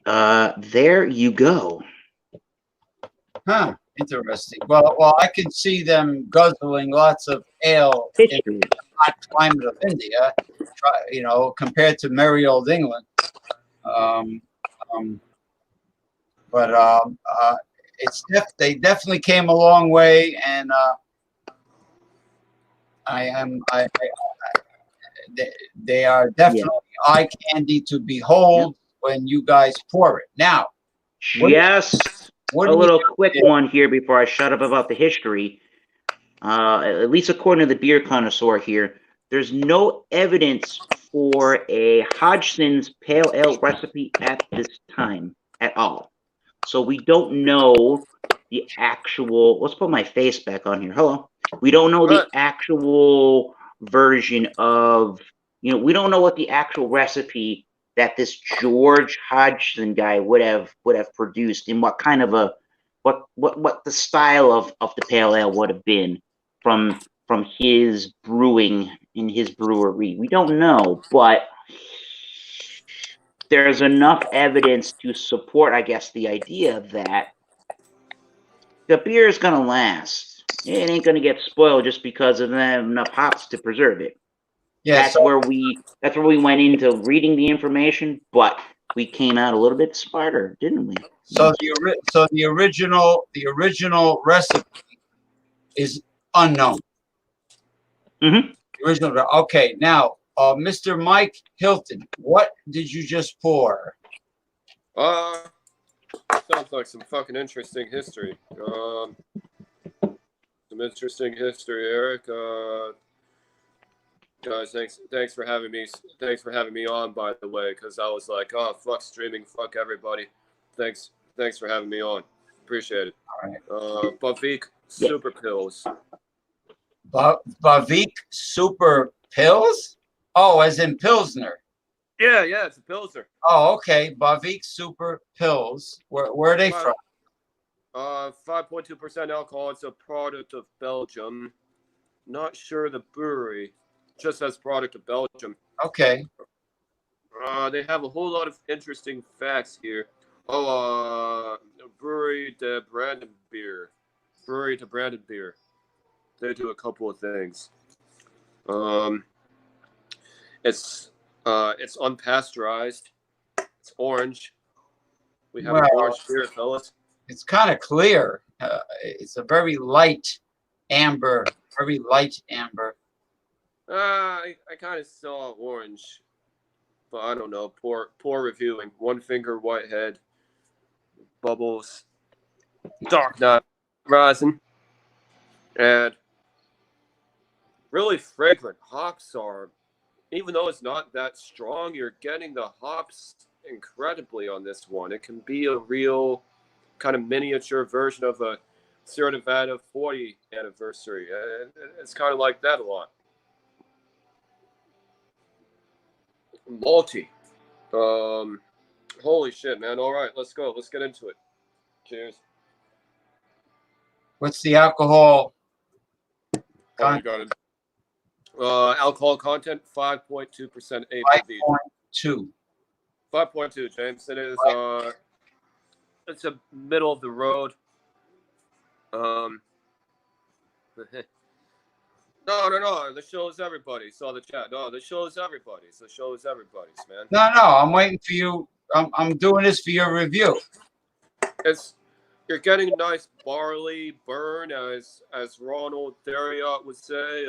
there you go. Huh. Interesting. Well, I can see them guzzling lots of ale in the hot climate of India, compared to merry old England. They definitely came a long way, and they are definitely eye candy to behold when you guys pour it. Now, just a little quick one here before I shut up about the history. At least according to the Beer Connoisseur here, there's no evidence for a Hodgson's Pale Ale recipe at this time at all. So we don't know the actual. Let's put my face back on here. Hello. We don't know the actual version of. We don't know what the actual recipe that this George Hodgson guy would have produced, and what kind of what the style of the pale ale would have been from his brewing in his brewery. We don't know, but there's enough evidence to support, I guess, the idea that the beer is going to last. It ain't going to get spoiled just because of enough hops to preserve it. Yeah, that's where we went into reading the information, but we came out a little bit smarter, didn't we? So the original recipe is unknown. Mm-hmm. Original. Okay, now, Mr. Mike Hilton, what did you just pour? Sounds like some fucking interesting history. Some interesting history, Eric. Guys, thanks for having me. Thanks for having me on, by the way, because I was like, oh, fuck streaming, fuck everybody. Thanks for having me on. Appreciate it. All right. Bavik Super Pills. Bavik Super Pills? Oh, as in Pilsner. Yeah, it's a Pilsner. Oh, okay. Bavik Super Pills. Where are they from? 5.2% alcohol. It's a product of Belgium. Not sure the brewery. Just as product of Belgium. Okay. They have a whole lot of interesting facts here. Brewery to Brandon beer. They do a couple of things. It's unpasteurized. It's orange. We have an orange beer, fellas. It's kind of clear. It's a very light amber. I kind of saw orange, but I don't know. Poor reviewing. One finger whitehead, bubbles, dark night rising, and really fragrant. Hops are, even though it's not that strong, you're getting the hops incredibly on this one. It can be a real kind of miniature version of a Sierra Nevada 40 anniversary. It's kind of like that a lot. Malty. Holy shit, man. All right, let's go. Let's get into it. Cheers. What's the alcohol content? Alcohol content, 5.2% ABV. 5.2. 5.2, James. It is it's a middle of the road. No. The show is everybody. Saw the chat. No, the show is everybody's. The show is everybody's, man. No. I'm waiting for you. I'm doing this for your review. You're getting a nice barley burn, as Ronald Theriot would say.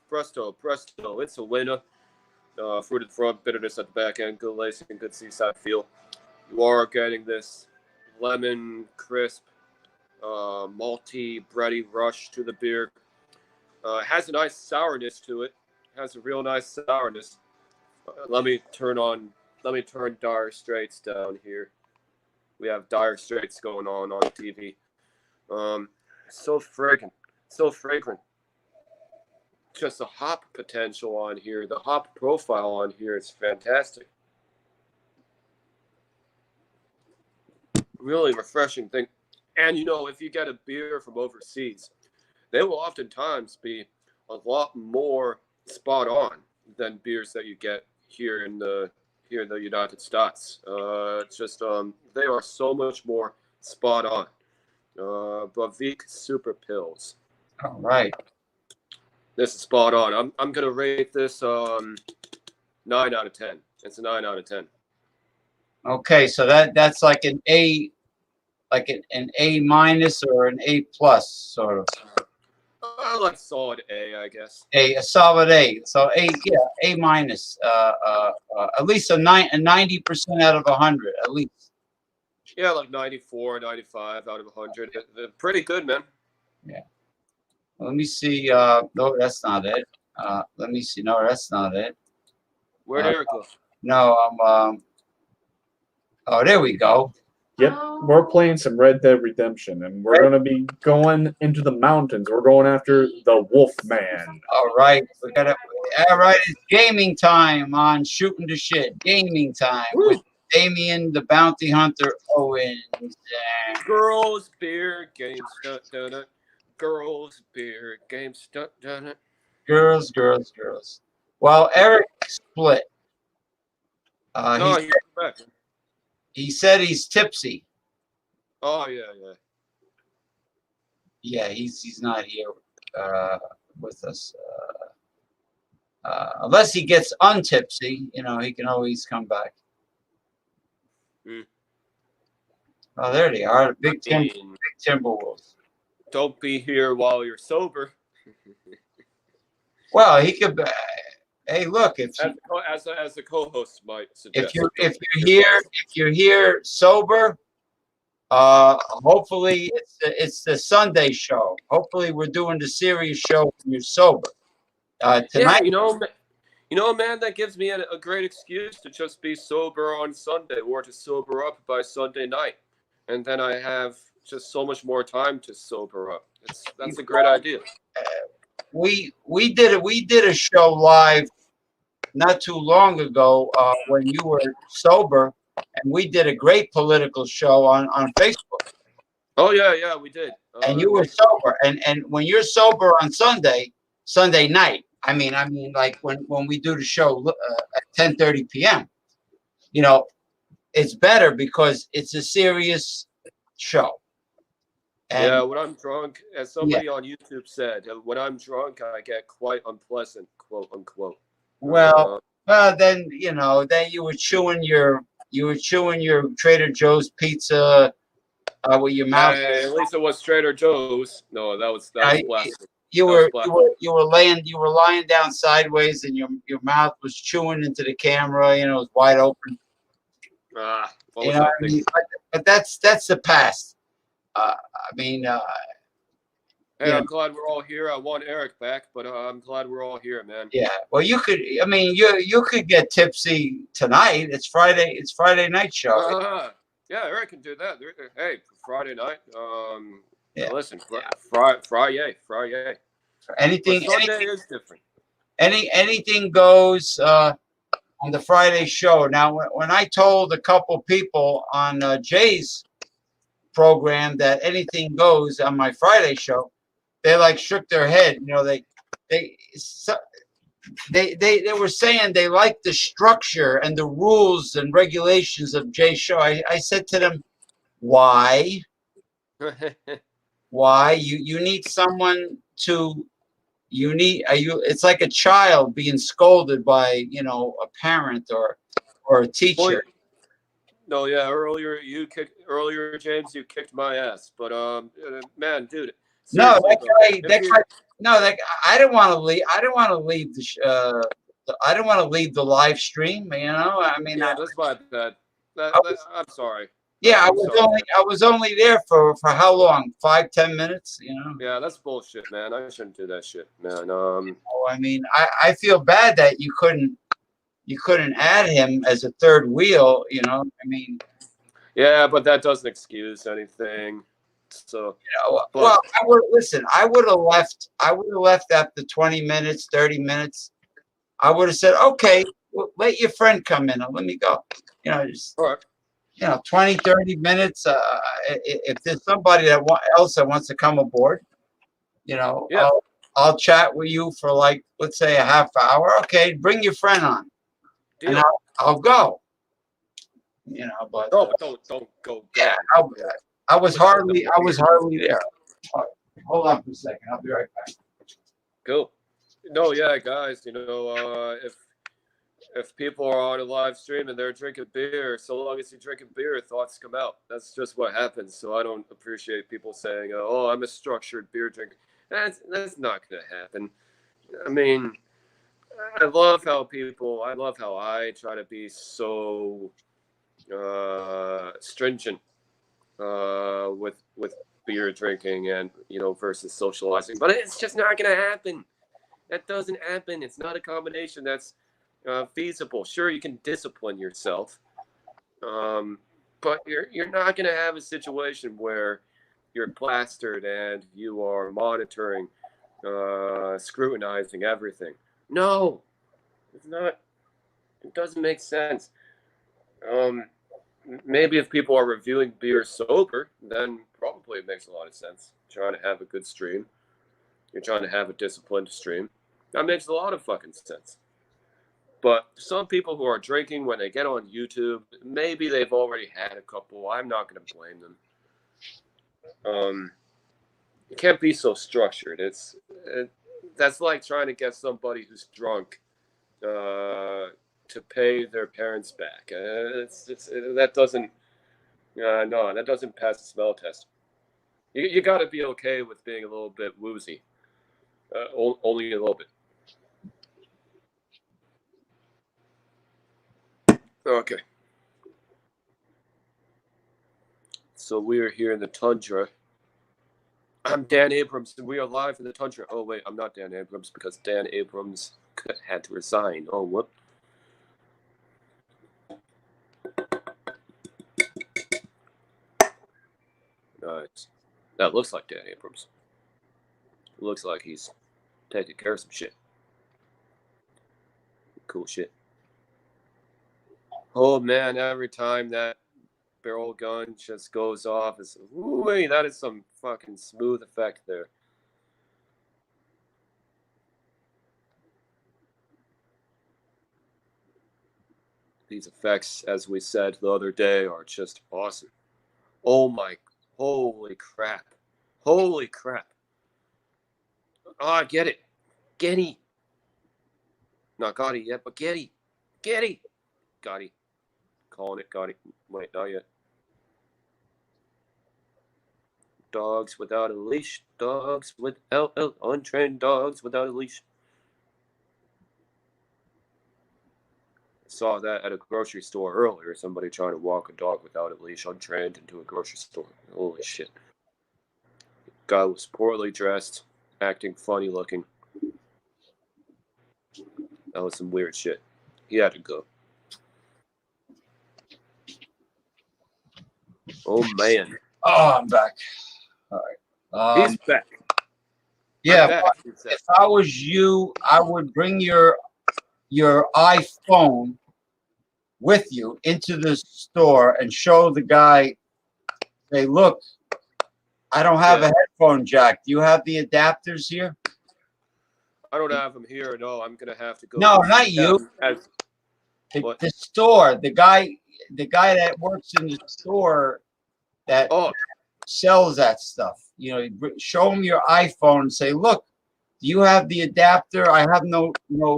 Presto. It's a winner. Fruited front, bitterness at the back end, good lacing, good seaside feel. You are getting this lemon crisp, malty, bready rush to the beer. It has a nice sourness to it. Has a real nice sourness. Let me turn Dire Straits down here. We have Dire Straits going on TV. So fragrant. Just the hop potential on here, the hop profile on here is fantastic. Really refreshing thing. And if you get a beer from overseas, they will oftentimes be a lot more spot on than beers that you get here in the United States. It's just they are so much more spot on. Bavik Super Pills. All right. This is spot on. I'm gonna rate this 9 out of 10. It's a 9 out of 10. Okay, so that's like an A, an A minus or an A plus sort of. Like solid A, I guess. A solid A. So A minus. At least a 90% out of 100, at least. Yeah, like 94, 95 out of 100. They're pretty good, man. Yeah. Let me see. No, that's not it. Let me see. No, that's not it. Where'd Eric go? No, oh, there we go. Yep, we're playing some Red Dead Redemption, and we're going to be going into the mountains. We're going after the Wolf Man. All right, all right, it's gaming time on Shooting the Shit. Gaming time with Damien the Bounty Hunter Owens. Girls, beer, games, girls, beer, games, Girls. Well, Eric split. No, he's back. He said he's tipsy. Oh yeah. Yeah, he's not here with us. Unless he gets untipsy, he can always come back. Oh, there they are, big Timberwolves. Don't be here while you're sober. Well, he could. Hey, look, as the co-host might suggest. If you're here sober, hopefully it's the Sunday show. Hopefully we're doing the serious show when you're sober. Tonight, yeah, man, that gives me a great excuse to just be sober on Sunday or to sober up by Sunday night, and then I have just so much more time to sober up. That's a great idea. We did a show live not too long ago when you were sober, and we did a great political show on Facebook. Oh yeah, we did. And you were sober, and when you're sober on Sunday night, I mean, like when we do the show at 10:30 p.m., it's better because it's a serious show. And, yeah, when I'm drunk, as somebody on YouTube said, when I'm drunk, I get quite unpleasant, quote unquote. Well, then then you were chewing your Trader Joe's pizza with your mouth. At least it was Trader Joe's. No, that was blasphemy. You were lying down sideways, and your mouth was chewing into the camera. It was wide open. But that's the past. Hey, I'm glad we're all here. I want Eric back, but I'm glad we're all here, man. Yeah. Well, you could. You could get tipsy tonight. It's Friday. It's Friday night show. Yeah, Eric can do that. Hey, Friday night. Yeah. Listen, Friday. Anything is different. Anything goes on the Friday show. Now, when I told a couple people on Jay's program that anything goes on my Friday show, they shook their head. They were saying they liked the structure and the rules and regulations of Jay's show. I said to them, why? Why? You need someone to. It's like a child being scolded by a parent or a teacher. No, yeah. Earlier, James, you kicked my ass. But man, dude. No, that guy. I didn't want to leave. I didn't want to leave I didn't want to leave the live stream. Yeah, that's my bad. I'm sorry. Yeah, I was only there for how long? 5-10 minutes. Yeah, that's bullshit, man. I shouldn't do that shit, man. I feel bad that you couldn't add him as a third wheel. Yeah, but that doesn't excuse anything. So well, I would have left after 20 minutes, 30 minutes. I would have said, okay, well, let your friend come in and let me go. All right. 20, 30 minutes. If there's somebody else that wants to come aboard, yeah. I'll chat with you for let's say a half hour. Okay, bring your friend on, Deal. and I'll go. But don't go. Yeah, I was hardly there. Hold on for a second. I'll be right back. Cool. No, yeah, guys. If people are on a live stream and they're drinking beer, so long as you're drinking beer, thoughts come out. That's just what happens. So I don't appreciate people saying, "Oh, I'm a structured beer drinker." That's not going to happen. I love how I try to be so stringent with beer drinking and versus socializing, but it's just not going to happen. That doesn't happen. It's not a combination that's feasible. Sure, you can discipline yourself, But you're not going to have a situation where you're plastered and you are monitoring, scrutinizing everything. No, it's not. It doesn't make sense. Maybe if people are reviewing beer sober, then probably it makes a lot of sense. Trying to have a good stream. You're trying to have a disciplined stream. That makes a lot of fucking sense. But some people who are drinking when they get on YouTube, maybe they've already had a couple. I'm not going to blame them. It can't be so structured. That's like trying to get somebody who's drunk to pay their parents back. That doesn't. No, that doesn't pass the smell test. You got to be okay with being a little bit woozy. Only a little bit. Okay. So we are here in the tundra. I'm Dan Abrams, and we are live in the tundra. Oh, wait, I'm not Dan Abrams because Dan Abrams had to resign. Oh, whoop. Nice. That looks like Dan Abrams. Looks like he's taking care of some shit. Cool shit. Oh, man, every time that barrel gun just goes off, it's, ooh, that is some fucking smooth effect there. These effects, as we said the other day, are just awesome. Oh my, holy crap. Holy crap. Ah, get it. Getty. Not Gotti yet, but Getty. Getty. Gotti. Calling it Gotti. Wait, not yet. Dogs without a leash. Dogs without untrained dogs without a leash. Saw that at a grocery store earlier. Somebody trying to walk a dog without a leash, untrained, into a grocery store. Holy shit. Guy was poorly dressed, acting funny looking. That was some weird shit. He had to go. Oh, man. Oh, I'm back. All right. He's back. Yeah, back, if I was you, I would bring your iPhone with you into the store and show the guy, say, look, I don't have a headphone jack. Do you have the adapters here? I don't have them here. No, I'm going to have to go. No, not you. The store, the guy that works in the store that sells that stuff. You know, show him your iPhone and say, look, do you have the adapter? I have no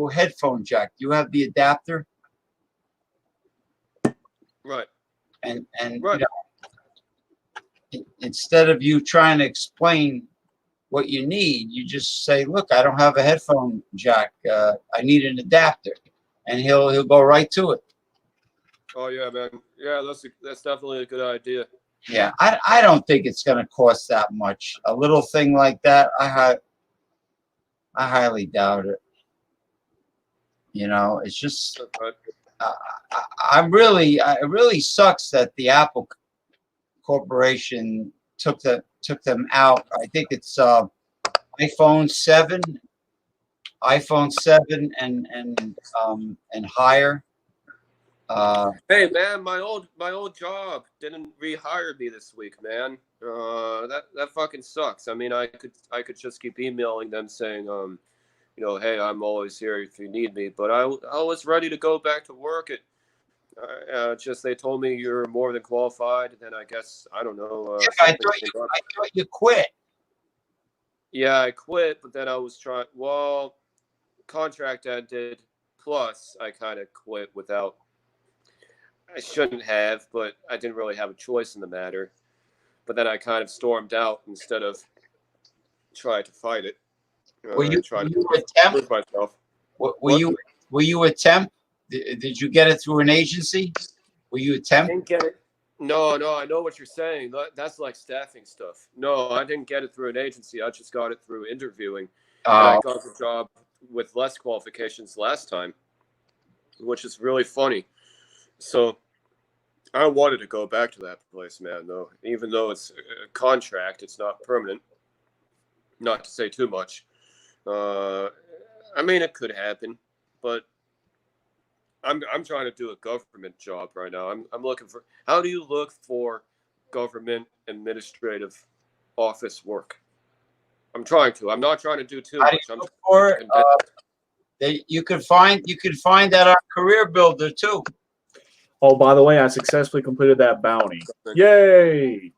headphone jack. Do you have the adapter? Right. And right. You know, instead of you trying to explain what you need, you just say, look, I don't have a headphone jack. I need an adapter. And he'll go right to it. Oh, yeah, man. Yeah, that's definitely a good idea. Yeah, I don't think it's going to cost that much. A little thing like that, I highly doubt it. You know, it's just it really sucks that the Apple Corporation took them out. I think it's iPhone 7 and higher. Hey man, my old job didn't rehire me this week, man. That fucking sucks. I mean, I could just keep emailing them saying, you know, hey, I'm always here if you need me. But I was ready to go back to work. Just they told me you're more than qualified. Then I guess I don't know. I thought you quit. Yeah, I quit, but then I was trying. Well, contract ended. Plus, I kind of quit without. I shouldn't have, but I didn't really have a choice in the matter. But then I kind of stormed out instead of try to fight it. Were you a temp? Myself. Were you a temp? Did you get it through an agency? Were you a temp? I didn't get it. No, I know what you're saying. That's like staffing stuff. No, I didn't get it through an agency. I just got it through interviewing. And I got the job with less qualifications last time, which is really funny. So I wanted to go back to that place, man. Though, even though it's a contract, it's not permanent. Not to say too much. I mean, it could happen, but I'm trying to do a government job right now. I'm looking for. How do you look for government administrative office work? I'm trying to. I'm not trying to do too How much. do you I'm look for it? You could find that on Career Builder too. Oh, by the way, I successfully completed that bounty. Yay!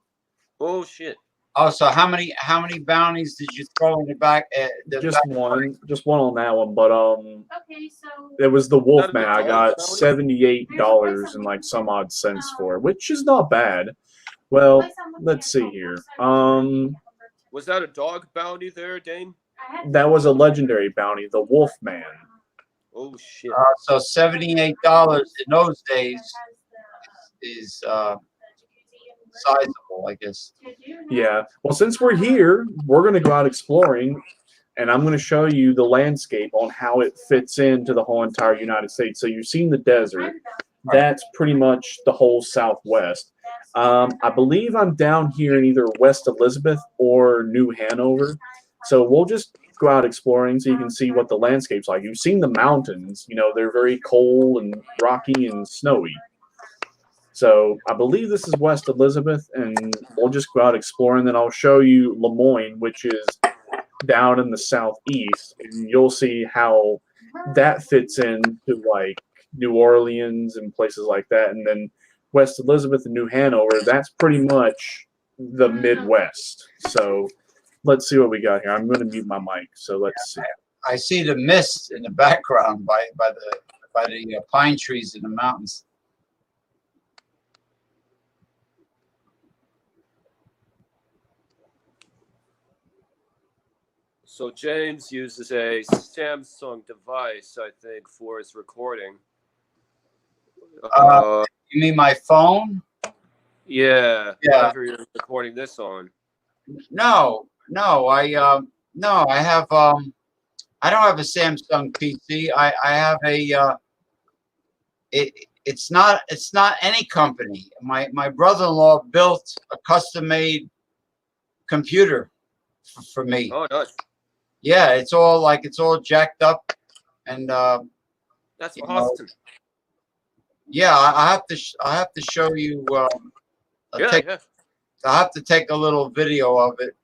Oh shit! Oh, so how many bounties did you throw in the back? Just one on that one, but it was the Wolfman. I got $78 and like some odd cents for it, which is not bad. Well, let's see here. Was that a dog bounty there, Dane? That was a legendary bounty, the Wolfman. Oh shit! So $78 in those days is sizable, I guess. Yeah. Well, since we're here, we're going to go out exploring, and I'm going to show you the landscape on how it fits into the whole entire United States. So you've seen the desert. That's pretty much the whole Southwest. I believe I'm down here in either West Elizabeth or New Hanover. So we'll just go out exploring so you can see what the landscape's like. You've seen the mountains. You know, they're very cold and rocky and snowy. So I believe this is West Elizabeth, and we'll just go out exploring. Then I'll show you Lemoyne, which is down in the southeast, and you'll see how that fits into like New Orleans and places like that. And then West Elizabeth and New Hanover, that's pretty much the Midwest. So let's see what we got here. I'm going to mute my mic, so let's see. I see the mist in the background by the pine trees in the mountains. So James uses a Samsung device, I think, for his recording. You mean my phone? Yeah. Yeah. Whatever you're recording this on. No, I have I don't have a Samsung PC. I have a it's not any company. My brother-in-law built a custom-made computer for me. Oh, nice. Yeah, it's all jacked up, and that's awesome. Yeah, I have to show you. I have to take a little video of it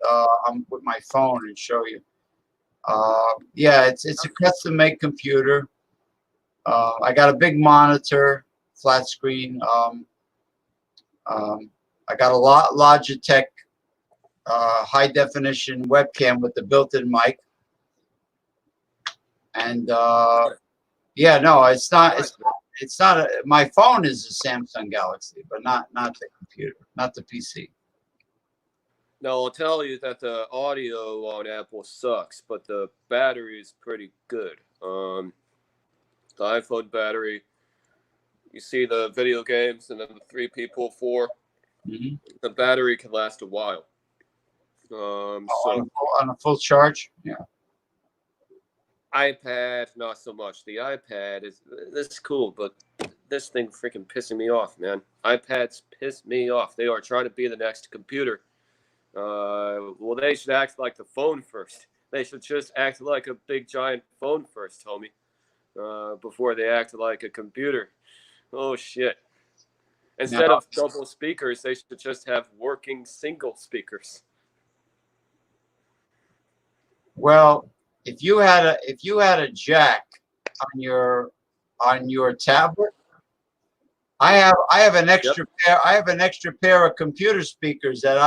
with my phone and show you. Yeah, it's a custom-made computer. I got a big monitor, flat screen. I got a Logitech high definition webcam with the built-in mic. And yeah, no, it's not. It's not. My phone is a Samsung Galaxy, but not the computer, not the PC. No, I'll tell you that the audio on Apple sucks, but the battery is pretty good. The iPhone battery, you see the video games and then the 3P4. Mm-hmm. The battery can last a while. So on a full charge, yeah. iPad, not so much. The iPad is cool, but this thing freaking pissing me off, man. iPads piss me off. They are trying to be the next computer. Well, they should act like the phone first. They should just act like a big giant phone first, homie. Before they act like a computer. Oh shit. Instead of double speakers, they should just have working single speakers. Well, if you had a jack on your tablet, I have an extra pair. I have an extra pair of computer speakers that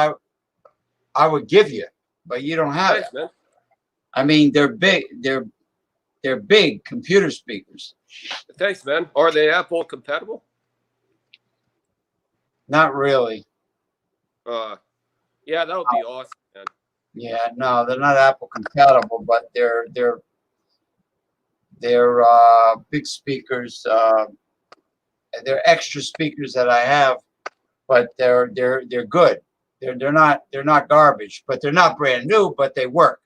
I would give you, but you don't have it. Man. I mean, they're big. They're big computer speakers. Thanks, man. Are they Apple compatible? Not really. Yeah, that would be awesome, man. Yeah, no, they're not Apple compatible, but they're big speakers. They're extra speakers that I have, but they're good. They're not garbage, but they're not brand new, but they work.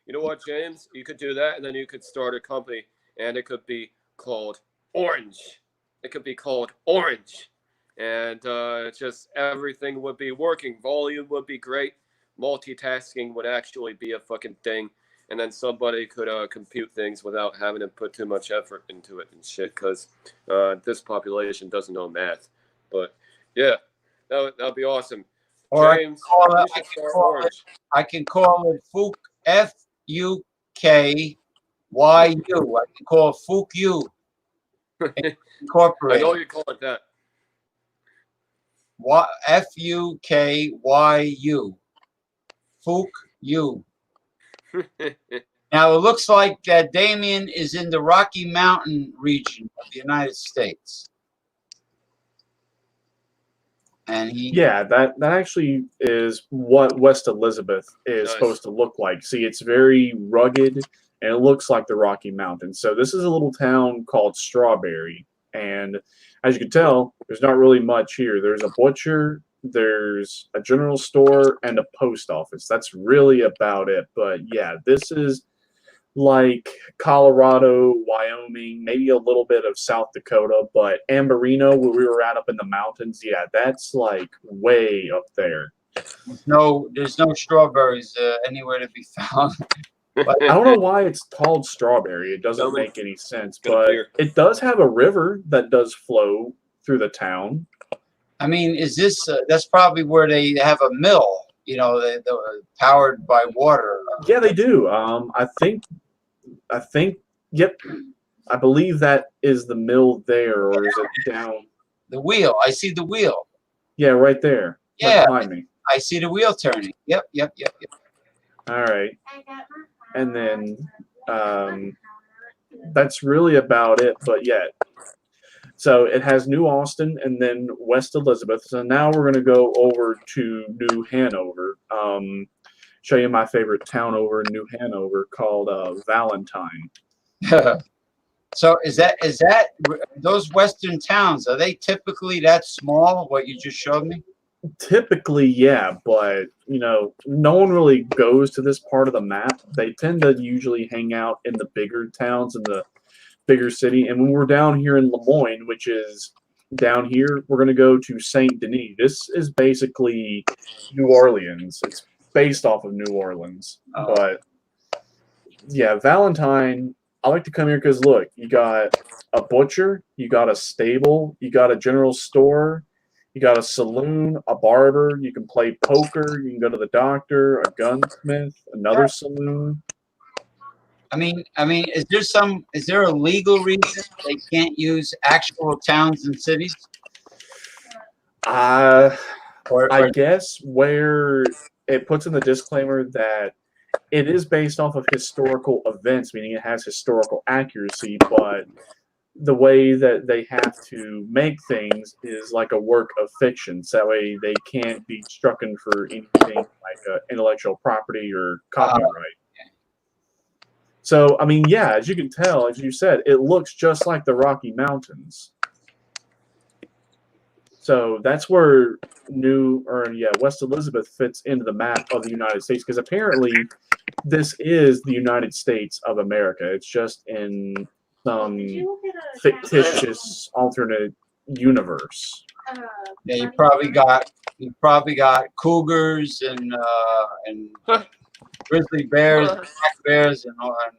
You know what, James? You could do that, and then you could start a company, and it could be called Orange. It could be called Orange, and just everything would be working. Volume would be great. Multitasking would actually be a fucking thing. And then somebody could compute things without having to put too much effort into it and shit, because this population doesn't know math. But yeah, that'd be awesome. Or James, I can call it Fuk, F-U-K-Y-U. I can call it Fuk U. Incorporated. I know you call it that. F-U-K-Y-U. Fuk U. Now, it looks like that Damien is in the Rocky Mountain region of the United States. And that actually is what West Elizabeth is supposed to look like. See, it's very rugged, and it looks like the Rocky Mountains. So this is a little town called Strawberry, and as you can tell, there's not really much here. There's a butcher, there's a general store, and a post office. That's really about it. But yeah, this is like Colorado, Wyoming, maybe a little bit of South Dakota, but Amberino, where we were at up in the mountains, yeah, that's like way up there. There's no strawberries anywhere to be found. But I don't know why it's called Strawberry. It doesn't make any sense, but it does have a river that does flow through the town. I mean, is this? That's probably where they have a mill. You know, they're powered by water. Yeah, they do. I think. Yep. I believe that is the mill there, or is it down? The wheel. I see the wheel. Yeah, right there. Yeah. Right behind me. I see the wheel turning. Yep. All right. And then that's really about it. But yeah. So it has New Austin and then West Elizabeth. So now we're going to go over to New Hanover. Show you my favorite town over in New Hanover called Valentine. So is that those western towns? Are they typically that small? What you just showed me? Typically, yeah, but no one really goes to this part of the map. They tend to usually hang out in the bigger towns in the bigger city. And when we're down here in Lemoyne, which is down here, we're going to go to Saint Denis. This is basically New Orleans. It's based off of New Orleans, but yeah, Valentine. I like to come here because look, you got a butcher, you got a stable, you got a general store, you got a saloon, a barber. You can play poker. You can go to the doctor, a gunsmith, another saloon. I mean, is there a legal reason they can't use actual towns and cities? I guess where it puts in the disclaimer that it is based off of historical events, meaning it has historical accuracy, but the way that they have to make things is like a work of fiction. So that way they can't be struck in for anything like intellectual property or copyright. So, I mean, yeah, as you can tell, as you said, it looks just like the Rocky Mountains. So that's where West Elizabeth fits into the map of the United States, because apparently this is the United States of America. It's just in some fictitious alternate universe. Yeah, you probably got cougars and grizzly bears, and black bears, and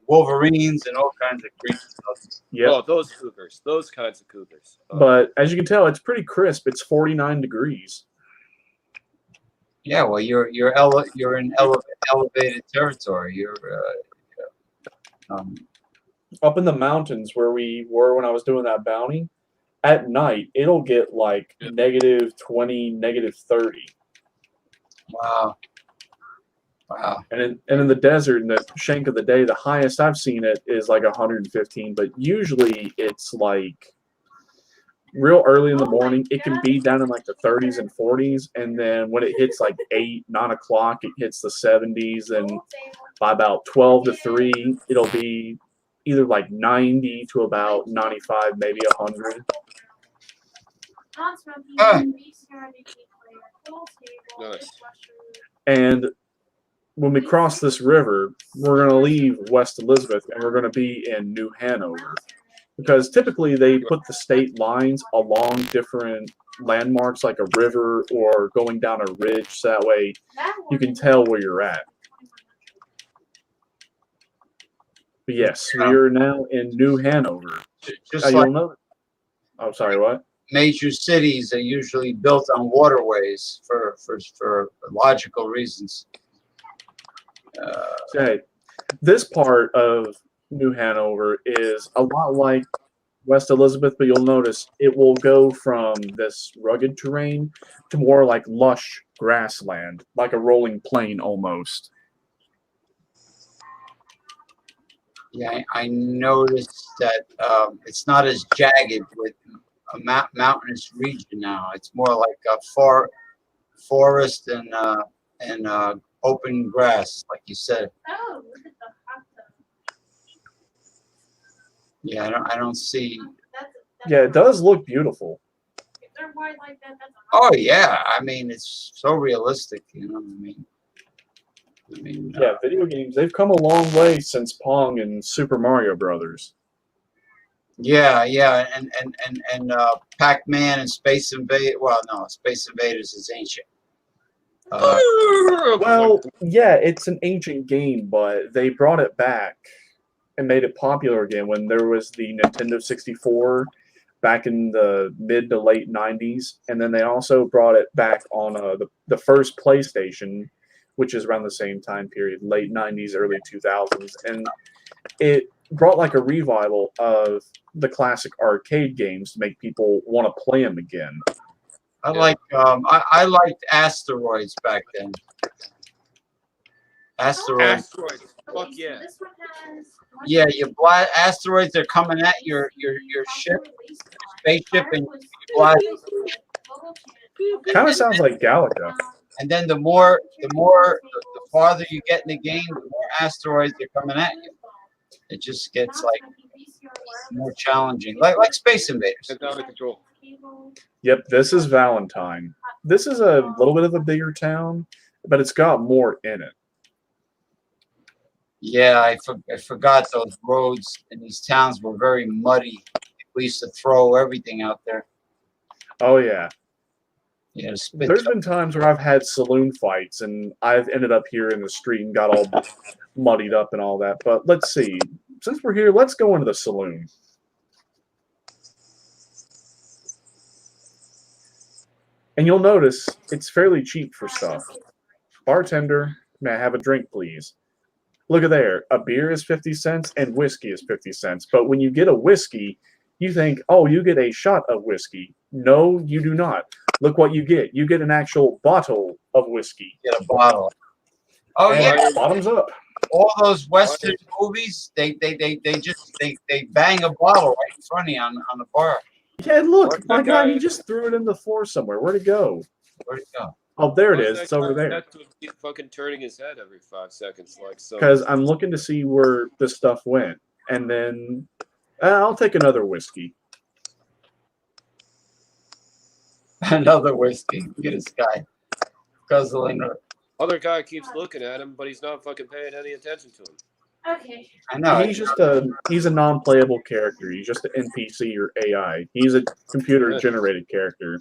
wolverines, and all kinds of creatures. Yeah, those cougars, those kinds of cougars. But as you can tell, it's pretty crisp. It's 49 degrees. Yeah, well, you're in elevated territory. You're up in the mountains where we were when I was doing that bounty. At night, it'll get like -20, -30. Wow. And in the desert, in the shank of the day, the highest I've seen it is like 115. But usually it's like real early in the morning. It can be down in like the 30s and 40s. And then when it hits like 8, 9 o'clock, it hits the 70s. And by about 12 to 3, it'll be either like 90 to about 95, maybe 100. Nice. And when we cross this river, we're going to leave West Elizabeth and we're going to be in New Hanover. because typically they put the state lines along different landmarks, like a river or going down a ridge, so that way you can tell where you're at. But yes, we are now in New Hanover. Just You'll know. Oh, sorry, what? Major cities are usually built on waterways for logical reasons. Okay. This part of New Hanover is a lot like West Elizabeth, but you'll notice it will go from this rugged terrain to more like lush grassland, like a rolling plain almost. Yeah, I noticed that it's not as jagged with a mountainous region now. It's more like a forest and open grass, like you said. Oh, look at the hot tub. Yeah, I don't see. Yeah, it does look beautiful. If they're wide like that, that's a hot Oh yeah, I mean it's so realistic. You know what I mean? Yeah, video games, they've come a long way since Pong and Super Mario Brothers. Yeah, and Pac-Man and Space Invaders. Well, no, Space Invaders is ancient. Well, yeah, it's an ancient game, but they brought it back and made it popular again when there was the Nintendo 64 back in the mid to late 90s, and then they also brought it back on the first PlayStation, which is around the same time period, late 90s, early 2000s, and it brought like a revival of the classic arcade games to make people want to play them again. I liked Asteroids back then. Asteroids. Fuck yeah. This one has. Yeah, asteroids are coming at your ship, spaceship, and you fly. Kind of sounds like Galaga. And then the farther you get in the game, the more asteroids are coming at you. It just gets like more challenging, like Space Invaders. Out of control. Yep, this is Valentine. This is a little bit of a bigger town, but it's got more in it. Yeah, I forgot those roads in these towns were very muddy. We used to throw everything out there. Oh yeah. Yeah, there's been times where I've had saloon fights and I've ended up here in the street and got all muddied up and all that. But let's see. Since we're here, let's go into the saloon. And you'll notice it's fairly cheap for stuff. Bartender, may I have a drink, please? Look at there. A beer is 50 cents and whiskey is 50 cents. But when you get a whiskey, you think, oh, you get a shot of whiskey. No, you do not. Look what you get. You get an actual bottle of whiskey. Get a bottle. Oh and yeah, bottoms up. All those Western movies, they bang a bottle right in front of you on the bar. Yeah, look, my guy, he just threw it in the floor somewhere. Where'd it go? Where'd it go? Oh, there it is. It's over there. That's fucking turning his head every 5 seconds, like so. Because I'm looking to see where this stuff went, and then I'll take another whiskey. Another whiskey. Look at this guy guzzling. Other guy keeps looking at him, but he's not fucking paying any attention to him. Okay. I know. He's a non-playable character. He's just an NPC or AI. He's a computer-generated character.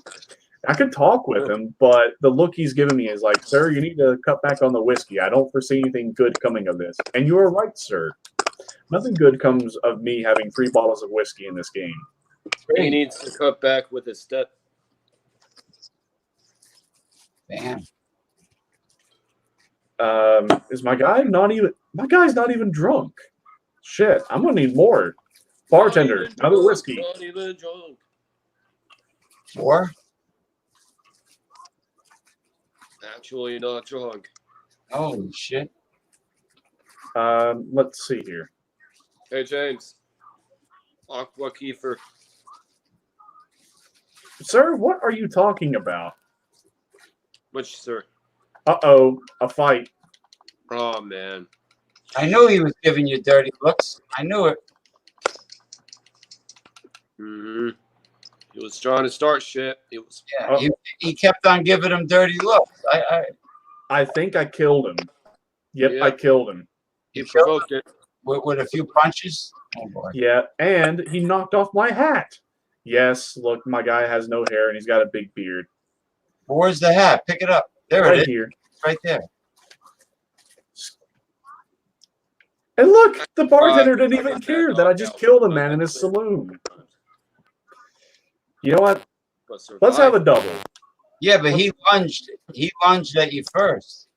I could talk with him, but the look he's giving me is like, sir, you need to cut back on the whiskey. I don't foresee anything good coming of this. And you are right, sir. Nothing good comes of me having 3 bottles of whiskey in this game. He needs to cut back with his step. Damn. Is my guy not even... My guy's not even drunk. Shit, I'm going to need more. Bartender, another whiskey. Not even drunk. 4? Actually not drunk. Holy shit. Let's see here. Hey, James. Aqua Kiefer. Sir, what are you talking about? Which, sir? Uh-oh, a fight. Oh, man. I knew he was giving you dirty looks. I knew it. Mm-hmm. He was trying to start shit. It was. Yeah, he kept on giving him dirty looks. I think I killed him. Yep, Yeah. I killed him. He provoked it. With a few punches. Oh boy. Yeah, and he knocked off my hat. Yes, look, my guy has no hair and he's got a big beard. Where's the hat? Pick it up. There Right it is. here. It's right there. And look, the bartender didn't even care that I just killed a man in his saloon. You know what? Let's have a double. Yeah, but he lunged. He lunged at you first.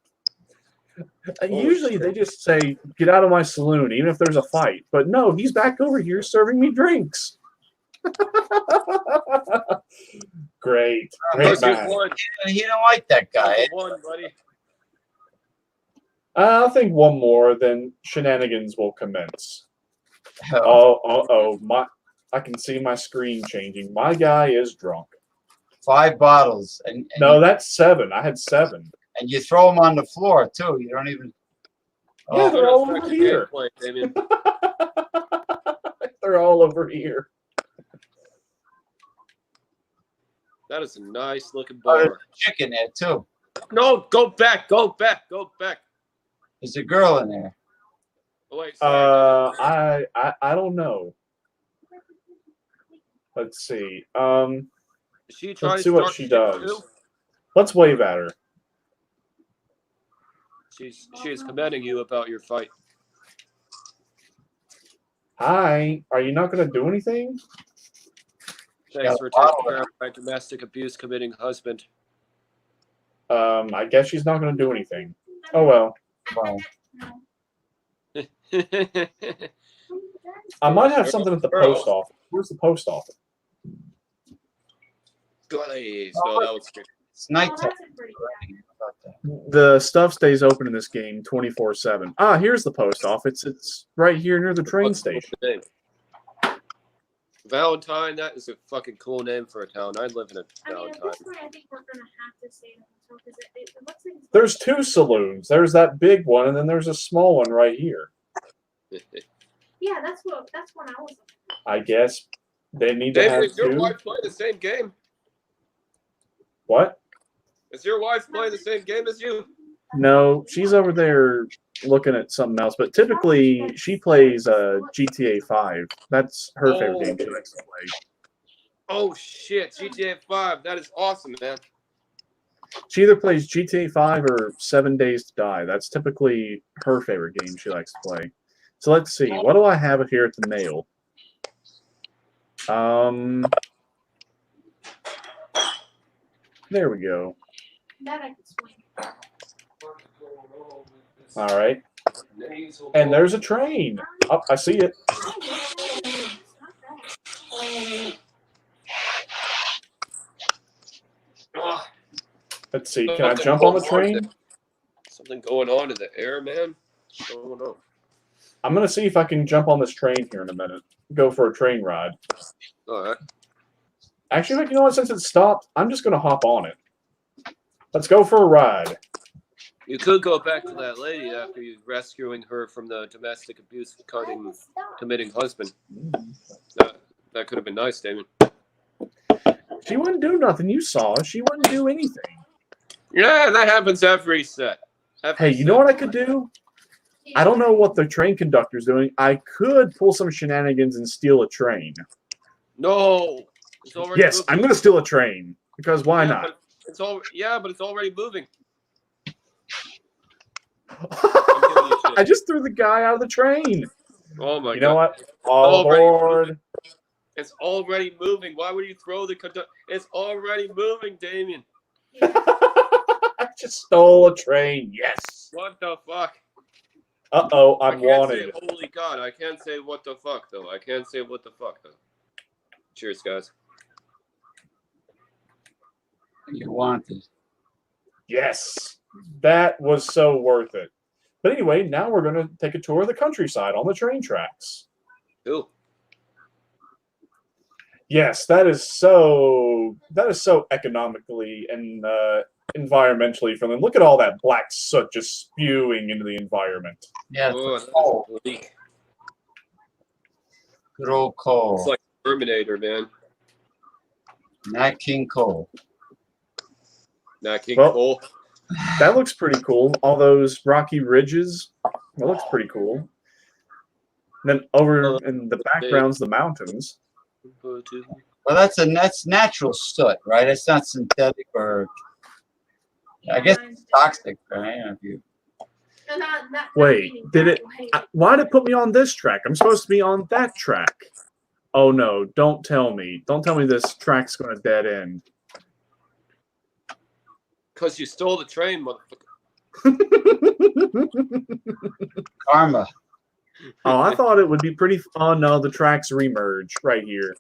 Usually they just say, "Get out of my saloon," even if there's a fight. But no, he's back over here serving me drinks. Great match. He didn't like that guy. Buddy. I think one more, then shenanigans will commence. I can see my screen changing. My guy is drunk. 5 bottles. And no, that's 7. I had 7. And you throw them on the floor, too. You don't even... Yeah, they're all over here. They're all over here. That is a nice looking bar. There's a chick in there, too. No, go back. Go back. Go back. There's a girl in there. Oh, wait, sorry. I don't know. Let's see. Let's see what she does. Too? Let's wave at her. She's commending you about your fight. Hi. Are you not going to do anything? Thanks for taking care of my domestic abuse committing husband. I guess she's not going to do anything. Oh well. I might have something at the post office. Where's the post office? No, that was good. It's nighttime. The stuff stays open in this game 24/7. Ah, here's the post office. It's right here near the train station. Valentine, that is a fucking cool name for a town. I live in a Valentine. At this point, I think we're gonna have to stay in the hotel because it looks like there's 2 saloons. There's that big one, and then there's a small one right here. Yeah, that's one I was. I guess they need to have 2. Does your wife play the same game? What? Is your wife playing the same game as you? No, she's over there looking at something else. But typically, she plays GTA 5. That's her favorite game she likes to play. Oh shit, GTA 5. That is awesome, man. She either plays GTA 5 or 7 Days to Die. That's typically her favorite game she likes to play. So let's see. What do I have here at the mail? There we go. That I could swing. All right. And there's a train. Oh, I see it. Let's see. Can I jump on the train? Something going on in the air, man. What's going on? I'm going to see if I can jump on this train here in a minute. Go for a train ride. All right. Actually, you know what? Since it stopped, I'm just going to hop on it. Let's go for a ride. You could go back to that lady after you rescuing her from the domestic abuse committing husband. That could have been nice, Damon. She wouldn't do nothing. You saw her. She wouldn't do anything. Yeah, that happens every set. Hey, you know what I could do? I don't know what the train conductor's doing. I could pull some shenanigans and steal a train. No. Yes, moving. I'm going to steal a train. Because why not? But it's already moving. I just threw the guy out of the train. Oh my god. You know what? All aboard. It's already moving. Why would you throw the conductor? It's already moving, Damien. I just stole a train. Yes. What the fuck? Uh-oh, I'm wanted. Holy God, I can't say what the fuck, though. Cheers, guys. You wanted. Yes. That was so worth it. But anyway, now we're going to take a tour of the countryside on the train tracks. Cool. Yes, that is so economically and environmentally friendly. Look at all that black soot just spewing into the environment. Yeah, coal. Good old coal. It's like Terminator, man. Not King Cole. Not King Cole. That looks pretty cool. All those rocky ridges. That looks pretty cool. Then over in the background's the mountains. Well, that's natural soot, right? It's not synthetic or I guess it's toxic, right? If you... Wait, did it? Why did it put me on this track? I'm supposed to be on that track. Oh no! Don't tell me! Don't tell me this track's going to dead end. Because you stole the train, motherfucker. Karma. Oh, I thought it would be pretty. Oh no, the tracks remerge right here.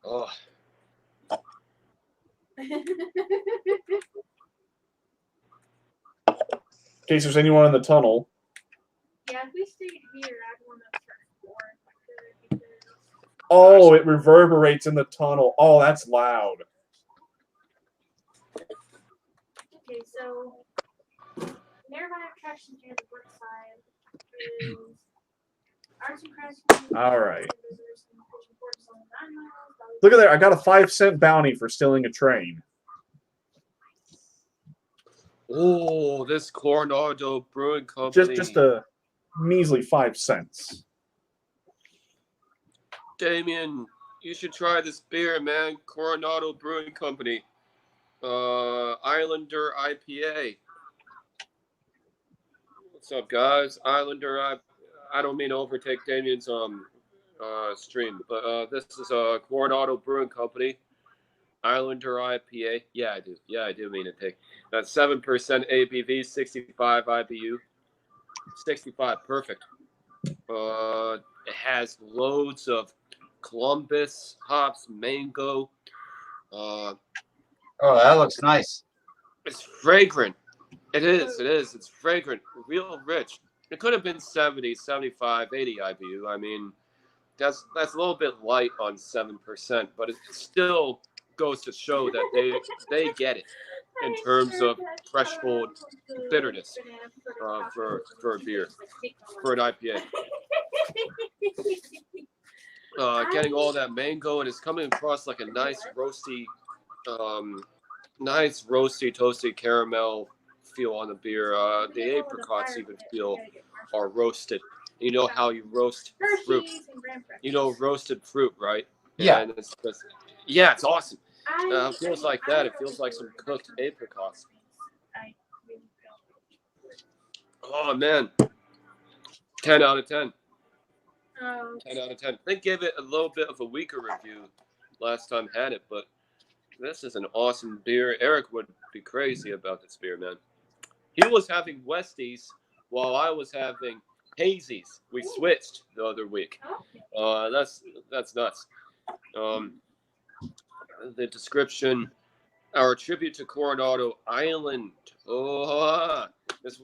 Oh. In case there's anyone in the tunnel. Yeah, if we stayed here, I'd want to start 4 if I could. Oh, it reverberates in the tunnel. Oh, that's loud. Okay, so nearby attractions near the brook side is arts and crafts. All right. Look at there. I got a 5-cent bounty for stealing a train. Oh, this Coronado Brewing Company. Just a measly 5 cents. Damien, you should try this beer, man. Coronado Brewing Company. Islander IPA. What's up, guys? Islander I don't mean to overtake Damien's stream, but this is a Coronado Brewing Company. Islander IPA. Yeah, I do. Yeah, I do mean to take. That's 7% ABV, 65 IBU. 65, perfect. It has loads of Columbus hops, mango. Oh, that looks nice. It's fragrant. It is. It's fragrant, real rich. It could have been 70, 75, 80 IBU. I mean, that's a little bit light on 7%, but it still goes to show that they get it in terms of threshold bitterness for a beer, for an IPA. Getting all that mango, and it's coming across like a nice roasty, toasty caramel feel on the beer. The apricots even are roasted. You know how you roast fruit. You know roasted fruit, right? Yeah. And it's awesome. It feels like that. It feels like some cooked apricots. Oh man, 10 out of 10. 10 out of 10. They gave it a little bit of a weaker review last time had it, but this is an awesome beer. Eric would be crazy about this beer, man. He was having Westies while I was having Hazies. We switched the other week. That's nuts. The description, our tribute to Coronado Island. This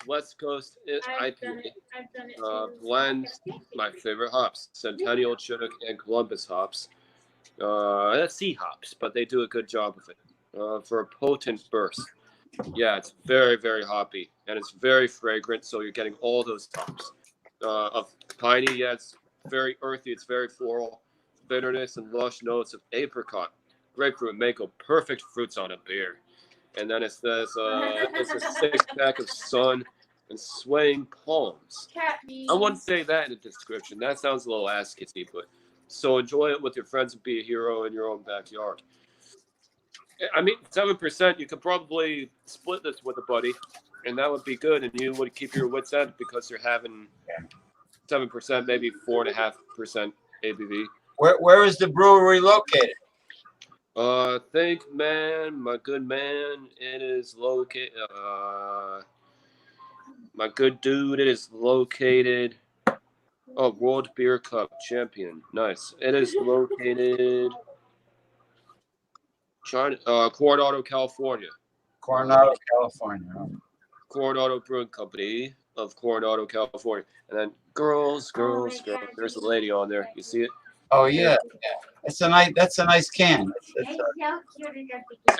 West Coast IPA blends my favorite hops, Centennial, Chinook, and Columbus hops. That's sea hops, but they do a good job of it for a potent burst. Yeah, it's very, very hoppy, and it's very fragrant, so you're getting all those hops. Of piney, yeah, it's very earthy, it's very floral. Bitterness and lush notes of apricot, grapefruit, and mango. Perfect fruits on a beer. And then it's a 6-pack of sun and swaying palms. I wouldn't say that in the description. That sounds a little ass-kissy, but so enjoy it with your friends and be a hero in your own backyard. I mean, 7%, you could probably split this with a buddy, and that would be good, and you would keep your wits end because you're having 7%, maybe 4.5% ABV. Where is the brewery located? My good man, it is located. My good dude, it is located. Oh, World Beer Cup champion, nice. It is located. Coronado, California. Coronado, California. Coronado Brewing Company of Coronado, California. And then girls. There's a lady on there. You see it? Oh yeah. That's a nice can.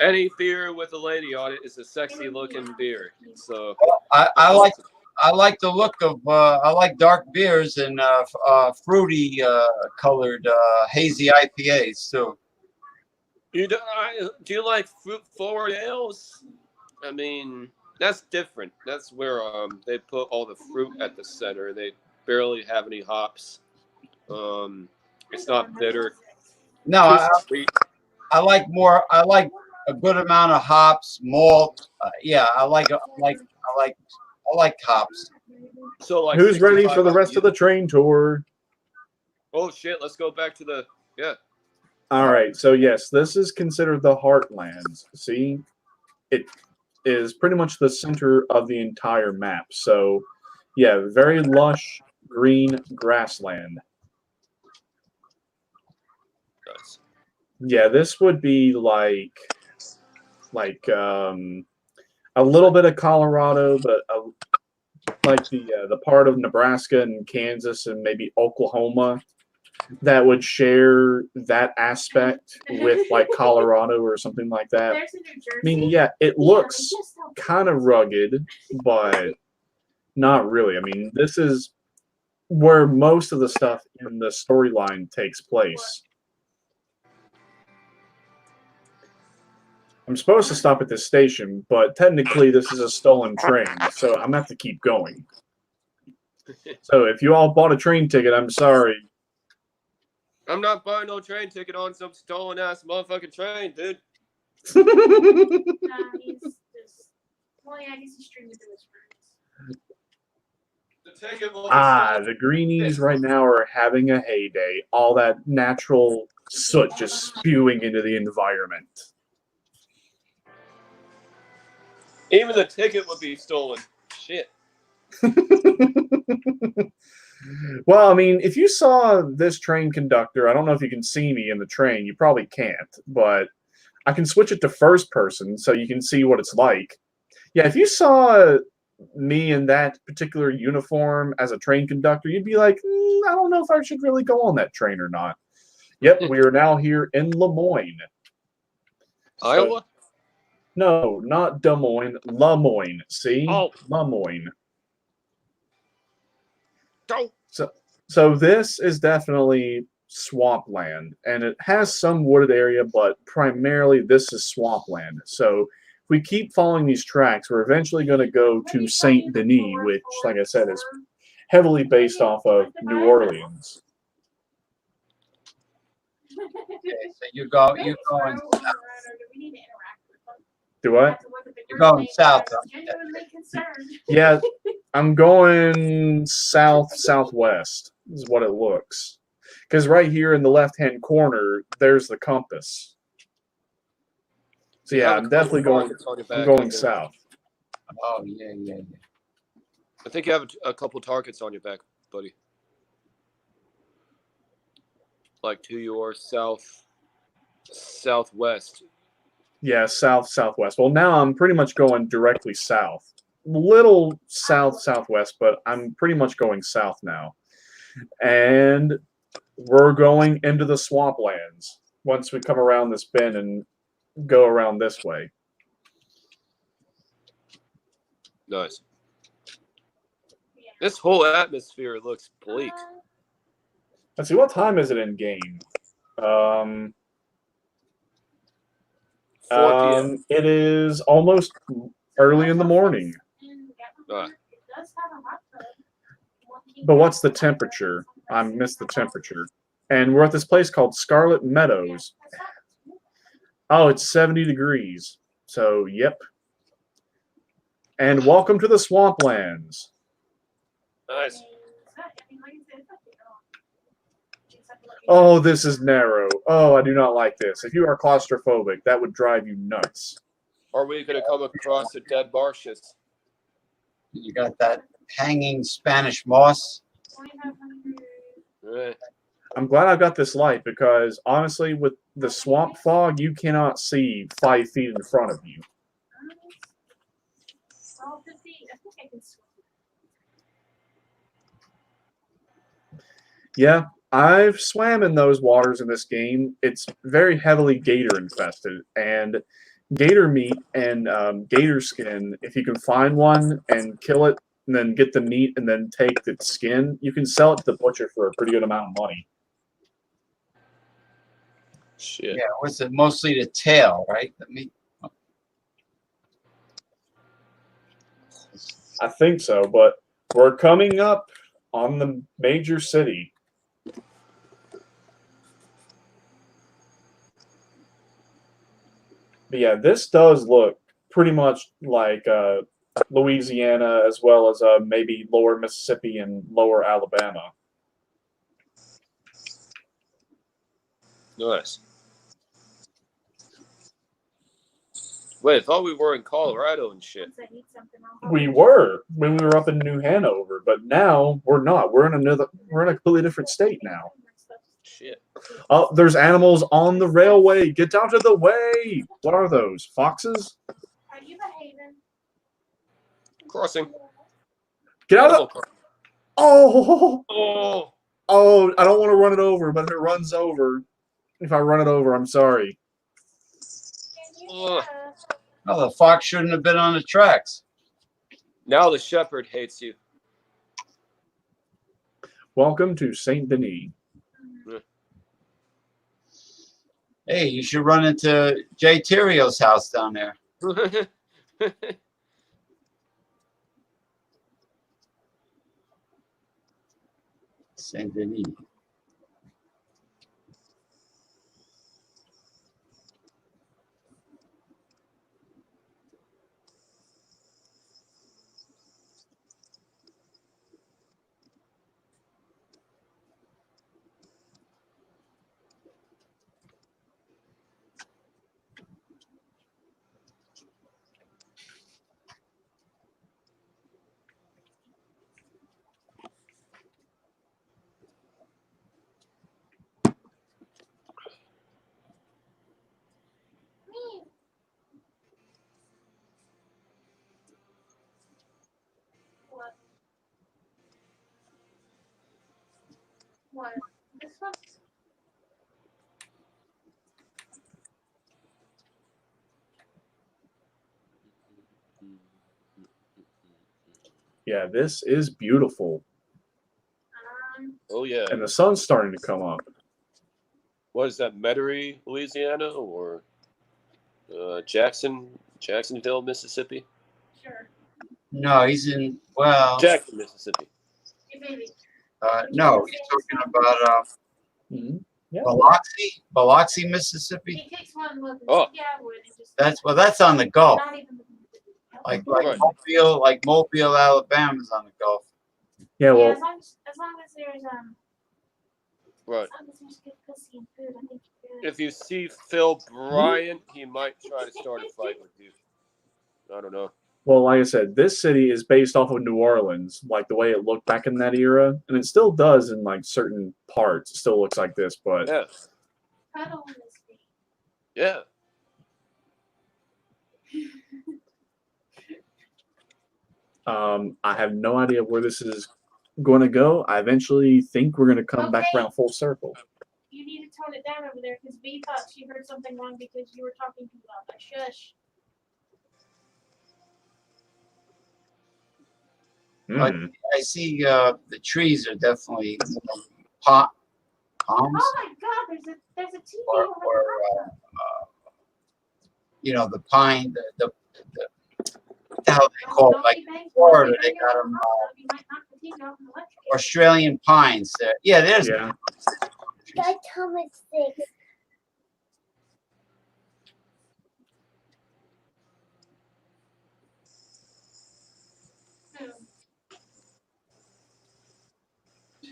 Any beer with a lady on it is a sexy looking beer. So I like the look of I like dark beers and fruity colored hazy IPAs too. Do you like fruit forward ales? I mean, That's different. That's where they put all the fruit at the center. They barely have any hops. It's not bitter. No, Sweet. I like more. I like a good amount of hops, malt. Yeah, I like hops. So like Who's ready 65 for the rest of the train tour? Oh shit! Let's go back to the All right. So yes, this is considered the heartlands. See, it is pretty much the center of the entire map. So yeah, very lush green grassland. Nice. Yeah, this would be like a little bit of Colorado, but like the part of Nebraska and Kansas and maybe Oklahoma that would share that aspect with like Colorado or something like that. I mean, yeah, it looks kind of rugged, but not really. I mean, this is where most of the stuff in the storyline takes place. I'm supposed to stop at this station, but technically this is a stolen train, so I'm gonna have to keep going. So if you all bought a train ticket, I'm sorry. I'm not buying no train ticket on some stolen ass motherfucking train, dude. He's just, well, yeah, I guess he's streaming to his friends. The ticket will be The greenies right now are having a heyday. All that natural soot just spewing into the environment. Even the ticket would be stolen. Shit. Well, I mean, if you saw this train conductor, I don't know if you can see me in the train. You probably can't, but I can switch it to first person so you can see what it's like. Yeah, if you saw me in that particular uniform as a train conductor, you'd be like, I don't know if I should really go on that train or not. Yep, we are now here in Lemoyne. Iowa? No, not Des Moines. Lemoyne. See? Oh. Lemoyne. Go. So this is definitely swampland, and it has some wooded area, but primarily this is swampland. So if we keep following these tracks, we're eventually going to go to Saint Denis, which, like I said, is heavily based off of New Orleans. Okay, so you're going. Do what? You're going south. Yeah, I'm going southwest is what it looks. Because right here in the left-hand corner, there's the compass. So yeah, I'm definitely going. I'm going south. Oh yeah. I think you have a couple targets on your back, buddy. Like to your southwest. Yeah, southwest. Well, now I'm pretty much going directly south. Little southwest, but I'm pretty much going south now. And we're going into the swamplands once we come around this bend and go around this way. Nice. This whole atmosphere looks bleak. Let's see, what time is it in game? 4 p.m. It is almost early in the morning. But what's the temperature? I missed the temperature. And we're at this place called Scarlet Meadows. Oh, it's 70 degrees. So, yep. And welcome to the swamplands. Nice. Oh, this is narrow. Oh, I do not like this. If you are claustrophobic, that would drive you nuts. Are we going to come across the dead marshes? You got that hanging Spanish moss. Right. I'm glad I've got this light because, honestly, with the swamp fog, you cannot see 5 feet in front of you. Yeah, I've swam in those waters in this game. It's very heavily gator infested, and gator meat and gator skin, if you can find one and kill it, and then get the meat and then take the skin, you can sell it to the butcher for a pretty good amount of money. Shit. Yeah, was it mostly the tail, right? The meat. I think so, but we're coming up on the major city. But yeah, this does look pretty much like Louisiana, as well as maybe lower Mississippi and lower Alabama. Nice. Wait, I thought we were in Colorado and shit. We were when we were up in New Hanover, but now we're not. We're in a completely different state now. Shit. Oh, there's animals on the railway. Get out of the way. What are those? Foxes? Are you behaving? Crossing. Get out of the... Oh! Oh! Oh, I don't want to run it over, but if it runs over, if I run it over, I'm sorry. Ugh. No, the fox shouldn't have been on the tracks. Now the shepherd hates you. Welcome to Saint Denis. Hey, you should run into Jay Terrio's house down there. Saint Denis. What? This one? Yeah, this is beautiful. Oh, yeah. And the sun's starting to come up. What is that, Metairie, Louisiana, or Jacksonville, Mississippi? Sure. No, he's in, well, Jackson, Mississippi. Hey, baby. no, he's talking about Yeah. Biloxi, Mississippi. He takes one look and Oh. yeah, I would. And just, That's on the Gulf. not even Like Right. Mobile, Alabama's on the Gulf. Yeah, yeah, well, as long as there's Right. as long as there's good pussy and food, I think you're good. If you see Phil Bryant, he might try to start a fight with you. I don't know. well, like I said, this city is based off of New Orleans, like the way it looked back in that era, and it still does in like certain parts. It still looks like this, but Yeah. Cuddle in this feet. Yeah. I have no idea where this is going to go. I eventually think we're going to come back Okay. around full circle. You need to tone it down over there because B thought she heard something wrong because you were talking too loud. Like, shush. Hmm. I see the trees are definitely palms. Oh my God! There's a TV Or, over or the pine, the hell they call it, like Florida, they got them Australian pines there. Yeah, there's. Yeah. That Thomas six.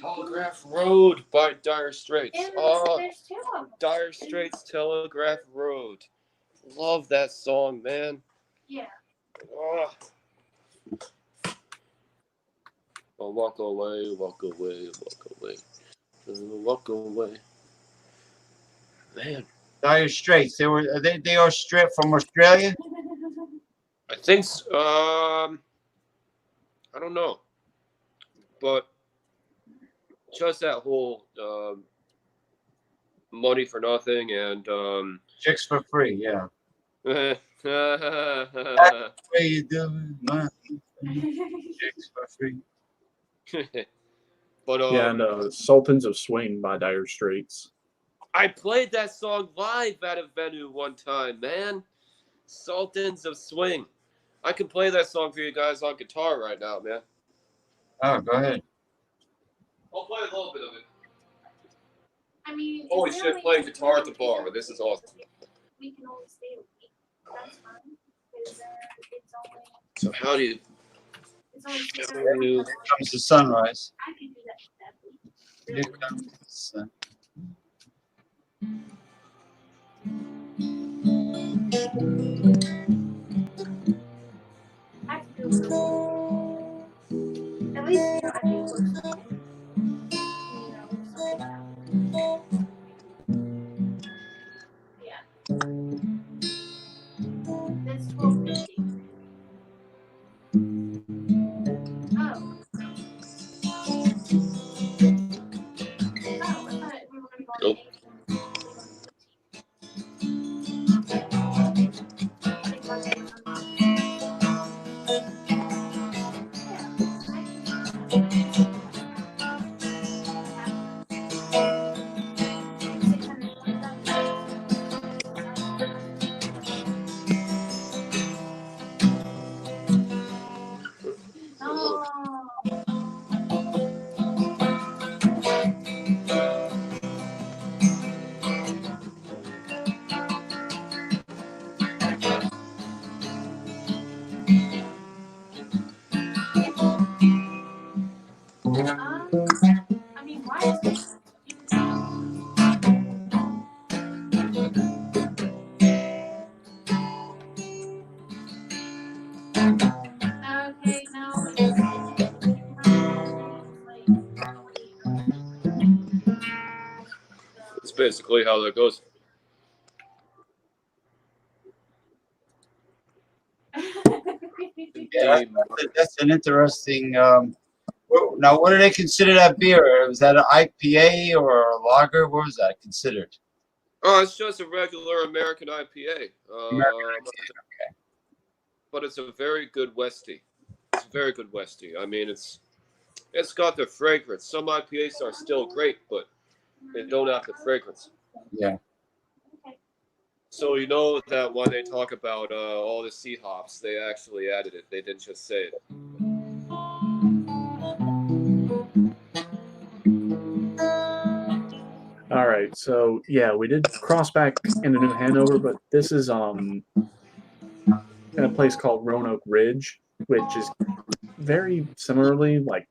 Telegraph Road by Dire Straits. And Oh, there's two of them. Dire Straits Telegraph Road. Love that song, man. Yeah. Oh. Oh, walk away, walk away, walk away. Walk away. Man. Dire Straits. They are straight from Australia. I think so. I don't know. But just that whole money for nothing and Chicks for free, yeah. but What you doing? Chicks for free. Yeah, and Sultans of Swing by Dire Straits. I played that song live at a venue one time, man. Sultans of Swing. I can play that song for you guys on guitar right now, man. Oh, go ahead. I'll play a little bit of it. I mean, Holy it's shit, only playing guitar at the 20 bar. This is awesome. We can only stay a week. That's fine. Because So how do you... it's only 6 how hours. do you- Here comes the sunrise. I can do that for that week. Here comes the sun. I can do it. At least, I can work something. Something out. Yeah. That's 12:50. Oh. Oh, I thought we were gonna go on Nope. I mean, why is this? Okay, no. That's basically how that goes. Yeah, that's an interesting. Now, what do they consider that beer? Was that an IPA or a lager? What was that considered? Oh, it's just a regular American IPA. Okay. But it's a very good Westie. It's a very good Westie. I mean, it's got the fragrance. Some IPAs are still great, but they don't have the fragrance. Yeah. So you know that when they talk about all the C hops, they actually added it. They didn't just say it. All right, so yeah, we did cross back into New Hanover, but this is in a place called Roanoke Ridge, which is very similarly like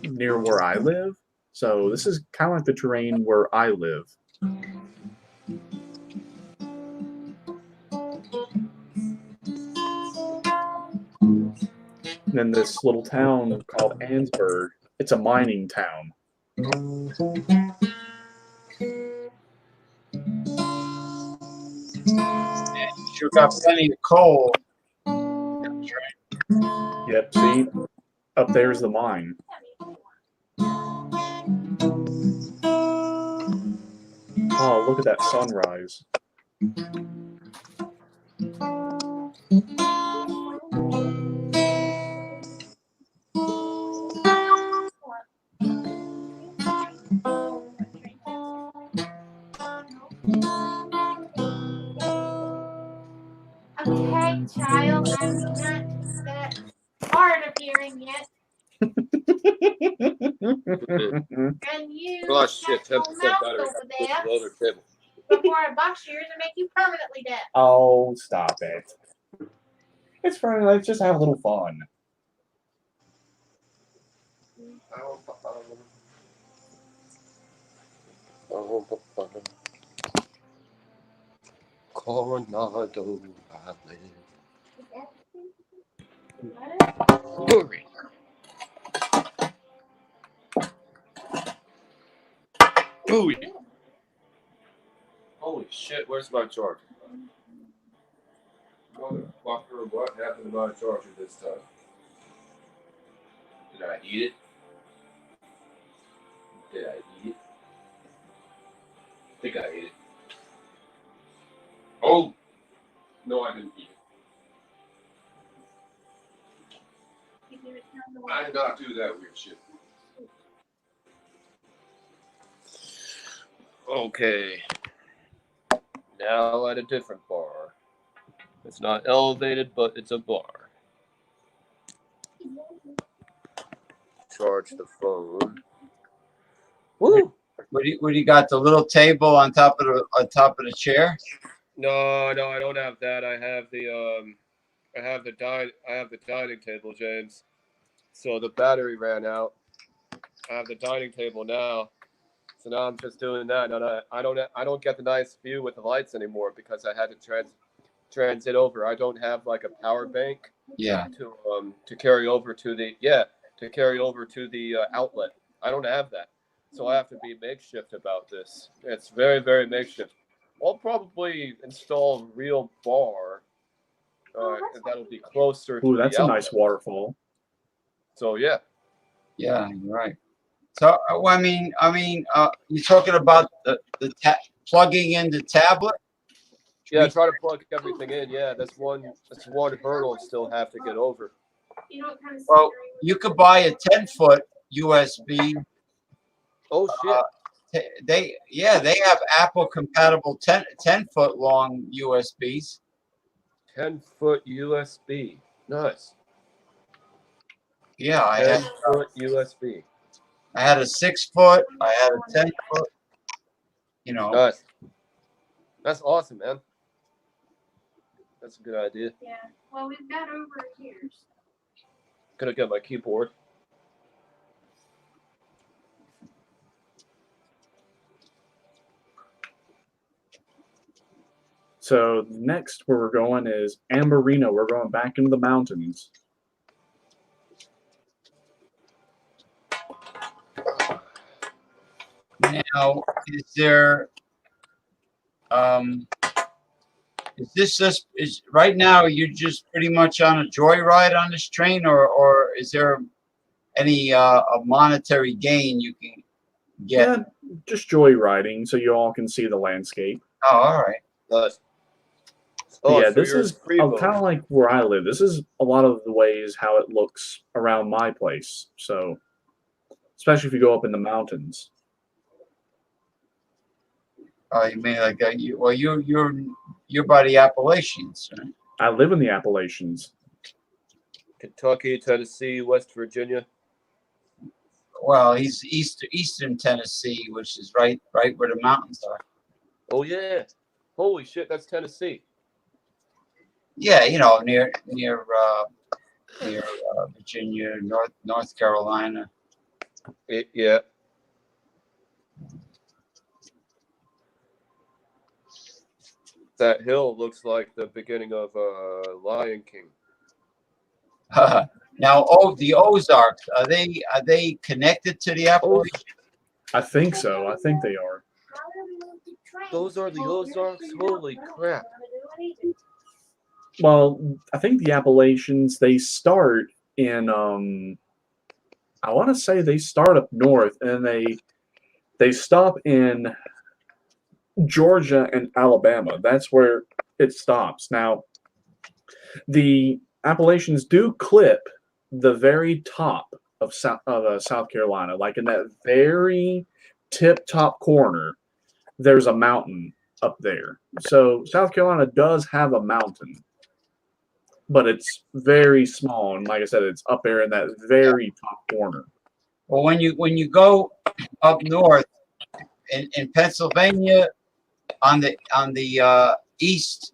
near where I live. So this is kind of like the terrain where I live. And then this little town called Ansburg, it's a mining town. Sure got plenty of coal. Yep, see? Up there's the mine. Oh, look at that sunrise. Okay, child, I'm not that hard of hearing yet. And you Oh shit! got 10% your mouth battery. over there The other table. before I box yours and make you permanently deaf. Oh, stop it. It's fun. Let's just have a little fun. Coronado Island. Hurry. Ooh. Holy shit, where's my charger? Motherfucker, what happened to my charger this time? Did I eat it? Did I eat it? I think I ate it. Oh! No, I didn't eat it. I did not do that weird shit. Okay. Now at a different bar. It's not elevated, but it's a bar. charge the phone. Woo! What do you got? The little table on top of the chair? No, I don't have that. I have the dining table, James. So the battery ran out. I have the dining table now. So now I'm just doing that. And I don't get the nice view with the lights anymore because I had to transit over. I don't have like a power bank. Yeah. To carry over to the outlet. I don't have that. So I have to be makeshift about this. It's very, very makeshift. I'll probably install a real bar. That'll be closer to Ooh, the that's a outlet. nice waterfall. So yeah. Yeah, you're right. So well, I mean, you're talking about the plugging in the tablet. Yeah, try to plug everything in. Yeah, that's one hurdle I still have to get over. Well, you could buy a 10-foot USB. Oh shit! They have Apple compatible 10-foot long USBs. 10-foot USB. Nice. Yeah, I 10-foot USB. I had a 6-foot. I had a 10-foot. You know. Nice. That's awesome, man. That's a good idea. Yeah. Well, we've got over years. Gonna get my keyboard. So next where we're going is Amberino. We're going back into the mountains. Now, is there is this just right now you're just pretty much on a joyride on this train, or is there any a monetary gain you can get? Yeah, just joyriding so you all can see the landscape. Oh, all right. Nice. Yeah, so this you're is free kind mode. of like where I live. This is a lot of the ways how it looks around my place. So, especially if you go up in the mountains. Oh, you mean like you're by the Appalachians, right? I live in the Appalachians. Kentucky, Tennessee, West Virginia. Well, he's eastern Tennessee, which is right where the mountains are. Oh yeah. Holy shit, that's Tennessee. Yeah, you know, near Virginia, North Carolina. Yeah. That hill looks like the beginning of Lion King. Now, the Ozarks, are they connected to the Appalachians? I think so. I think they are. Those are the Ozarks? Holy crap. Well, I think the Appalachians, they start in I want to say they start up north and they stop in Georgia and Alabama. That's where it stops. Now, the Appalachians do clip the very top of South Carolina, like in that very tip-top corner. There's a mountain up there. So South Carolina does have a mountain, but it's very small. And like I said, it's up there in that very top corner. Well, when you go up north in Pennsylvania, on the eastern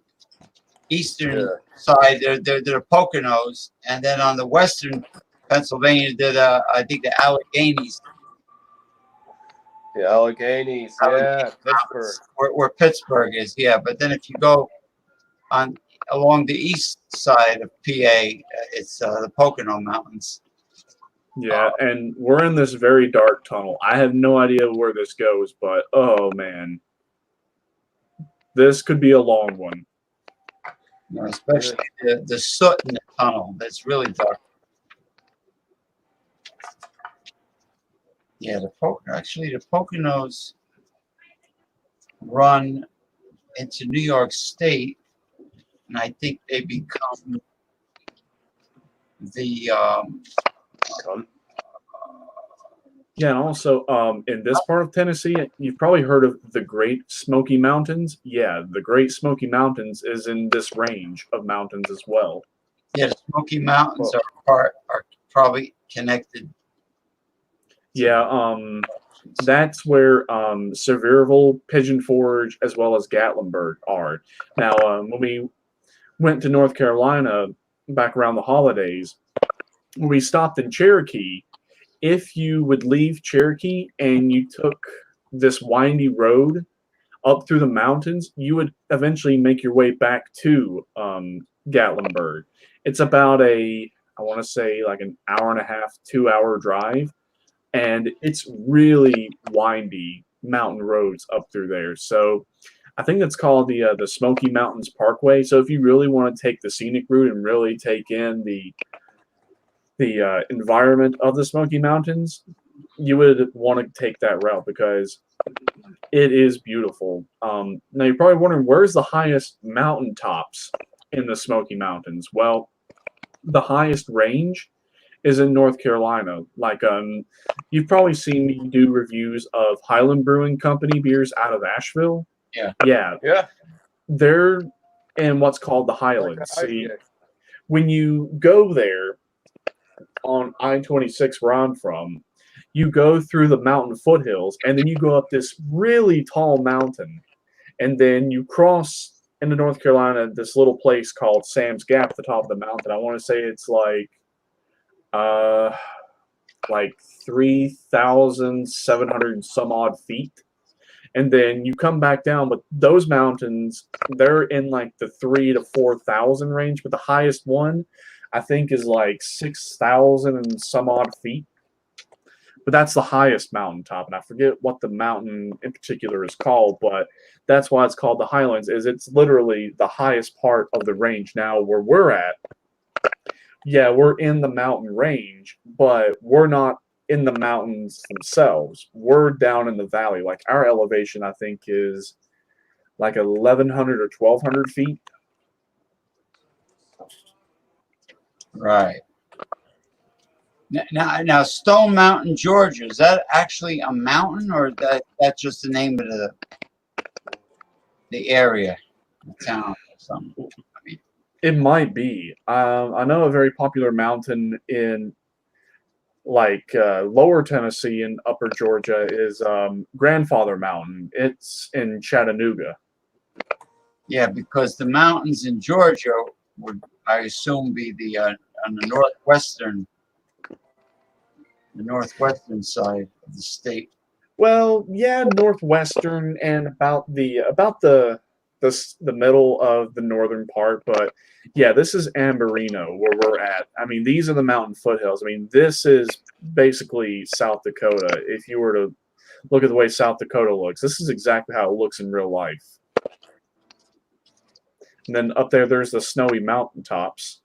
side, they're the Poconos, and then on the western Pennsylvania, they're I think the Alleghenies. The Alleghenies, yeah, Pittsburgh. Where Pittsburgh is, yeah. But then if you go along the east side of PA, it's the Pocono Mountains. Yeah, and we're in this very dark tunnel. I have no idea where this goes, but oh man, this could be a long one. Especially the soot in the tunnel. That's really dark. Yeah, the Poconos run into New York State, and I think they become the Yeah, and also in this part of Tennessee, you've probably heard of the Great Smoky Mountains. Yeah, the Great Smoky Mountains is in this range of mountains as well. Yeah, the Smoky Mountains are probably connected Yeah, that's where Sevierville, Pigeon Forge, as well as Gatlinburg are. Now, when we went to North Carolina back around the holidays, when we stopped in Cherokee, if you would leave Cherokee and you took this windy road up through the mountains, you would eventually make your way back to Gatlinburg. It's about I want to say like an hour and a half, 2 hour drive, and it's really windy mountain roads up through there. So I think that's called the Smoky Mountains Parkway. So if you really want to take the scenic route and really take in the environment of the Smoky Mountains, you would want to take that route because it is beautiful. Now you're probably wondering, where's the highest mountaintops in the Smoky Mountains? Well, the highest range is in North Carolina. Like you've probably seen me do reviews of Highland Brewing Company beers out of Asheville. Yeah. They're in what's called the Highlands. See, when you go there on I-26 where I'm from, you go through the mountain foothills, and then you go up this really tall mountain, and then you cross into North Carolina, this little place called Sam's Gap at the top of the mountain. I want to say it's like 3,700 and some odd feet. And then you come back down, but those mountains, they're in like the 3,000 to 4,000 range, but the highest one, I think, is like 6,000 and some odd feet. But that's the highest mountaintop, and I forget what the mountain in particular is called, but that's why it's called the Highlands, is it's literally the highest part of the range. Now, where we're at, yeah, we're in the mountain range, but we're not in the mountains themselves. We're down in the valley. Like, our elevation, I think, is like 1,100 or 1,200 feet. Right. Now, Stone Mountain, Georgia, is that actually a mountain, or that's just the name of the area, the town, or something? I mean, it might be. I know a very popular mountain in like lower Tennessee and upper Georgia is Grandfather Mountain. It's in Chattanooga. Yeah, because the mountains in Georgia would, I assume, be on the northwestern side of the state. Well, yeah, northwestern and about the middle of the northern part, but yeah, this is Ambarino where we're at. I mean, these are the mountain foothills. I mean, this is basically South Dakota. If you were to look at the way South Dakota looks, this is exactly how it looks in real life. And then up there, there's the snowy mountaintops.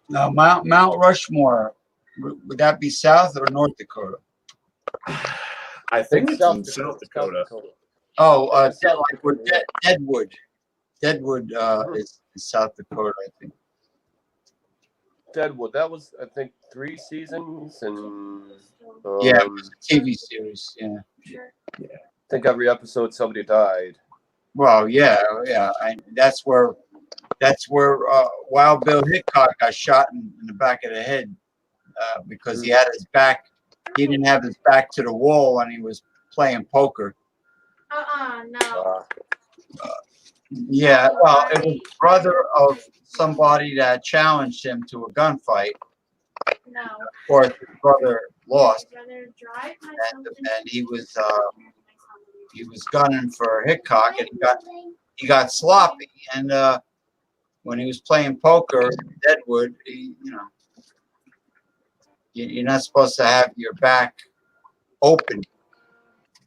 Now, Mount Rushmore, would that be South or North Dakota? I think it's in South Dakota. Oh, like where Deadwood. Deadwood is South Dakota, I think. Deadwood. That was, I think, 3 seasons, and yeah, it was a TV series. Yeah. I think every episode somebody died. Well, yeah. That's where Wild Bill Hickok got shot in the back of the head because he had his back. He didn't have his back to the wall when he was playing poker. No. Yeah, well, it was the brother of somebody that challenged him to a gunfight. No. Of course, his brother lost, And he was gunning for Hickok, and he got sloppy. And when he was playing poker in Deadwood, you're not supposed to have your back open.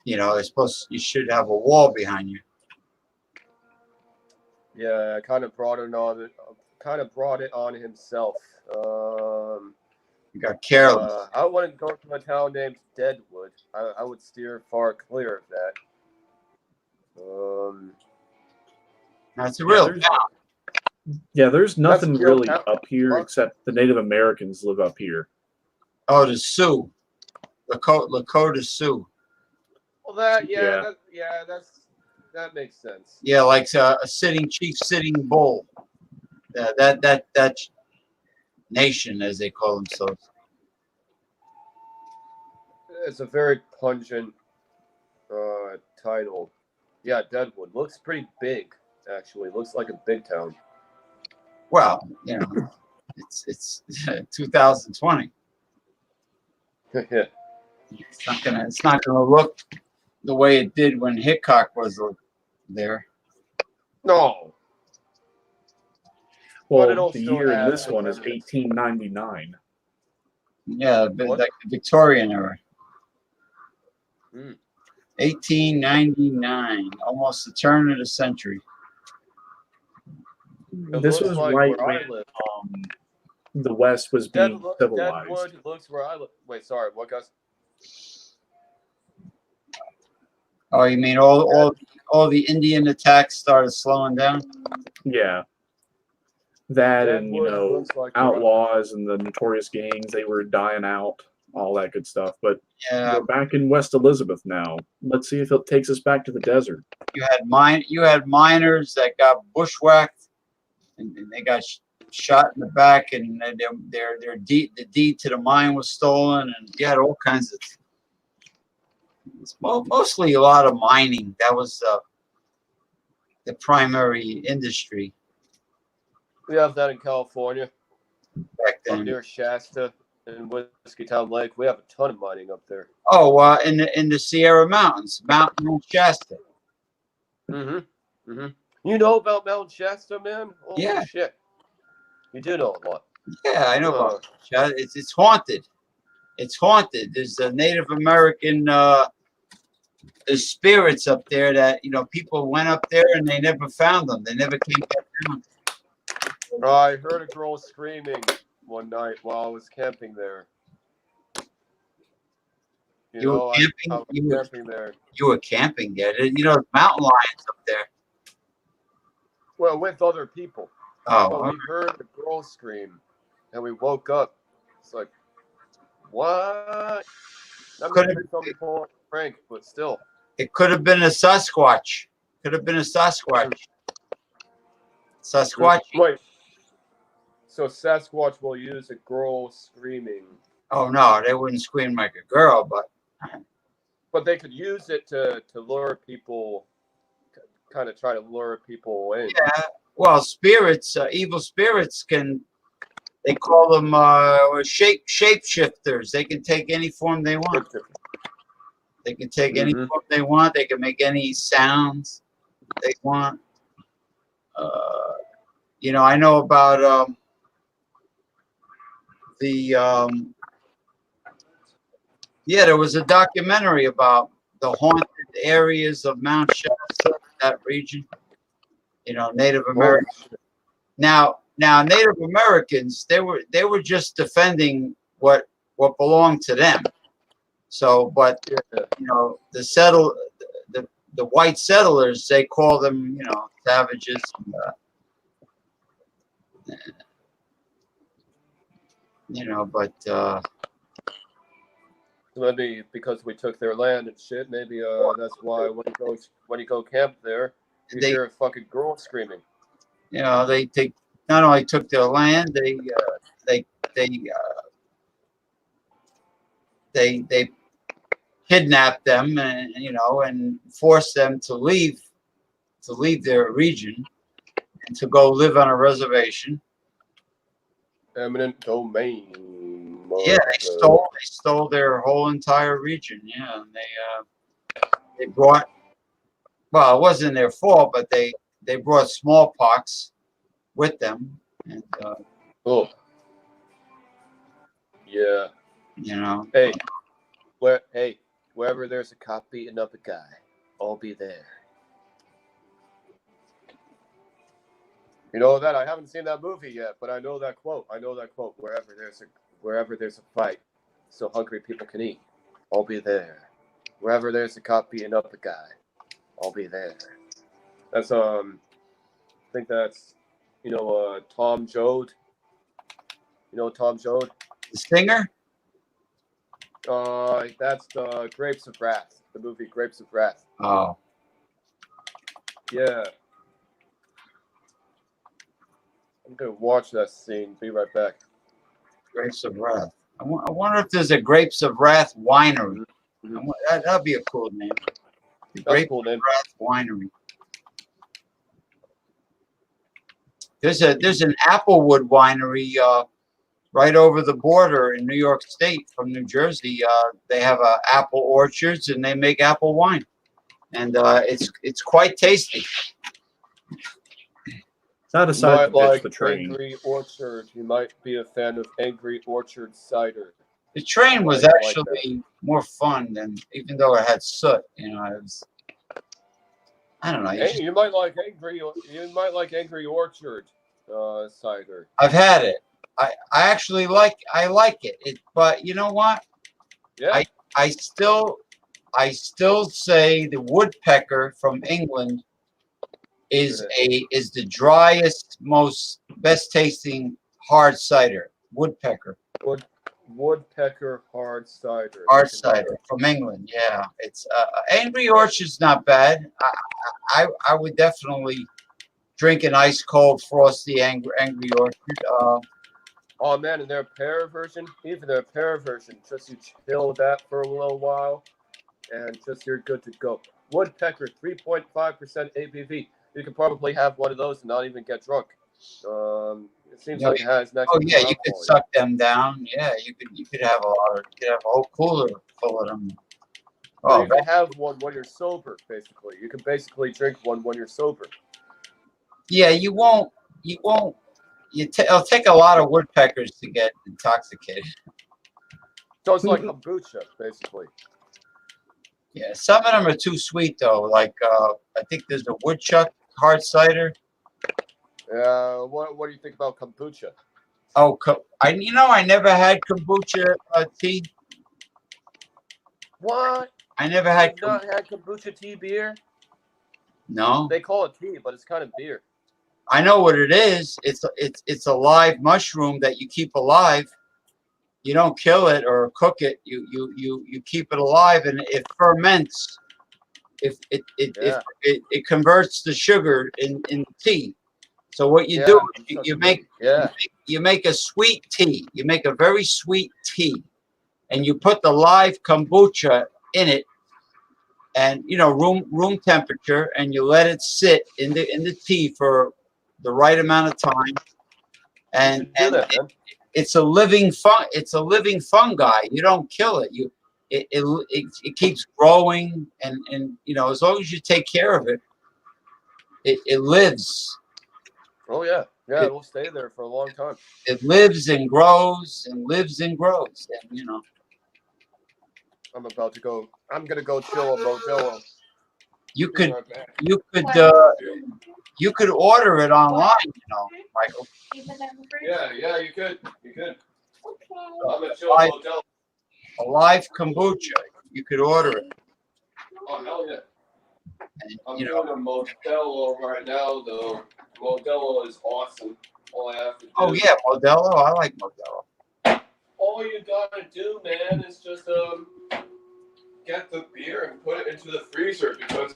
You should have a wall behind you. Yeah, kind of brought it on himself. You got careless. I wouldn't go to a town named Deadwood. I would steer far clear of that. Now, it's a real town. Yeah, there's nothing really up here except the Native Americans live up here. Oh, the Sioux, Lakota Sioux. Well, that makes sense. Yeah, like a chief sitting bull. nation, as they call themselves. It's a very pungent title. Yeah, Deadwood looks pretty big. Actually, looks like a big town. Well, you know, it's 2020. Yeah. It's not gonna look the way it did when Hickok was there. No. But Well, it'll the still year in have this one is 1899. Yeah, like the Victorian era. 1899, almost the turn of the century. This was like right where I when live. the West was being civilized. Deadwood looks where I live. Wait, sorry, what, guys? Oh, you mean all the Indian attacks started slowing down? Yeah. That Deadwood and, you know, looks like outlaws and the notorious gangs, they were dying out, all that good stuff. But Yeah, we're back in West Elizabeth now. Let's see if it takes us back to the desert. you had miners that got bushwhacked and they got shot in the back, and the deed to the mine was stolen, and you had all kinds of. It's mostly a lot of mining. That was the primary industry we have that in California, back up then. near Shasta and Whiskey Town Lake. We have a ton of mining up there. Oh, in the Sierra Mountains, Mount Shasta. You know about Mount Shasta, man? Holy Yeah. shit. You do know a lot. Yeah, I know about Shasta. It's haunted. It's haunted. There's a Native American there's spirits up there that, you know, people went up there and they never found them. They never came back down. I heard a girl screaming one night while I was camping there. You were camping? I was camping there. You were camping there. You know, mountain lions up there. Well, with other people. Oh, but we heard the girl scream, and we woke up. It's like, what? That may be something for Frank, but still. It could have been a Sasquatch. Could have been a Sasquatch. Sasquatch. Wait. So Sasquatch will use a girl screaming. Oh no, they wouldn't scream like a girl, but they could use it to lure people, kind of try to lure people in. Yeah. Well, spirits, evil spirits can. They call them shapeshifters. They can take any form they want. They can take any form they want. They can make any sounds they want. You know, I know about there was a documentary about the haunted areas of Mount Shasta, that region. You know, Native Americans. Now, Native Americans, they were just defending what belonged to them. So, but you know, the white settlers, they call them, you know, savages. You know, but maybe because we took their land and shit. Maybe that's why when you go camp there, you hear a fucking girl screaming. You know, they not only took their land, they kidnapped them, and you know, and forced them to leave their region and to go live on a reservation. Eminent domain. Yeah, they stole their whole entire region. Yeah, and they brought. Well, it wasn't their fault, but they brought smallpox with them, and yeah, you know, wherever there's a cop beating up a guy, I'll be there. You know that I haven't seen that movie yet, but I know that quote. Wherever there's a fight, so hungry people can eat, I'll be there. Wherever there's a cop beating up a guy, I'll be there. That's I think that's Tom Joad. You know Tom Joad? The singer? That's the Grapes of Wrath, the movie Grapes of Wrath. Oh. Yeah. I'm gonna watch that scene. Be right back. Grapes of Wrath. I wonder if there's a Grapes of Wrath winery. That'd be a cool name. The Grapes of Wrath Winery. There's an Applewood winery right over the border in New York State from New Jersey. They have apple orchards and they make apple wine, and it's quite tasty. I decided to like the train. Angry Orchard. You might be a fan of Angry Orchard cider. The train was actually more fun than, even though it had soot. You know, it was. I don't know. You might like Angry. You might like Angry Orchard cider. I've had it. I actually like it. But you know what? Yeah. I still say the Woodpecker from England is the driest, best tasting hard cider. Woodpecker. Woodpecker hard cider. Hard cider from England. Yeah, it's Angry Orchard's not bad. I would definitely drink an ice cold frosty Angry Orchard. Oh man, and their pear version, just you chill with that for a little while, and just you're good to go. Woodpecker, 3.5% ABV. You could probably have one of those and not even get drunk. It seems like it has next. Oh yeah, you could suck them down. Yeah, you could have a whole cooler full of them. Oh, you can have one when you're sober. Basically, you can basically drink one when you're sober. Yeah, you won't. It'll take a lot of woodpeckers to get intoxicated. So it's like kombucha, basically. Yeah, some of them are too sweet though. Like I think there's a woodchuck hard cider. What do you think about kombucha? Oh, I never had kombucha tea. What? I never had. You've not had kombucha tea beer? No. They call it tea, but it's kind of beer. I know what it is. It's a live mushroom that you keep alive. You don't kill it or cook it. You keep it alive, and it ferments. It converts the sugar in tea. So what you do, you make a sweet tea. You make a very sweet tea, and you put the live kombucha in it, and room temperature, and you let it sit in the tea for the right amount of time, and it's a living fungi. You don't kill it. It keeps growing, and as long as you take care of it, it lives. Oh yeah, it will stay there for a long time. It lives and grows and lives and grows, and I'm gonna go chill at Modelo. You could order it online, Michael. Yeah, you could. Okay. I'm gonna chill at Modelo. A live kombucha, you could order it. Oh hell yeah! And, I'm doing a Modelo right now, though. Modelo is awesome. All I have to do. Oh yeah, Modelo. I like Modelo. All you gotta do, man, is just get the beer and put it into the freezer because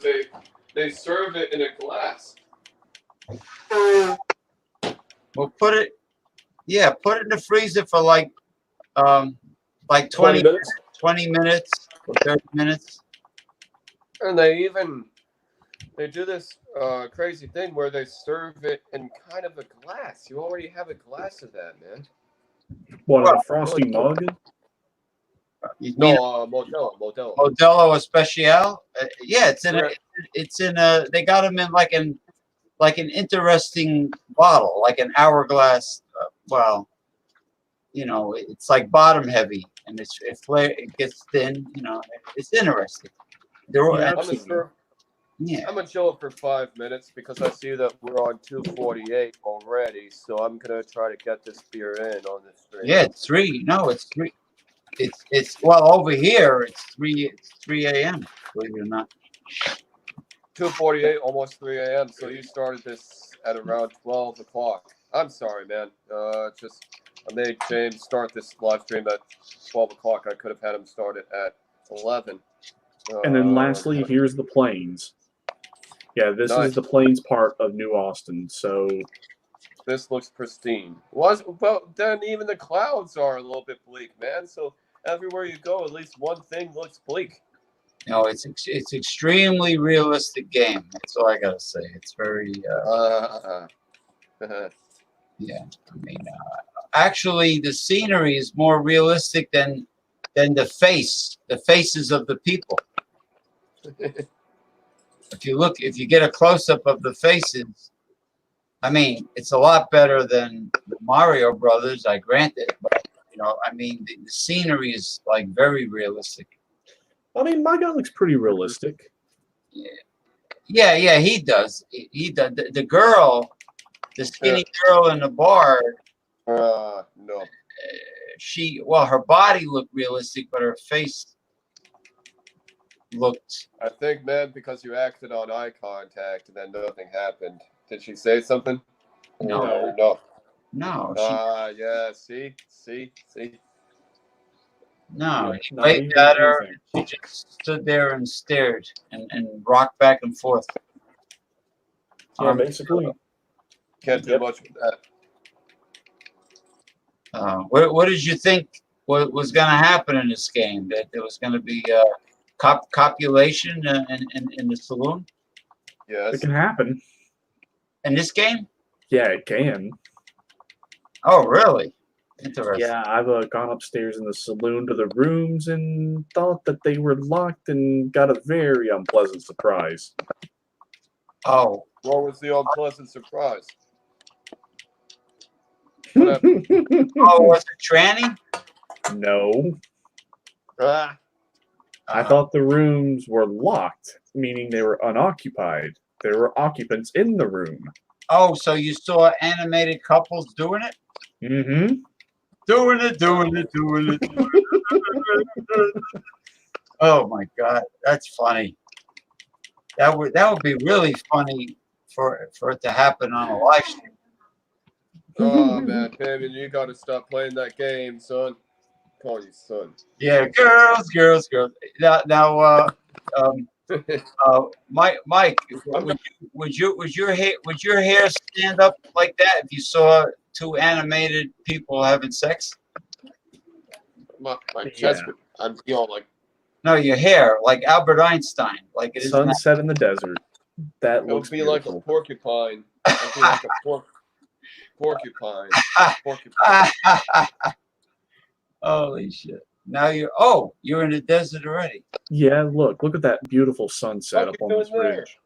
they serve it in a glass. Well, put it in the freezer for like 20 minutes. 20 minutes or 30 minutes. And they do this crazy thing where they serve it in kind of a glass. You already have a glass of that, man. What, a frosty mug? No, Modelo. Modelo Especial. Yeah, it's in a. They got them in like an interesting bottle, like an hourglass. It's like bottom heavy, and it gets thin. It's interesting. I'm gonna chill it for 5 minutes because I see that we're on 2:48 already. So I'm gonna try to get this beer in on this stream. Yeah, it's 3. No, it's 3. It's over here. It's 3 a.m. Believe it or not. 2:48, almost 3 a.m. So you started this at around 12 o'clock. I'm sorry, man. I made James start this live stream at 12 o'clock. I could have had him start it at 11. And then lastly, here's the plains. Yeah, this is the plains part of New Austin. So This looks pristine. Well, then even the clouds are a little bit bleak, man. So everywhere you go, at least one thing looks bleak. No, it's extremely realistic game. That's all I gotta say. It's very yeah. I mean, actually, the scenery is more realistic than the faces of the people. If you get a close up of the faces, I mean, it's a lot better than the Mario Brothers. I grant it, but I mean, the scenery is like very realistic. I mean, my guy looks pretty realistic. Yeah, he does. He does. The girl, the skinny girl in the bar. No. Her body looked realistic, but her face looked. I think, man, because you acted on eye contact and then nothing happened. Did she say something? No. No. Yeah. See. No, he waved at her. She just stood there and stared and rocked back and forth. Yeah, basically. Can't do much with that. What did you think was going to happen in this game? That there was going to be copulation in the saloon? Yes. It can happen. In this game? Yeah, it can. Oh, really? Interesting. Yeah, I've gone upstairs in the saloon to the rooms and thought that they were locked and got a very unpleasant surprise. Oh. What was the unpleasant surprise? Oh, was it tranny? No. I thought the rooms were locked, meaning they were unoccupied. There were occupants in the room. Oh, so you saw animated couples doing it? Mm-hmm. Doing it. Oh my God, that's funny. That would be really funny for it to happen on a live stream. Oh man, David, you gotta stop playing that game, son. Call you son. Yeah, girls. Now, Mike, would your hair stand up like that if you saw two animated people having sex? My chest would, I'd be all like. No, your hair, like Albert Einstein, like it is. Sunset in the desert. That looks beautiful. Like a porcupine. It'd be like a porcupine. Holy shit! Now you're in the desert already. Yeah, look at that beautiful sunset up on this ridge.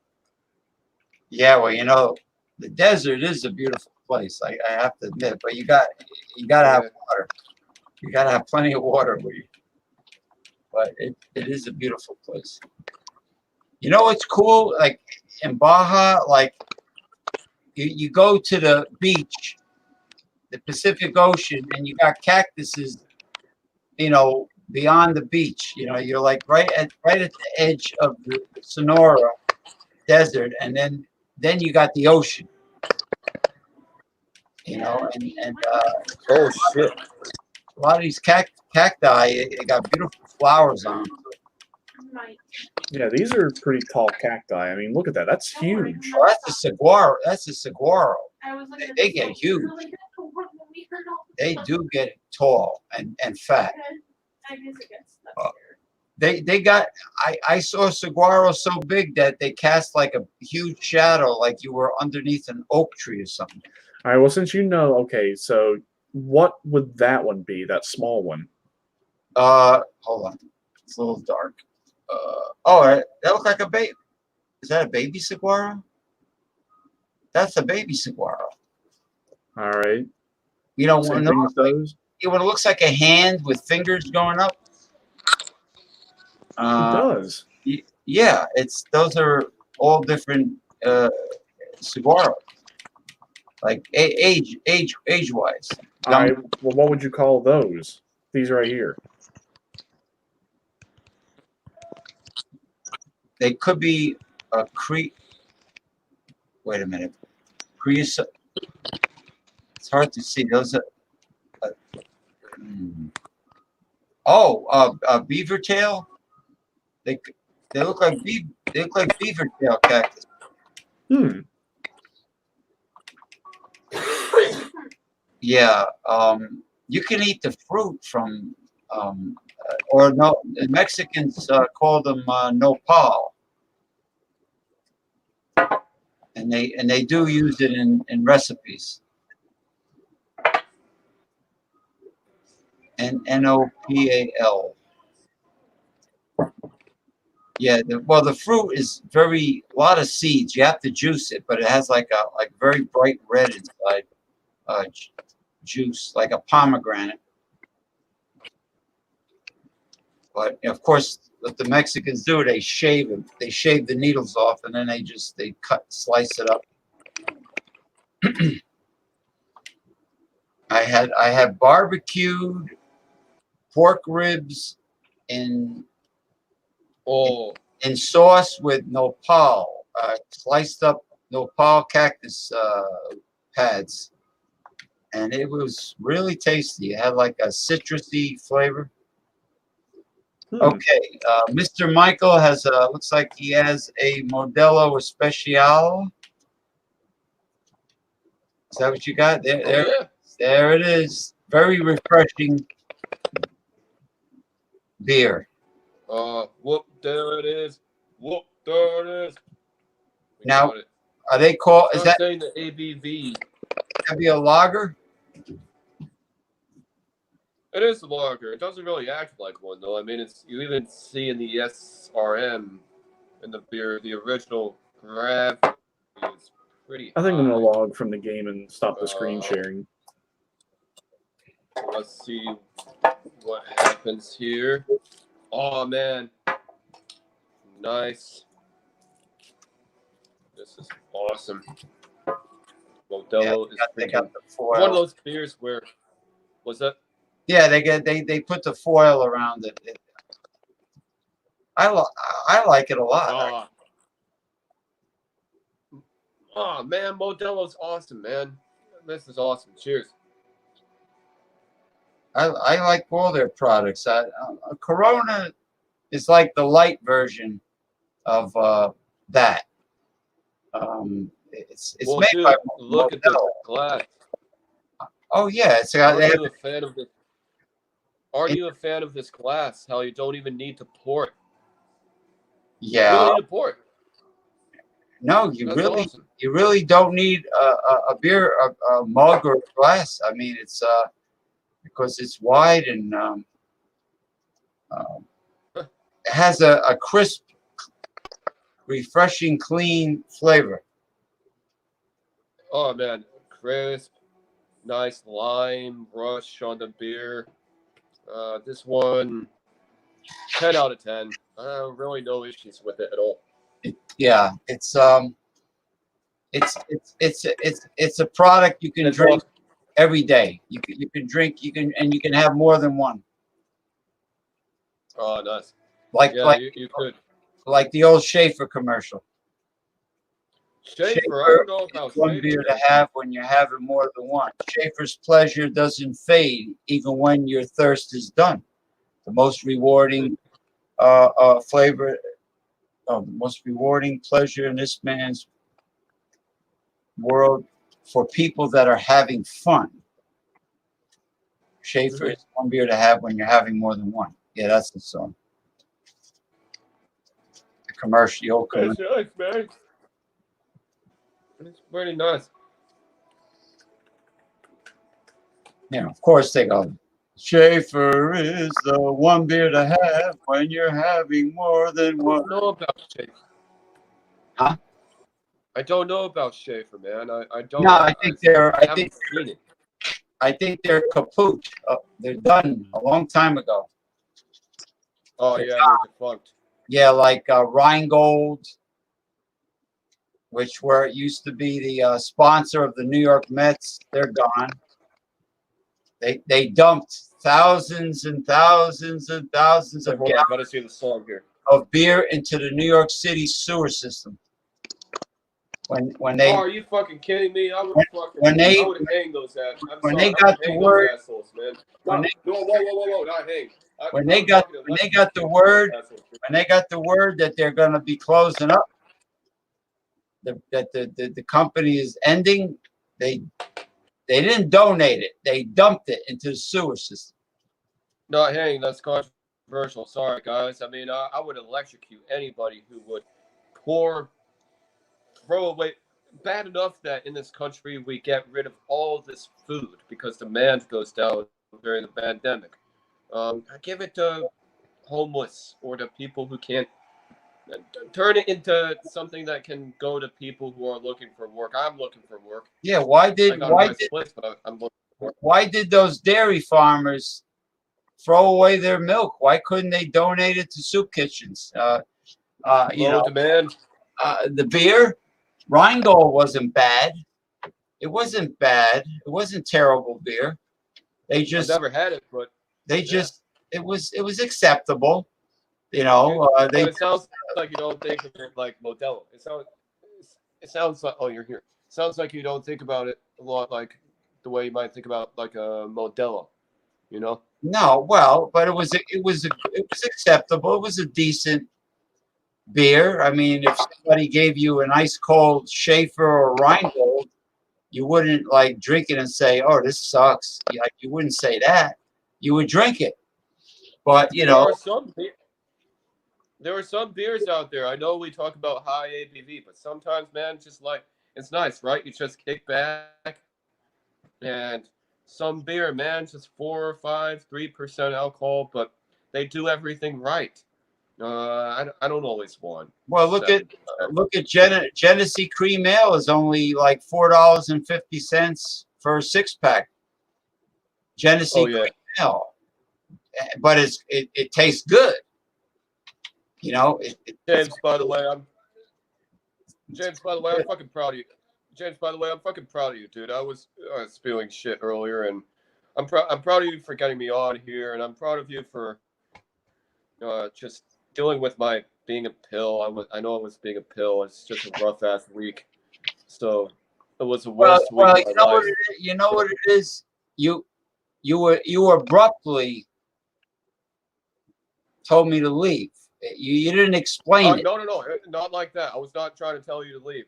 Yeah, well, the desert is a beautiful place. I have to admit, but you gotta have water. You gotta have plenty of water with you. But it is a beautiful place. You know what's cool? Like in Baja, like you go to the beach, the Pacific Ocean, and you got cactuses, beyond the beach. You're like right at the edge of the Sonora Desert, and then you got the ocean. Oh shit! A lot of these cacti, they got beautiful flowers on them. Yeah, these are pretty tall cacti. I mean, look at that. That's huge. Oh, that's a saguaro. They get huge. They do get tall and fat. I saw saguaro so big that they cast like a huge shadow, like you were underneath an oak tree or something. All right, well, since okay, so what would that one be, that small one? Hold on. It's a little dark. That looks like a baby. Is that a baby saguaro? That's a baby saguaro. All right. When it looks like a hand with fingers going up. It does. Yeah, those are all different saguaro, like age wise. All right. Well, what would you call those? These right here. They could be a Wait a minute. It's hard to see. Those are. Beaver tail. They look like beaver tail cactus. Yeah, you can eat the fruit from, or no, the Mexicans call them nopal, and they do use it in recipes. Nopal. Yeah, well, the fruit is a lot of seeds. You have to juice it, but it has like very bright red inside, juice, like a pomegranate. But of course, what the Mexicans do, they shave it. They shave the needles off, and then they slice it up. I had barbecued pork ribs in sauce with nopal, sliced up nopal cactus pads, and it was really tasty. It had like a citrusy flavor. Okay, Mr. Michael has looks like he has a Modelo Especial. Is that what you got? There it is. Very refreshing beer. Whoop, there it is. Whoop, there it is. Now, are they called? Is that saying the ABV? That be a lager? It is a lager. It doesn't really act like one, though. I mean, you even see in the SRM in the beer, the original gravity is pretty I think I'm high. gonna log from the game and stop the screen sharing. Let's see what happens here. Oh man, nice. This is awesome. Modelo is freaking one of those beers where was that? Yeah, they put the foil around it. I like it a lot. Oh man, Modelo's awesome, man. This is awesome. Cheers. I like all their products. Corona is like the light version of that. It's made dude, by look Modelo. at the glass. Oh yeah, it's Are you a fan of this? Are you a fan of this glass? How you don't even need to pour it? Yeah. You don't need to pour it. No, you really don't need a beer a mug or a glass. I mean, it's because it's wide and it has a crisp, refreshing, clean flavor. Oh man, crisp, nice lime rush on the beer. This one, 10 out of 10. Really no issues with it at all. Yeah, it's a product you can drink every day. You can drink, and you can have more than one. Oh, nice. You could. Like the old Schaefer commercial. Schaefer, I don't know about one beer to have when you're having more than one. Schaefer's pleasure doesn't fade even when your thirst is done. The most rewarding flavor, the most rewarding pleasure in this man's world for people that are having fun. Schaefer is one beer to have when you're having more than one. Yeah, that's the song. The commercial, the old commercial. That's nice, man. It's pretty nice. Yeah, of course they go. Schaefer is the one beer to have when you're having more than one. I don't know about Schaefer. Huh? I don't know about Schaefer, man. I don't. No, I think they're. I think they're kaput. They're done a long time ago. Oh yeah, they're defunct. Yeah, like Rheingold, which used to be the sponsor of the New York Mets. They're gone. They dumped thousands and thousands and thousands of gallons gotta see the song here. of beer into the New York City sewer system. When they are you fucking kidding me? I would hang those assholes. When they got the word, whoa, not hang. When they got the word that they're going to be closing up, that the company is ending, they They didn't donate it. They dumped it into the sewer system. No, hey, that's controversial. Sorry, guys. I mean, I would electrocute anybody who would throw away. Bad enough that in this country we get rid of all this food because demand goes down during the pandemic. I give it to homeless or to people who can't. Turn it into something that can go to people who are looking for work. I'm looking for work. Yeah, why did those dairy farmers throw away their milk? Why couldn't they donate it to soup kitchens? Demand. The beer, Rheingold wasn't bad. It wasn't bad. It wasn't terrible beer. I've never had it, but it was acceptable. It sounds like you don't think of it like Modelo. It sounds like you're here. It sounds like you don't think about it a lot like the way you might think about like a Modelo. No, well, but it was acceptable. It was a decent beer. I mean, if somebody gave you an ice cold Schaefer or Rheingold, you wouldn't like drink it and say, "Oh, this sucks." Like you wouldn't say that. You would drink it. But there are some beers out there. I know we talk about high ABV, but sometimes, man, just like it's nice, right? You just kick back, and some beer, man, just 4 or 5, 3% alcohol, but they do everything right. I don't always want. Well, look at Genesee Cream Ale is only like $4.50 for a 6-pack. Genesee Cream Ale, but it tastes good. James, by the way, I'm fucking proud of you. James, by the way, I'm fucking proud of you, dude. I was spewing shit earlier, and I'm proud of you for getting me on here, and I'm proud of you for just dealing with my being a pill. I know I was being a pill. It's just a rough ass week. So it was the worst week of my life. You know what it is? You abruptly told me to leave. You didn't explain it. No, not like that. I was not trying to tell you to leave.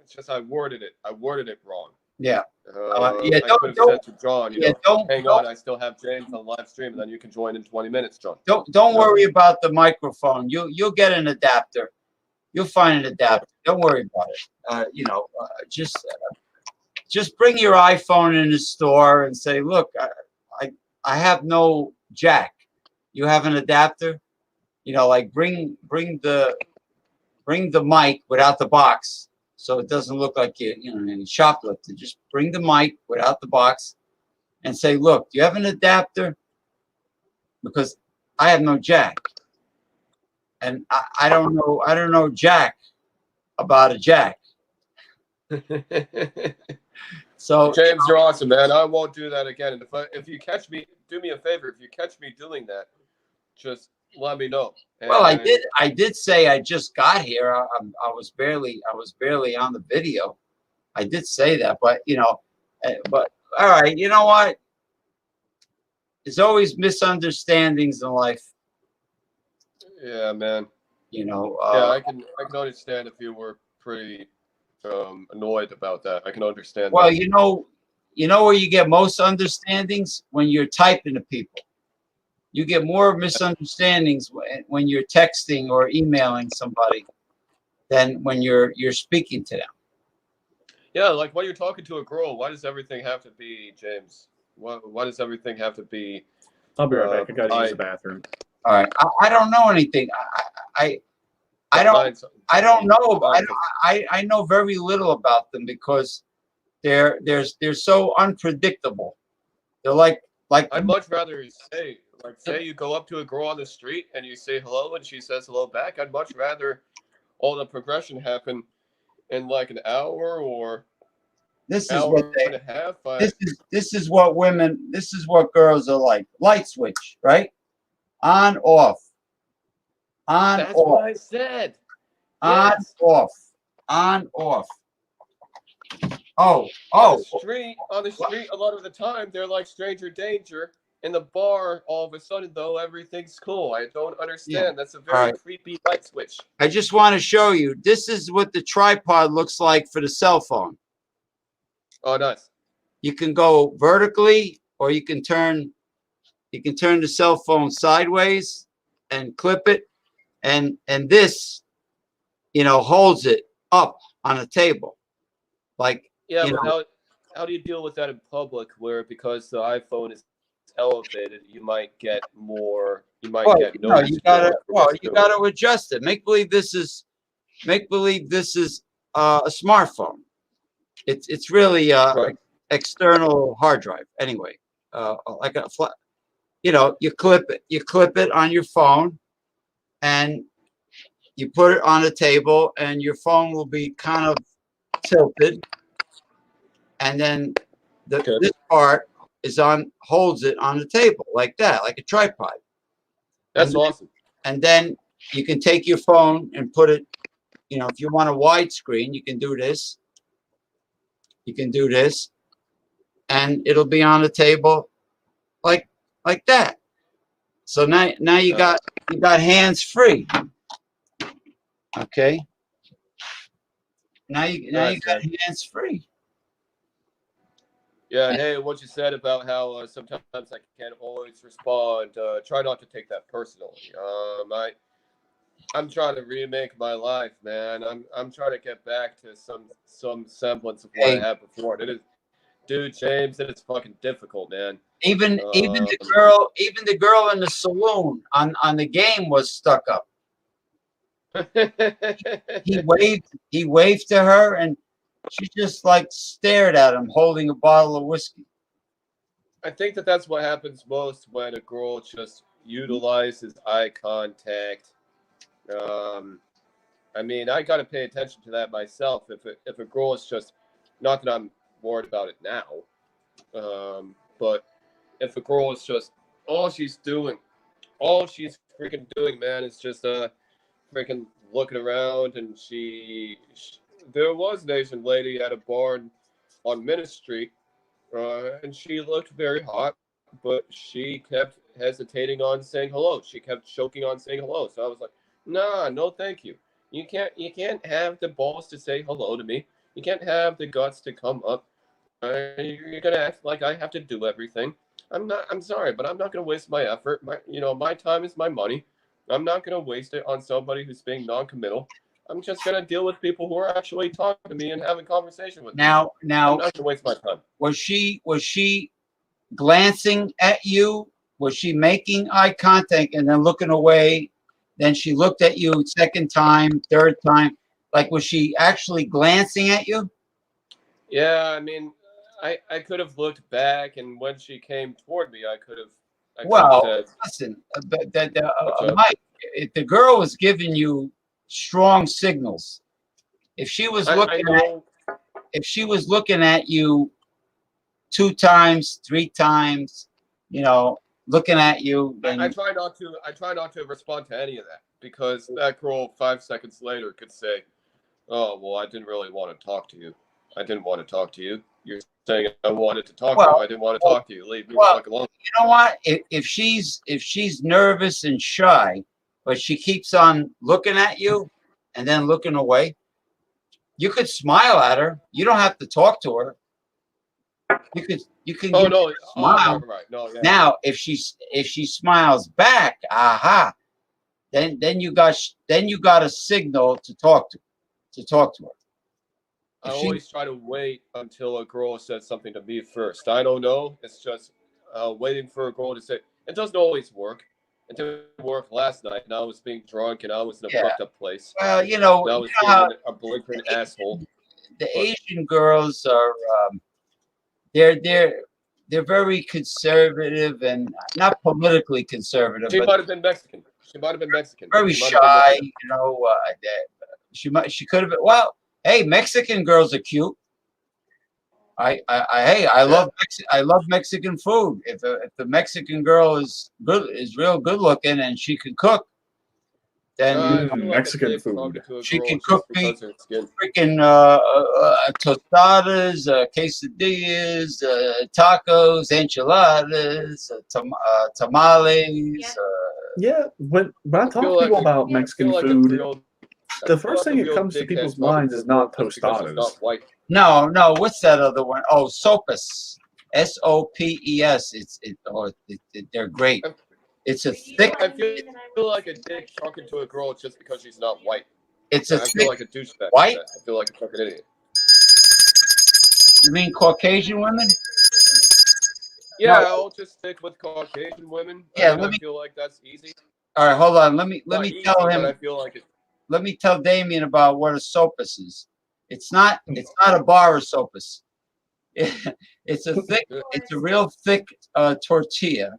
It's just I worded it wrong. Yeah. I could have said to John, hang on, I still have James on live stream, and then you can join in 20 minutes, John. Don't worry about the microphone. You'll get an adapter. You'll find an adapter. Don't worry about it. Just bring your iPhone in the store and say, look, I have no jack. You have an adapter? Like bring the mic without the box, so it doesn't look like you shoplifted. Just bring the mic without the box, and say, "Look, do you have an adapter? Because I have no jack, and I don't know jack about a jack." So James, you're awesome, man. I won't do that again. And if you catch me, do me a favor. If you catch me doing that, just let me know. Well, I did say I just got here. I was barely on the video. I did say that, but but all right. You know what? There's always misunderstandings in life. Yeah, man. I can understand if you were pretty annoyed about that. I can understand. Well, that. Where you get most understandings when you're typing to people. You get more misunderstandings when you're texting or emailing somebody than when you're speaking to them. Yeah, like when you're talking to a girl, why does everything have to be James? Why does everything have to be? I'll be right back. I gotta use the bathroom. All right, I don't know anything. I don't know. I know very little about them because they're so unpredictable. They're like. I'd much rather say you go up to a girl on the street and you say hello and she says hello back. I'd much rather all the progression happen in like an hour or this is hour what and a half. This is what girls are like. Light switch, right? On, off. On, That's off. what I said. On, yes. off. On, off. Oh. On the street, a lot of the time, they're like stranger danger. In the bar, all of a sudden, though, everything's cool. I don't understand. Yeah. That's a very creepy light switch. I just want to show you. This is what the tripod looks like for the cell phone. Oh, nice. You can go vertically, or you can turn the cell phone sideways and clip it, and this, holds it up on a table, like. Yeah, but how do you deal with that in public, where because the iPhone is elevated, you might get more, you might get noticed. You gotta adjust it. Make believe this is a smartphone. It's really external hard drive anyway. Like a flat, you clip it on your phone, and you put it on a table, and your phone will be kind of tilted, and then this part holds it on the table like that, like a tripod. That's awesome. And then you can take your phone and put it, if you want a widescreen, you can do this. You can do this, and it'll be on the table like that. So now you got hands free. Okay. Now you got hands free. Yeah, and hey, what you said about how sometimes I can't always respond, try not to take that personally. I'm trying to remake my life, man. I'm trying to get back to some semblance of what I had before. And it is, dude, James, it is fucking difficult, man. Even the girl in the saloon on the game was stuck up. He waved to her, and she just like stared at him holding a bottle of whiskey. I think that's what happens most when a girl just utilizes eye contact. I mean, I got to pay attention to that myself. If a girl is just, not that I'm worried about it now, but if a girl is just, all she's freaking doing, man, is just freaking looking around, and there was an Asian lady at a bar on Minute Street, and she looked very hot, but she kept hesitating on saying hello. She kept choking on saying hello. So I was like, nah, no thank you. You can't have the balls to say hello to me. You can't have the guts to come up. You're gonna act like I have to do everything. I'm sorry, but I'm not gonna waste my effort. My time is my money. I'm not gonna waste it on somebody who's being non-committal. I'm just gonna deal with people who are actually talking to me and having conversation with me. Now, I'm not gonna waste my time. Was she glancing at you? Was she making eye contact and then looking away? Then she looked at you second time, third time. Like, was she actually glancing at you? Yeah, I mean, I could have looked back, and when she came toward me, I could have. Listen, Mike, if the girl was giving you strong signals, if she was looking at you 2 times, 3 times, looking at you. I try not to respond to any of that, because that girl 5 seconds later could say, "Oh, well, I didn't really want to talk to you. I didn't want to talk to you. You're saying I wanted to talk to you. I didn't want to talk to you. Leave me the fuck alone." You know what? If she's nervous and shy, but she keeps on looking at you and then looking away, you could smile at her. You don't have to talk to her. You can Oh no! Smile. Right. No. Yeah. Now, if she smiles back, aha, then you got a signal to talk to her. I always try to wait until a girl says something to me first. I don't know. It's just waiting for a girl to say. It doesn't always work. It didn't work last night, and I was being drunk, and I was in a fucked up place. Well, I was being a belligerent asshole. Asian girls are they're very conservative, and not politically conservative. She might have been Mexican. Very shy, she could have been. Well, hey, Mexican girls are cute. I love Mexican food. If the Mexican girl is real good looking and she can cook, then Mexican food. She can cook me freaking tostadas, quesadillas, tacos, enchiladas, tamales. Yeah, when I talk to people about Mexican food, The first thing that comes to people's minds is not tostadas. No, what's that other one? Oh, Sopes. Sopes. They're great. It's a thick. I feel like a dick talking to a girl just because she's not white. It's a I thick. feel like a douchebag. White? I feel like a fucking idiot. You mean Caucasian women? Yeah, No. I'll just stick with Caucasian women. Yeah, I feel like that's easy. All right, hold on. Let me Not tell easy, him. but I feel like it. Let me tell Damien about what a sopus is. It's not a bar of sopus. It's a real thick tortilla,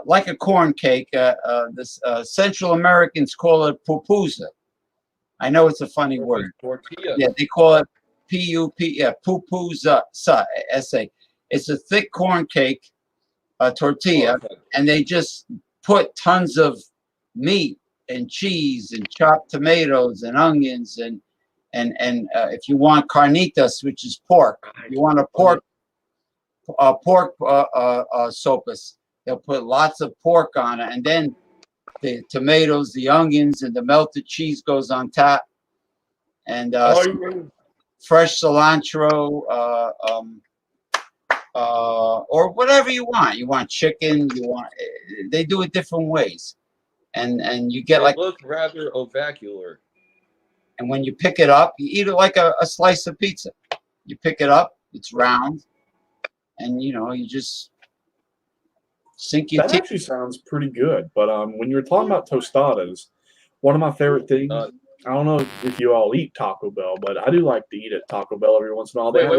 like a corn cake. Central Americans call it pupusa. I know it's a funny word. Tortilla. Yeah, they call it P-U-P. Yeah, pupusa. S-A. It's a thick corn cake tortilla, and they just put tons of meat and cheese and chopped tomatoes and onions and if you want carnitas, which is pork, you want a pork sopus, they'll put lots of pork on it, and then the tomatoes, the onions, and the melted cheese goes on top, and fresh cilantro, or whatever you want. You want chicken, they do it different ways. And you get It looks rather ovacular. And when you pick it up, you eat it like a slice of pizza. You pick it up, it's round, and you just sink your teeth. That actually sounds pretty good. But when you're talking about tostadas, one of my favorite things. I don't know if you all eat Taco Bell, but I do like to eat at Taco Bell every once in a while. Wait,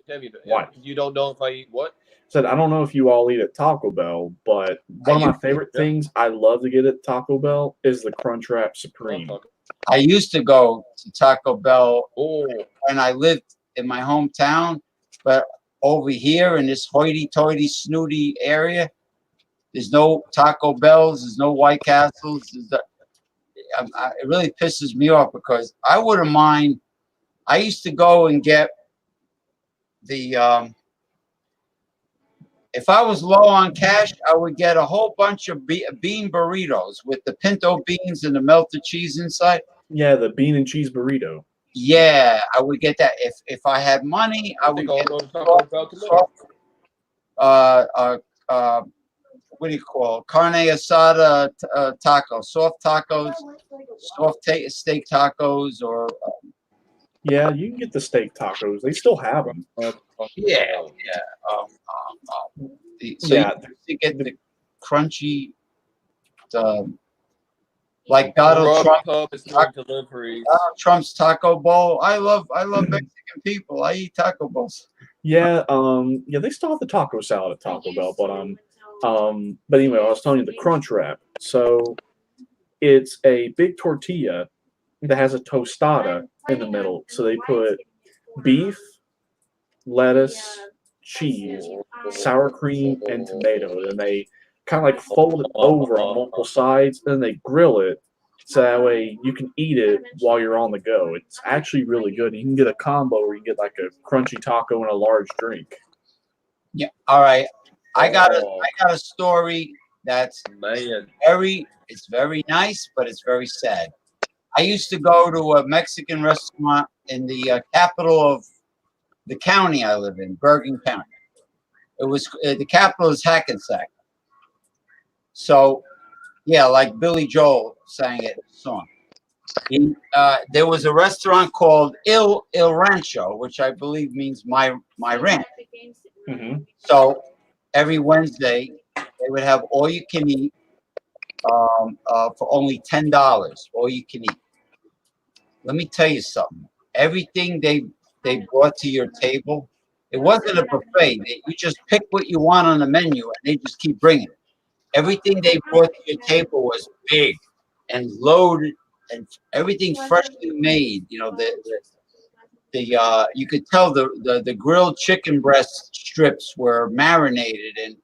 Damien. What? You don't know if I eat what? Said I don't know if you all eat at Taco Bell, but one of my favorite things I love to get at Taco Bell is the Crunchwrap Supreme. I used to go to Taco Bell when I lived in my hometown, but over here in this hoity-toity, snooty area, there's no Taco Bells, there's no White Castles. It really pisses me off because I wouldn't mind. I used to go and get the if I was low on cash, I would get a whole bunch of bean burritos with the pinto beans and the melted cheese inside. Yeah, the bean and cheese burrito. Yeah, I would get that. If I had money, I would get what do you call it? Carne asada taco, soft tacos, soft steak tacos, or yeah, you can get the steak tacos. They still have them. Yeah. You get the crunchy, like Donald Trump's taco bowl. I love Mexican people. I eat taco bowls. Yeah, they still have the taco salad at Taco Bell, but anyway, I was telling you the crunch wrap. So it's a big tortilla that has a tostada in the middle. So they put beef, lettuce, cheese, sour cream, and tomato, and they kind of like fold it over on multiple sides, and then they grill it so that way you can eat it while you're on the go. It's actually really good. You can get a combo where you get like a crunchy taco and a large drink. Yeah. All right. I got a story that's it's very nice, but it's very sad. I used to go to a Mexican restaurant in the capital of the county I live in, Bergen County. It was the capital is Hackensack. So, yeah, like Billy Joel sang it in the song. There was a restaurant called Il Rancho, which I believe means my ranch. Mm-hmm. So every Wednesday they would have all you can eat for only $10. All you can eat. Let me tell you something. Everything they brought to your table, it wasn't a buffet. You just pick what you want on the menu, and they just keep bringing it. Everything they brought to your table was big and loaded, and everything freshly made. You know, you could tell the grilled chicken breast strips were marinated, and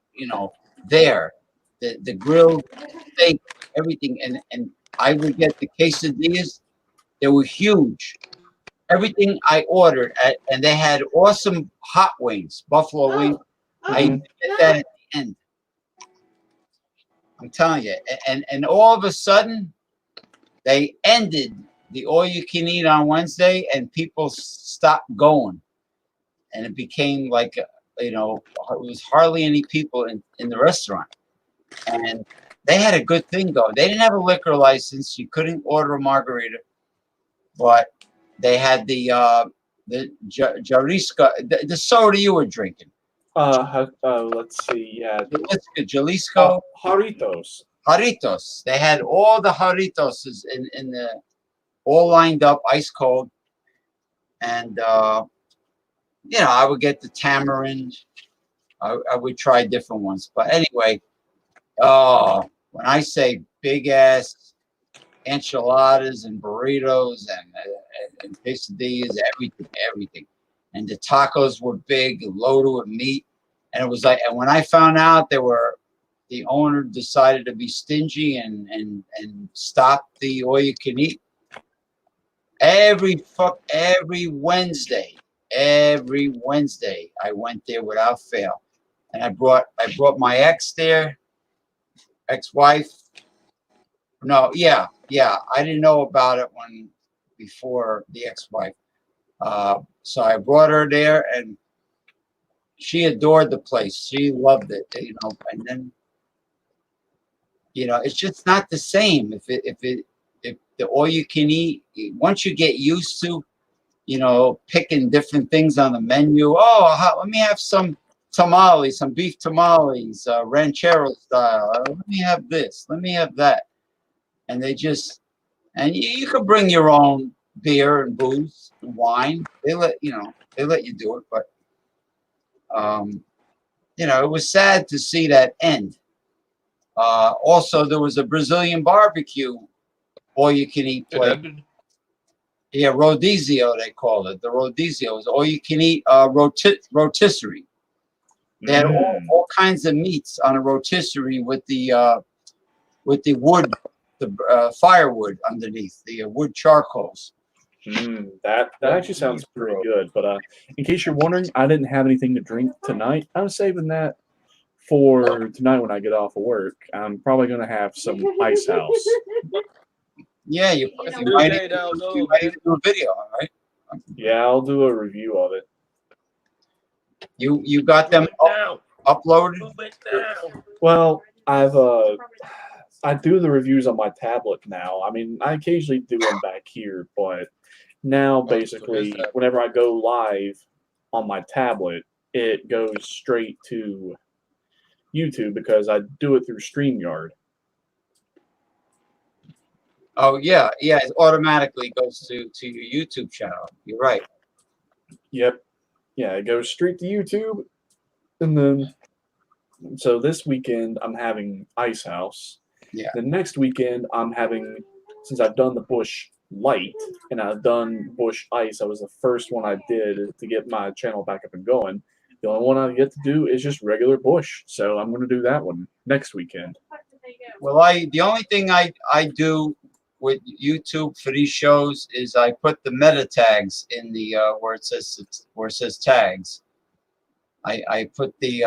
the grilled steak, everything, and I would get the quesadillas. They were huge. Everything I ordered, and they had awesome hot wings, buffalo wings. I used to get that at the end. I'm telling you. And all of a sudden, they ended the all you can eat on Wednesday, and people stopped going, and it became like, it was hardly any people in the restaurant, and they had a good thing going. They didn't have a liquor license. You couldn't order a margarita, but they had the Jalisco, the soda you were drinking. Let's see. Yeah. Jalisco. Jarritos. Jarritos. They had all the Jarritos in the all lined up, ice cold, and I would get the tamarind. I would try different ones, but anyway, when I say big ass enchiladas and burritos and quesadillas, everything, and the tacos were big, loaded with meat, and it was like, and when I found out the owner decided to be stingy and stop the all you can eat. Every Wednesday I went there without fail, and I brought my ex-wife. No, yeah, I didn't know about it before the ex-wife. So I brought her there, and she adored the place. She loved it, and then it's just not the same if the all you can eat, once you get used to picking different things on the menu. Let me have some tamales, some beef tamales, ranchero style. Let me have this, let me have that. And and you could bring your own beer and booze and wine. They let you do it, but it was sad to see that end. Also, there was a Brazilian barbecue all you can eat place. Yeah, rodizio they call it. The rodizio is all you can eat rotisserie. They had all kinds of meats on a rotisserie with the wood, the firewood underneath, the wood charcoals. That actually sounds pretty good. But in case you're wondering, I didn't have anything to drink tonight. I was saving that for tonight when I get off of work. I'm probably going to have some Ice House. Yeah, you might even do a video, all right? Yeah, I'll do a review of it. You got them uploaded? Well, I do the reviews on my tablet now. I mean, I occasionally do them back here, but now basically whenever I go live on my tablet, it goes straight to YouTube because I do it through StreamYard. Oh yeah, it automatically goes to your YouTube channel. You're right. Yep. Yeah, it goes straight to YouTube. And then so this weekend I'm having Ice House. Yeah. The next weekend I'm having, since I've done the Bush Light and I've done Bush Ice, I was the first one I did to get my channel back up and going. The only one I get to do is just regular Bush. So I'm going to do that one next weekend. Well, the only thing I do with YouTube for these shows is I put the meta tags in the where it says tags. I put the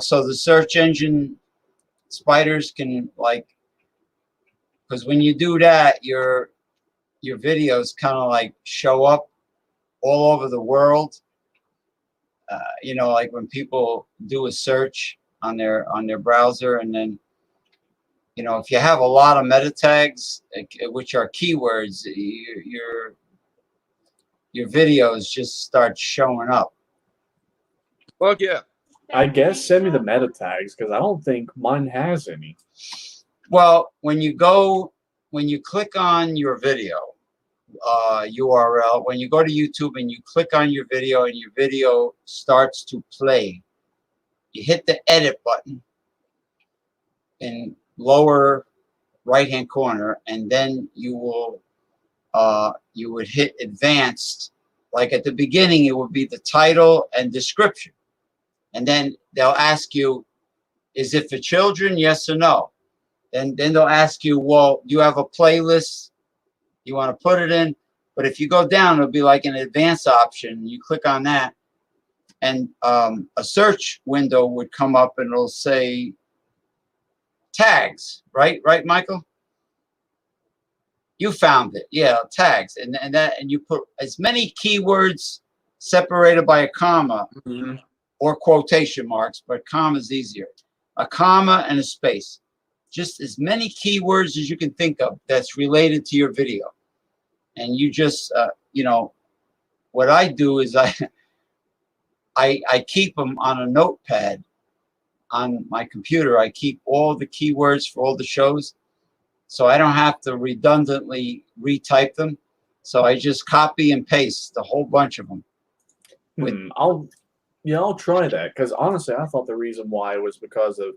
so the search engine spiders can, like, because when you do that, your videos kind of like show up all over the world. Like when people do a search on their browser, and then if you have a lot of meta tags, which are keywords, your videos just start showing up. Fuck yeah. I guess send me the meta tags because I don't think mine has any. Well, when you click on your video URL, when you go to YouTube and you click on your video and your video starts to play, you hit the edit button in lower right hand corner, and then you would hit advanced. Like at the beginning, it would be the title and description, and then they'll ask you, is it for children, yes or no? And then they'll ask you, well, do you have a playlist you want to put it in? But if you go down, it'll be like an advanced option. You click on that, and a search window would come up, and it'll say tags, right, Michael? You found it, yeah, tags, and you put as many keywords separated by a comma or quotation marks, but comma is easier. A comma and a space, just as many keywords as you can think of that's related to your video, and you just you know, what I do is I keep them on a notepad on my computer. I keep all the keywords for all the shows, so I don't have to redundantly retype them. So I just copy and paste a whole bunch of them. I'll try that, because honestly, I thought the reason why was because of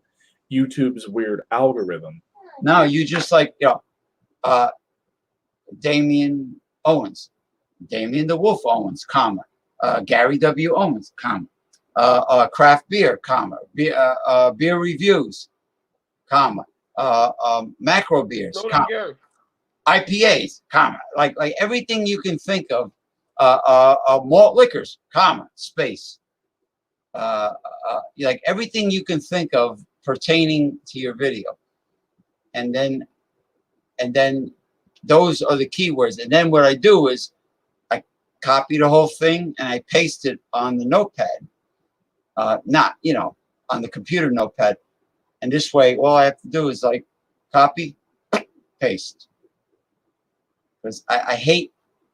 YouTube's weird algorithm. No, you just like, you know, Damian Owens, Damian the Wolf Owens, comma, Gary W. Owens, comma, craft beer, comma, beer reviews, comma, macro beers, comma, IPAs, comma, like everything you can think of, malt liquors, comma, space, like everything you can think of pertaining to your video, and then those are the keywords. And then what I do is I copy the whole thing and I paste it on the notepad, not, you know, on the computer notepad. And this way, all I have to do is like copy, paste. Because I hate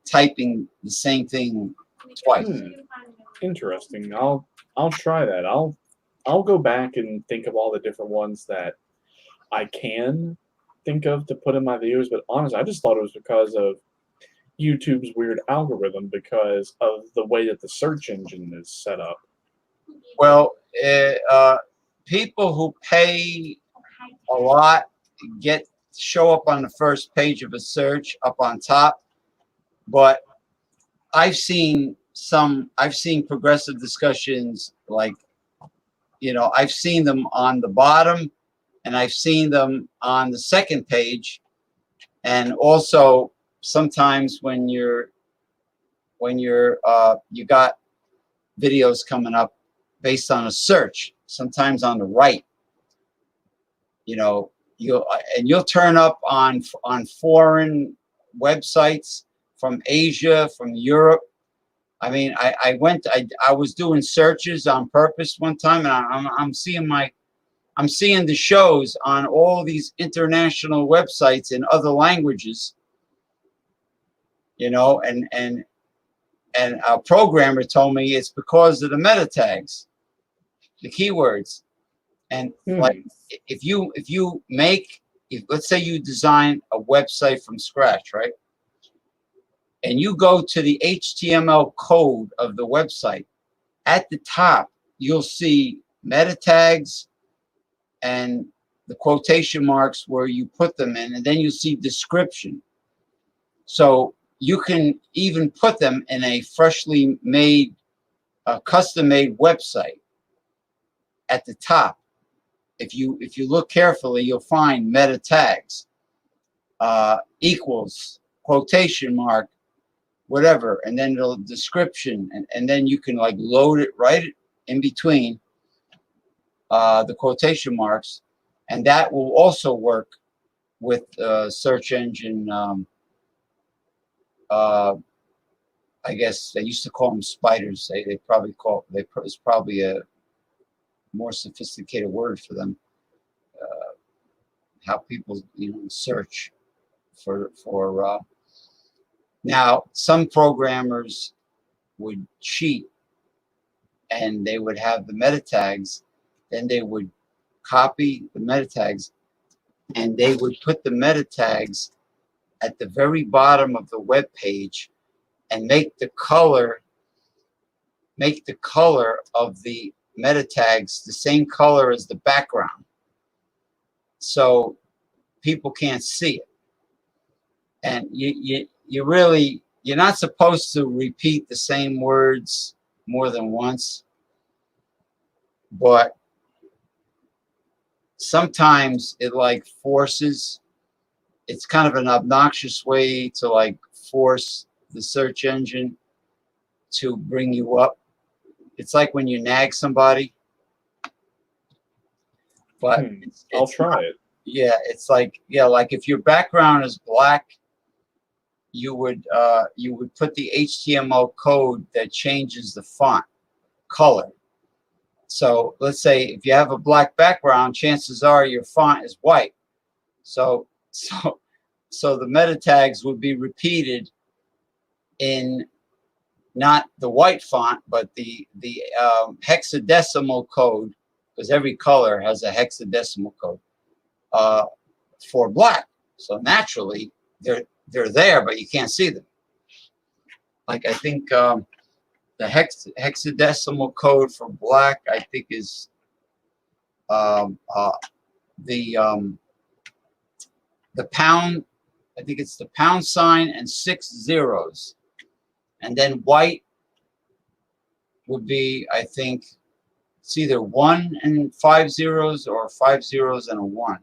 typing the same thing twice. Interesting. I'll try that. I'll go back and think of all the different ones that I can think of to put in my videos, but honestly, I just thought it was because of YouTube's weird algorithm, because of the way that the search engine is set up. Well, people who pay a lot show up on the first page of a search up on top, but I've seen progressive discussions, like, you know, I've seen them on the bottom, and I've seen them on the second page, and also sometimes when you got videos coming up based on a search, sometimes on the right, you know, you'll turn up on foreign websites from Asia, from Europe. I mean, I was doing searches on purpose one time, and I'm seeing the shows on all these international websites in other languages, you know, and a programmer told me it's because of the meta tags, the keywords. And like, let's say you design a website from scratch, right? And you go to the HTML code of the website, at the top, you'll see meta tags and the quotation marks where you put them in, and then you see description. So you can even put them in a freshly made, custom-made website at the top. If you look carefully, you'll find meta tags, equals, quotation mark, whatever, and then the description, and then you can like load it right in between the quotation marks, and that will also work with search engine. I guess they used to call them spiders. It's probably a more sophisticated word for them. How people, you know, search for now, some programmers would cheat, and they would have the meta tags, then they would copy the meta tags, and they would put the meta tags at the very bottom of the web page and make the color of the meta tags the same color as the background, so people can't see it. And you're not supposed to repeat the same words more than once, but sometimes it like forces, it's kind of an obnoxious way to like force the search engine to bring you up. It's like when you nag somebody, but I'll try it. Yeah, it's like, yeah, like if your background is black you would put the HTML code that changes the font color. So let's say if you have a black background, chances are your font is white. So the meta tags would be repeated in not the white font, but the hexadecimal code, because every color has a hexadecimal code for black. So naturally, they're there, but you can't see them. Like I think the hexadecimal code for black, I think is the pound. I think it's the pound sign and 6 zeros, and then white would be, I think, it's either 1 and 5 zeros or 5 zeros and a 1.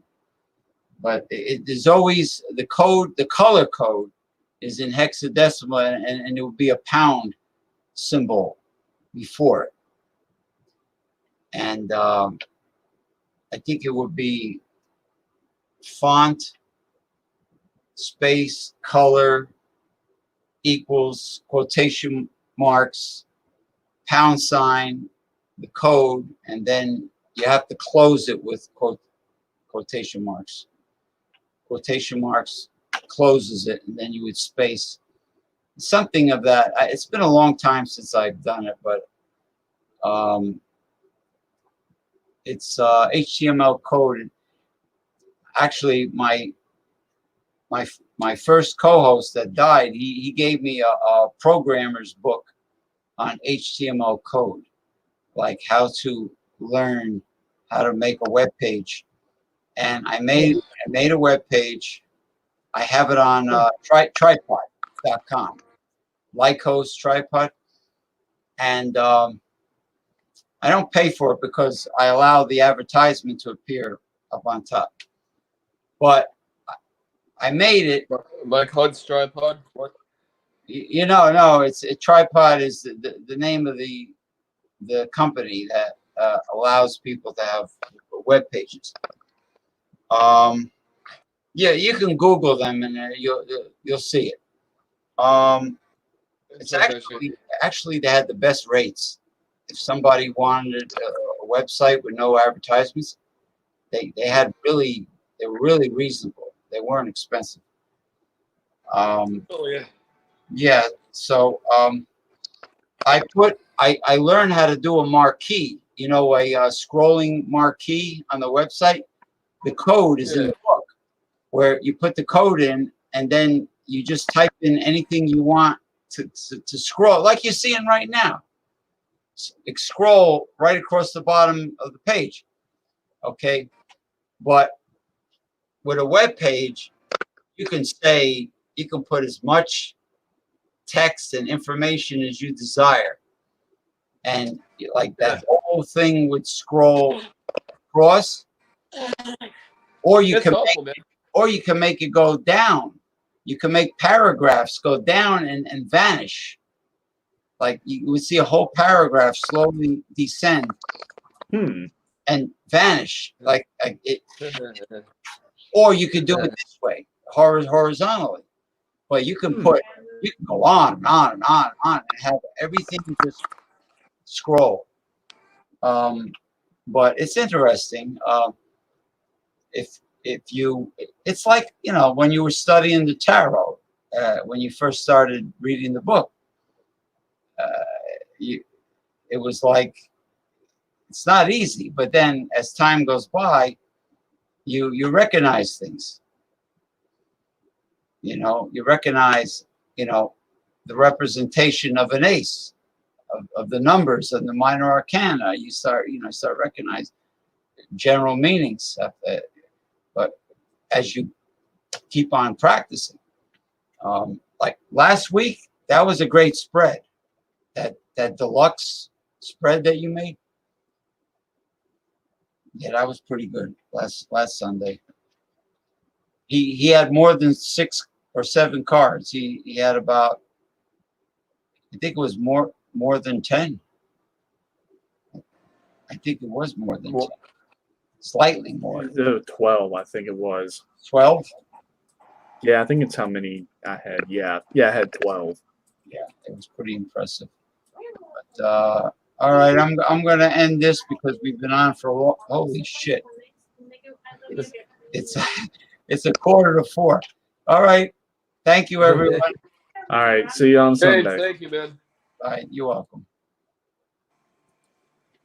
But it is always the code. The color code is in hexadecimal, and it would be a pound symbol before it. And I think it would be font space color equals quotation marks, pound sign, the code, and then you have to close it with quotation marks. Quotation marks closes it, and then you would space something of that. It's been a long time since I've done it, but it's HTML code. Actually, my first co-host that died, he gave me a programmer's book on HTML code, like how to learn how to make a web page. And I made a web page. I have it on tripod.com, Lycos tripod, and I don't pay for it because I allow the advertisement to appear up on top. But I made it. Lycos tripod. What? No. It's tripod is the name of the company that allows people to have web pages. Yeah, you can Google them and you'll see it. It's actually they had the best rates. If somebody wanted a website with no advertisements, they were really reasonable. They weren't expensive. Oh yeah. Yeah. So I learned how to do a marquee. A scrolling marquee on the website. The code is in the book, where you put the code in, and then you just type in anything you want to scroll, like you're seeing right now. Scroll right across the bottom of the page. Okay, but with a web page, you can put as much text and information as you desire, and like that whole thing would scroll across, or you can make it go down. You can make paragraphs go down and vanish. Like you would see a whole paragraph slowly descend and vanish. Like it. Or you could do it this way, horizontally. But you can go on and on and on and on and have everything just scroll. But it's interesting. It's like, when you were studying the tarot, when you first started reading the book, it was like, it's not easy, but then as time goes by, you recognize things. You recognize, the representation of an ace, of the numbers and the minor arcana. You start recognizing general meanings of it. But as you keep on practicing, like last week, that was a great spread. That deluxe spread that you made, yeah, that was pretty good last Sunday. He had more than 6 or 7 cards. He had about, I think it was more than 10. I think it was more than 10. Slightly more. 12, I think it was. 12? Yeah, I think it's how many I had. Yeah, I had 12. Yeah, it was pretty impressive. But all right, I'm gonna end this because we've been on for a while. Holy shit! It's it's 3:45. All right, thank you everyone. All right, see you on Hey, Sunday. thank you, man. All right, you're welcome.